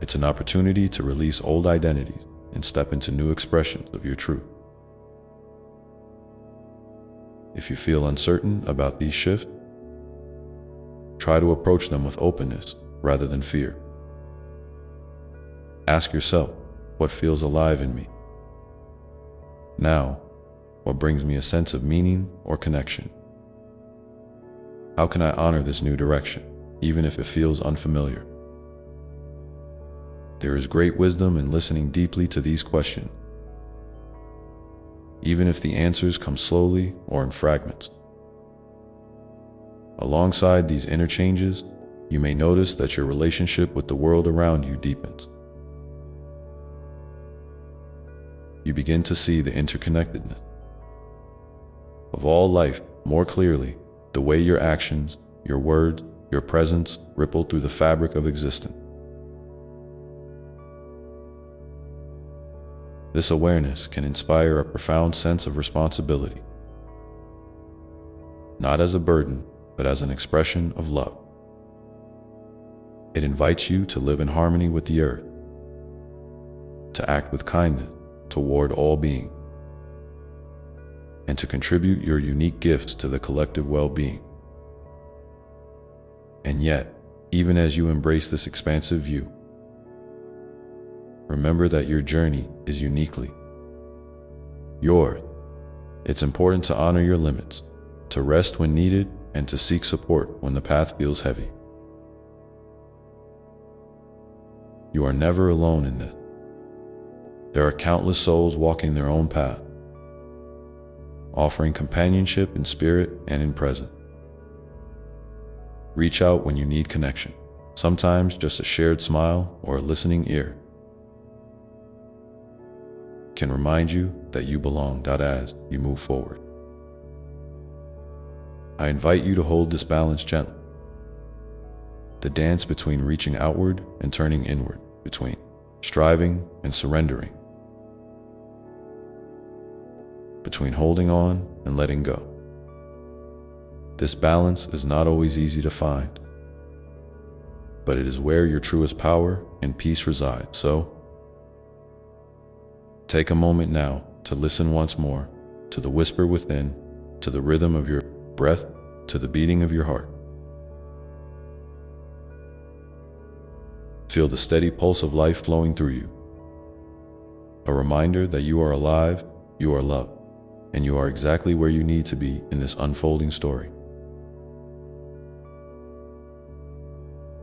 It's an opportunity to release old identities and step into new expressions of your truth. If you feel uncertain about these shifts, try to approach them with openness rather than fear. Ask yourself, what feels alive in me? Now, what brings me a sense of meaning or connection? How can I honor this new direction, even if it feels unfamiliar? There is great wisdom in listening deeply to these questions, even if the answers come slowly or in fragments. Alongside these inner changes, you may notice that your relationship with the world around you deepens. You begin to see the interconnectedness of all life more clearly, the way your actions, your words, your presence ripple through the fabric of existence. This awareness can inspire a profound sense of responsibility, not as a burden, but as an expression of love. It invites you to live in harmony with the earth, to act with kindness toward all beings, and to contribute your unique gifts to the collective well-being. And yet, even as you embrace this expansive view, remember that your journey is uniquely yours. It's important to honor your limits, to rest when needed, and to seek support when the path feels heavy. You are never alone in this. There are countless souls walking their own path, offering companionship in spirit and in presence. Reach out when you need connection, sometimes just a shared smile or a listening ear can remind you that you belong. As you move forward, I invite you to hold this balance gently. The dance between reaching outward and turning inward, between striving and surrendering, between holding on and letting go. This balance is not always easy to find, but it is where your truest power and peace reside. So, take a moment now to listen once more to the whisper within, to the rhythm of your breath, to the beating of your heart. Feel the steady pulse of life flowing through you. A reminder that you are alive, you are loved, and you are exactly where you need to be in this unfolding story.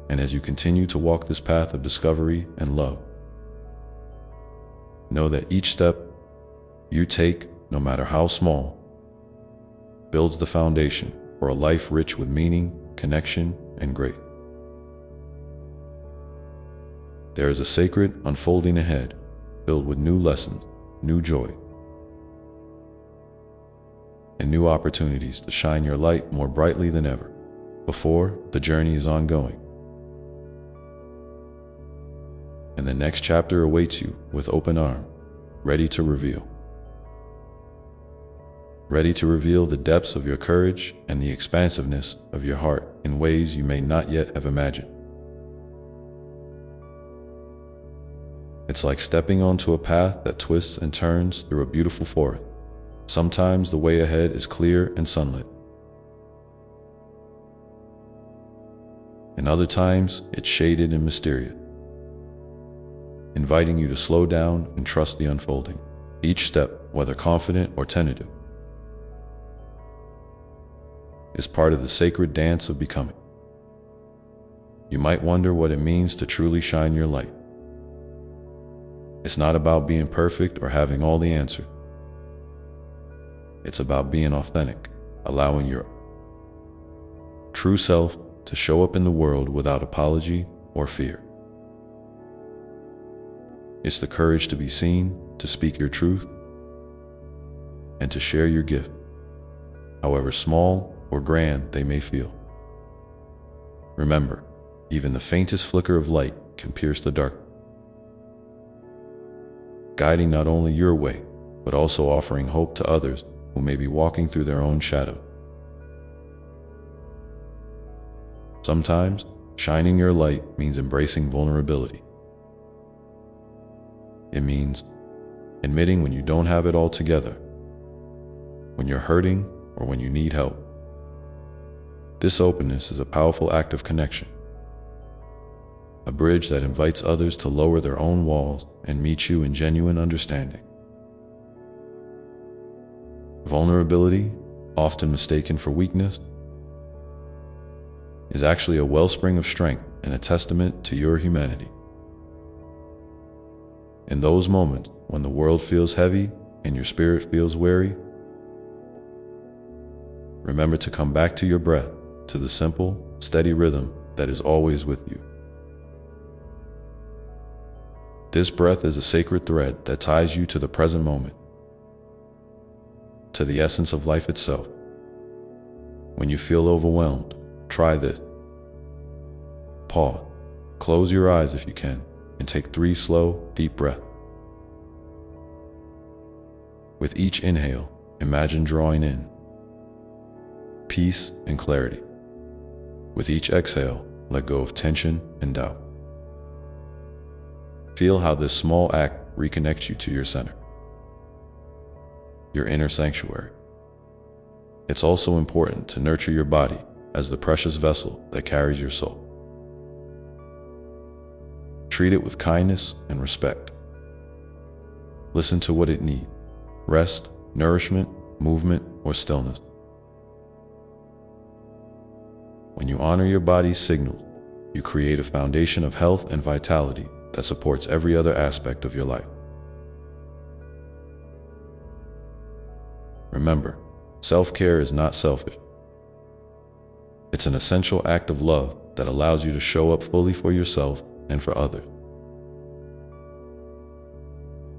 And as you continue to walk this path of discovery and love, know that each step you take, no matter how small, builds the foundation for a life rich with meaning, connection, and grace. There is a sacred unfolding ahead, filled with new lessons, new joy, and new opportunities to shine your light more brightly than ever before. The journey is ongoing, and the next chapter awaits you with open arms, ready to reveal the depths of your courage and the expansiveness of your heart in ways you may not yet have imagined. It's like stepping onto a path that twists and turns through a beautiful forest, Sometimes the way ahead is clear and sunlit. And other times, it's shaded and mysterious, inviting you to slow down and trust the unfolding. Each step, whether confident or tentative, is part of the sacred dance of becoming. You might wonder what it means to truly shine your light. It's not about being perfect or having all the answers. It's about being authentic, allowing your true self to show up in the world without apology or fear. It's the courage to be seen, to speak your truth, and to share your gift, however small or grand they may feel. Remember, even the faintest flicker of light can pierce the dark, guiding not only your way, but also offering hope to others who may be walking through their own shadow. Sometimes, shining your light means embracing vulnerability. It means admitting when you don't have it all together, when you're hurting, or when you need help. This openness is a powerful act of connection, a bridge that invites others to lower their own walls and meet you in genuine understanding. Vulnerability, often mistaken for weakness, is actually a wellspring of strength and a testament to your humanity. In those moments when the world feels heavy and your spirit feels weary, remember to come back to your breath, to the simple, steady rhythm that is always with you. This breath is a sacred thread that ties you to the present moment, to the essence of life itself. When you feel overwhelmed, try this. Pause, close your eyes if you can, and take 3 slow, deep breaths. With each inhale, imagine drawing in peace and clarity. With each exhale, let go of tension and doubt. Feel how this small act reconnects you to your center, your inner sanctuary. It's also important to nurture your body as the precious vessel that carries your soul. Treat it with kindness and respect. Listen to what it needs: rest, nourishment, movement, or stillness. When you honor your body's signals, you create a foundation of health and vitality that supports every other aspect of your life. Remember, self-care is not selfish. It's an essential act of love that allows you to show up fully for yourself and for others.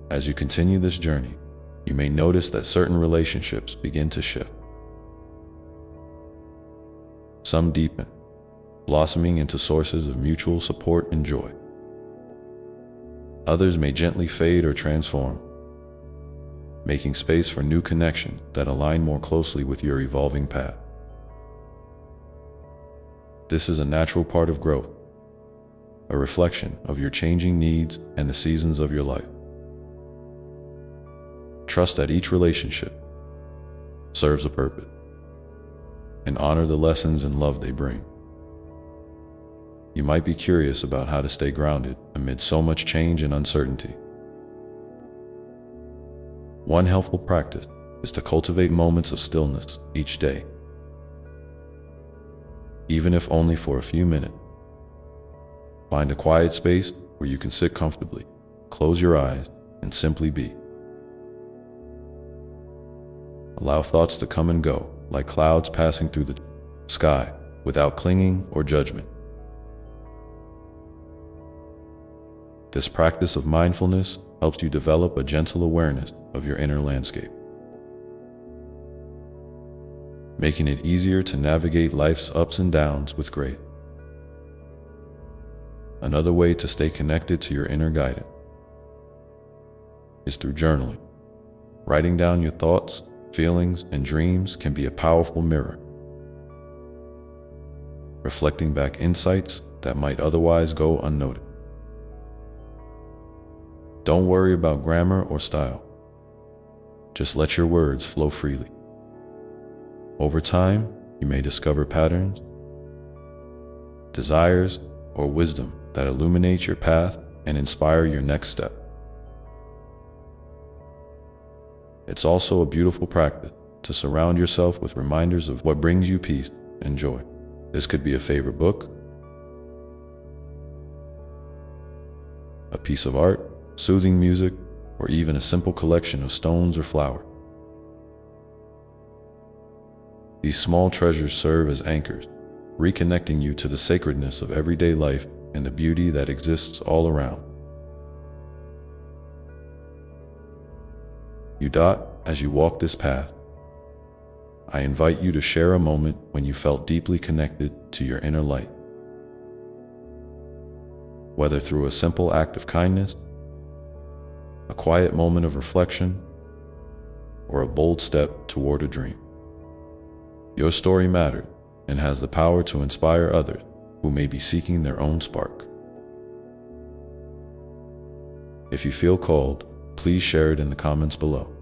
As you continue this journey, you may notice that certain relationships begin to shift. Some deepen, blossoming into sources of mutual support and joy. Others may gently fade or transform, making space for new connections that align more closely with your evolving path. This is a natural part of growth, a reflection of your changing needs and the seasons of your life. Trust that each relationship serves a purpose, and honor the lessons and love they bring. You might be curious about how to stay grounded amid so much change and uncertainty. One helpful practice is to cultivate moments of stillness each day, even if only for a few minutes. Find a quiet space where you can sit comfortably, close your eyes, and simply be. Allow thoughts to come and go, like clouds passing through the sky, without clinging or judgment. This practice of mindfulness helps you develop a gentle awareness of your inner landscape, making it easier to navigate life's ups and downs with grace. Another way to stay connected to your inner guidance is through journaling. Writing down your thoughts, feelings, and dreams can be a powerful mirror, reflecting back insights that might otherwise go unnoticed. Don't worry about grammar or style. Just let your words flow freely. Over time, you may discover patterns, desires, or wisdom that illuminate your path and inspire your next step. It's also a beautiful practice to surround yourself with reminders of what brings you peace and joy. This could be a favorite book, a piece of art, soothing music, or even a simple collection of stones or flowers. These small treasures serve as anchors, reconnecting you to the sacredness of everyday life and the beauty that exists all around. As you walk this path, I invite you to share a moment when you felt deeply connected to your inner light. Whether through a simple act of kindness, a quiet moment of reflection, or a bold step toward a dream. Your story matters and has the power to inspire others who may be seeking their own spark. If you feel called, please share it in the comments below.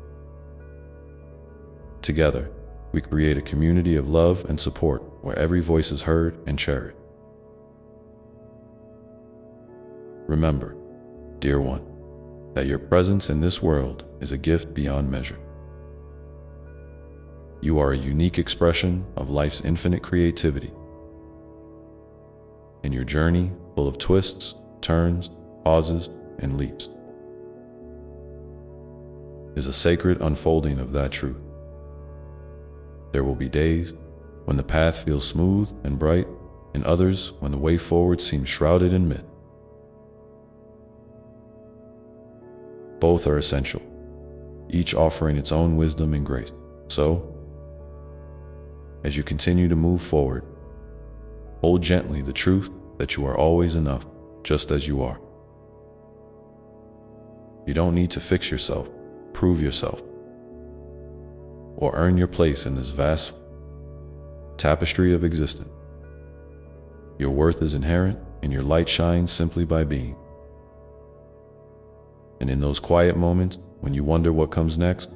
Together, we create a community of love and support where every voice is heard and cherished. Remember, dear one, that your presence in this world is a gift beyond measure. You are a unique expression of life's infinite creativity. And your journey, full of twists, turns, pauses, and leaps, is a sacred unfolding of that truth. There will be days when the path feels smooth and bright, and others when the way forward seems shrouded in mist. Both are essential, each offering its own wisdom and grace. So, as you continue to move forward, hold gently the truth that you are always enough, just as you are. You don't need to fix yourself, prove yourself, or earn your place in this vast tapestry of existence. Your worth is inherent, and your light shines simply by being. And in those quiet moments, when you wonder what comes next,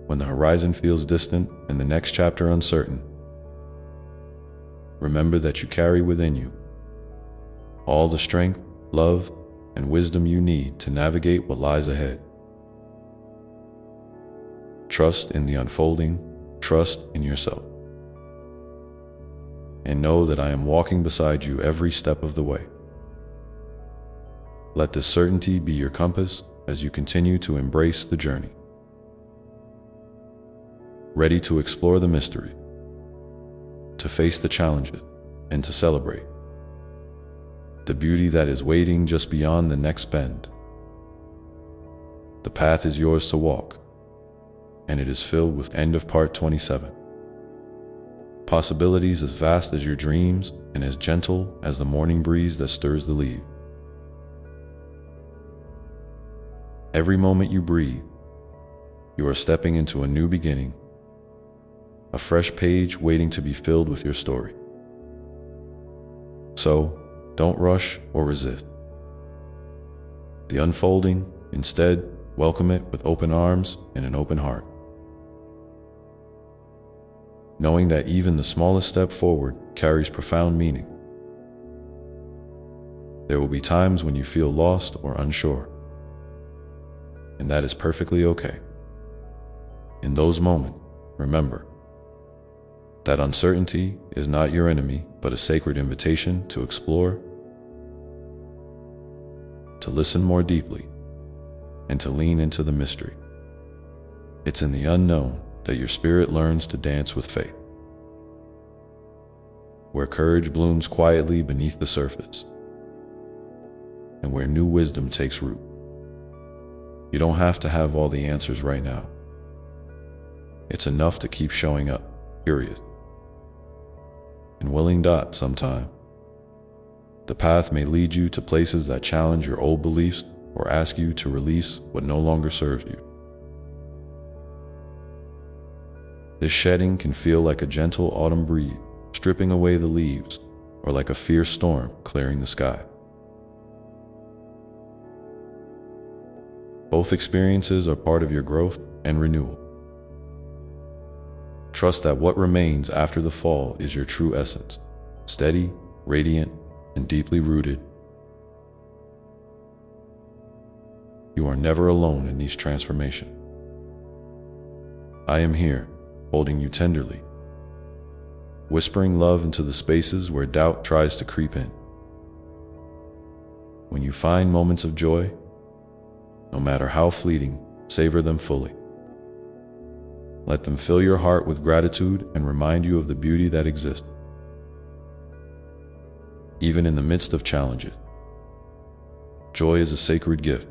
when the horizon feels distant and the next chapter uncertain, remember that you carry within you all the strength, love, and wisdom you need to navigate what lies ahead. Trust in the unfolding, trust in yourself. And know that I am walking beside you every step of the way. Let this certainty be your compass as you continue to embrace the journey. Ready to explore the mystery, to face the challenges, and to celebrate the beauty that is waiting just beyond the next bend. The path is yours to walk, and it is filled with end of part 27. Possibilities as vast as your dreams and as gentle as the morning breeze that stirs the leaves. Every moment you breathe, you are stepping into a new beginning, a fresh page waiting to be filled with your story. So, don't rush or resist the unfolding. Instead, welcome it with open arms and an open heart, knowing that even the smallest step forward carries profound meaning. There will be times when you feel lost or unsure, and that is perfectly okay. In those moments, remember that uncertainty is not your enemy, but a sacred invitation to explore, to listen more deeply, and to lean into the mystery. It's in the unknown that your spirit learns to dance with faith, where courage blooms quietly beneath the surface, and where new wisdom takes root. You don't have to have all the answers right now. It's enough to keep showing up, curious and willing. Sometime, the path may lead you to places that challenge your old beliefs or ask you to release what no longer serves you. This shedding can feel like a gentle autumn breeze, stripping away the leaves, or like a fierce storm clearing the sky. Both experiences are part of your growth and renewal. Trust that what remains after the fall is your true essence, steady, radiant, and deeply rooted. You are never alone in these transformations. I am here, holding you tenderly, whispering love into the spaces where doubt tries to creep in. When you find moments of joy, no matter how fleeting, savor them fully. Let them fill your heart with gratitude and remind you of the beauty that exists. Even in the midst of challenges, joy is a sacred gift,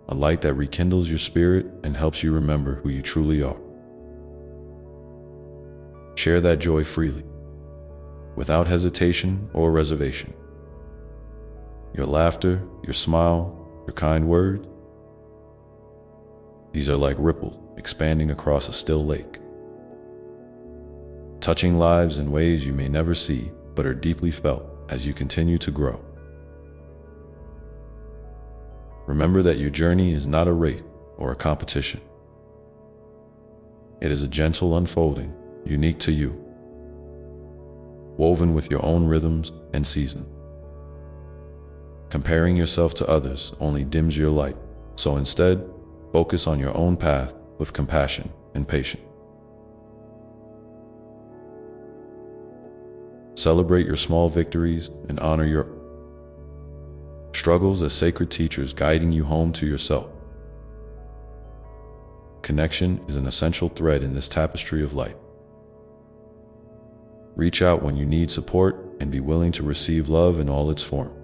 a light that rekindles your spirit and helps you remember who you truly are. Share that joy freely, without hesitation or reservation. Your laughter, your smile, your kind words, these are like ripples expanding across a still lake, touching lives in ways you may never see but are deeply felt as you continue to grow. Remember that your journey is not a race or a competition. It is a gentle unfolding, unique to you, woven with your own rhythms and seasons. Comparing yourself to others only dims your light, so instead, focus on your own path with compassion and patience. Celebrate your small victories and honor your struggles as sacred teachers guiding you home to yourself. Connection is an essential thread in this tapestry of life. Reach out when you need support and be willing to receive love in all its forms.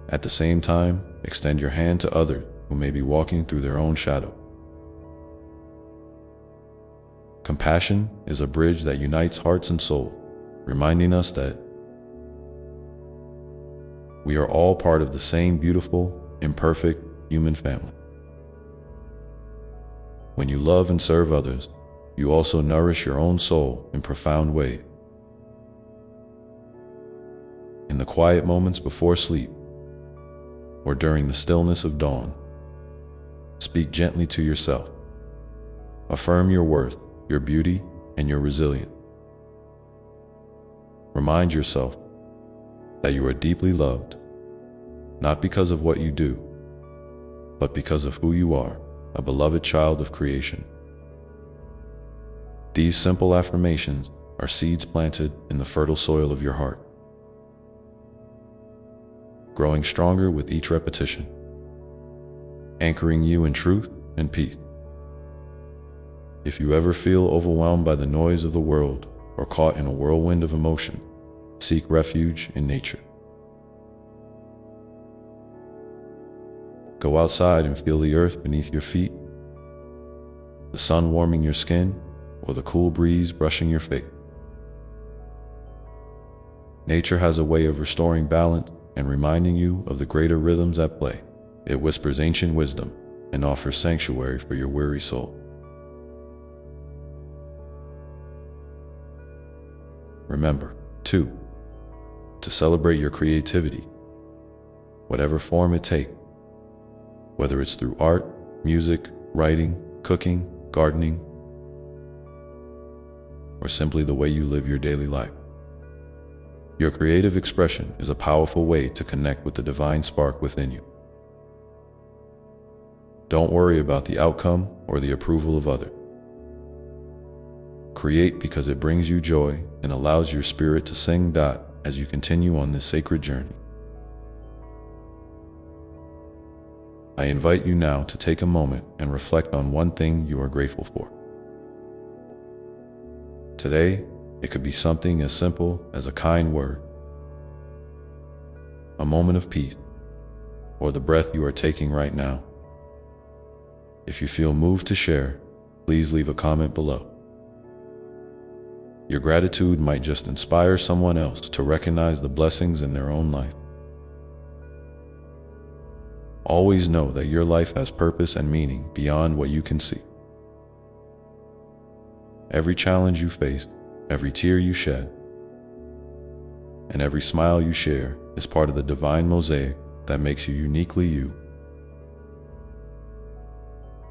At the same time, extend your hand to others who may be walking through their own shadow. Compassion is a bridge that unites hearts and souls, reminding us that we are all part of the same beautiful, imperfect human family. When you love and serve others, you also nourish your own soul in profound ways. In the quiet moments before sleep, or during the stillness of dawn, speak gently to yourself. Affirm your worth, your beauty, and your resilience. Remind yourself that you are deeply loved, not because of what you do, but because of who you are, a beloved child of creation. These simple affirmations are seeds planted in the fertile soil of your heart, growing stronger with each repetition, anchoring you in truth and peace. If you ever feel overwhelmed by the noise of the world or caught in a whirlwind of emotion, seek refuge in nature. Go outside and feel the earth beneath your feet, the sun warming your skin, or the cool breeze brushing your face. Nature has a way of restoring balance and reminding you of the greater rhythms at play. It whispers ancient wisdom and offers sanctuary for your weary soul. Remember, too, to celebrate your creativity, whatever form it takes, whether it's through art, music, writing, cooking, gardening, or simply the way you live your daily life. Your creative expression is a powerful way to connect with the divine spark within you. Don't worry about the outcome or the approval of others. Create because it brings you joy and allows your spirit to sing as you continue on this sacred journey. I invite you now to take a moment and reflect on one thing you are grateful for. Today, it could be something as simple as a kind word, a moment of peace, or the breath you are taking right now. If you feel moved to share, please leave a comment below. Your gratitude might just inspire someone else to recognize the blessings in their own life. Always know that your life has purpose and meaning beyond what you can see. Every challenge you face, every tear you shed, and every smile you share is part of the divine mosaic that makes you uniquely you.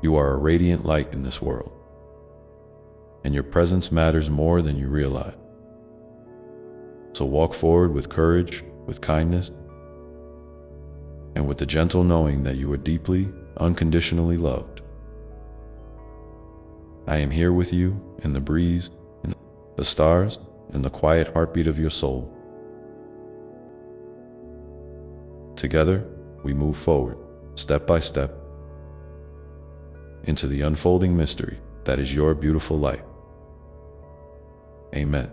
You are a radiant light in this world, and your presence matters more than you realize. So walk forward with courage, with kindness, and with the gentle knowing that you are deeply, unconditionally loved. I am here with you in the breeze, in the stars, in the quiet heartbeat of your soul. Together, we move forward, step by step, into the unfolding mystery that is your beautiful life. Amen.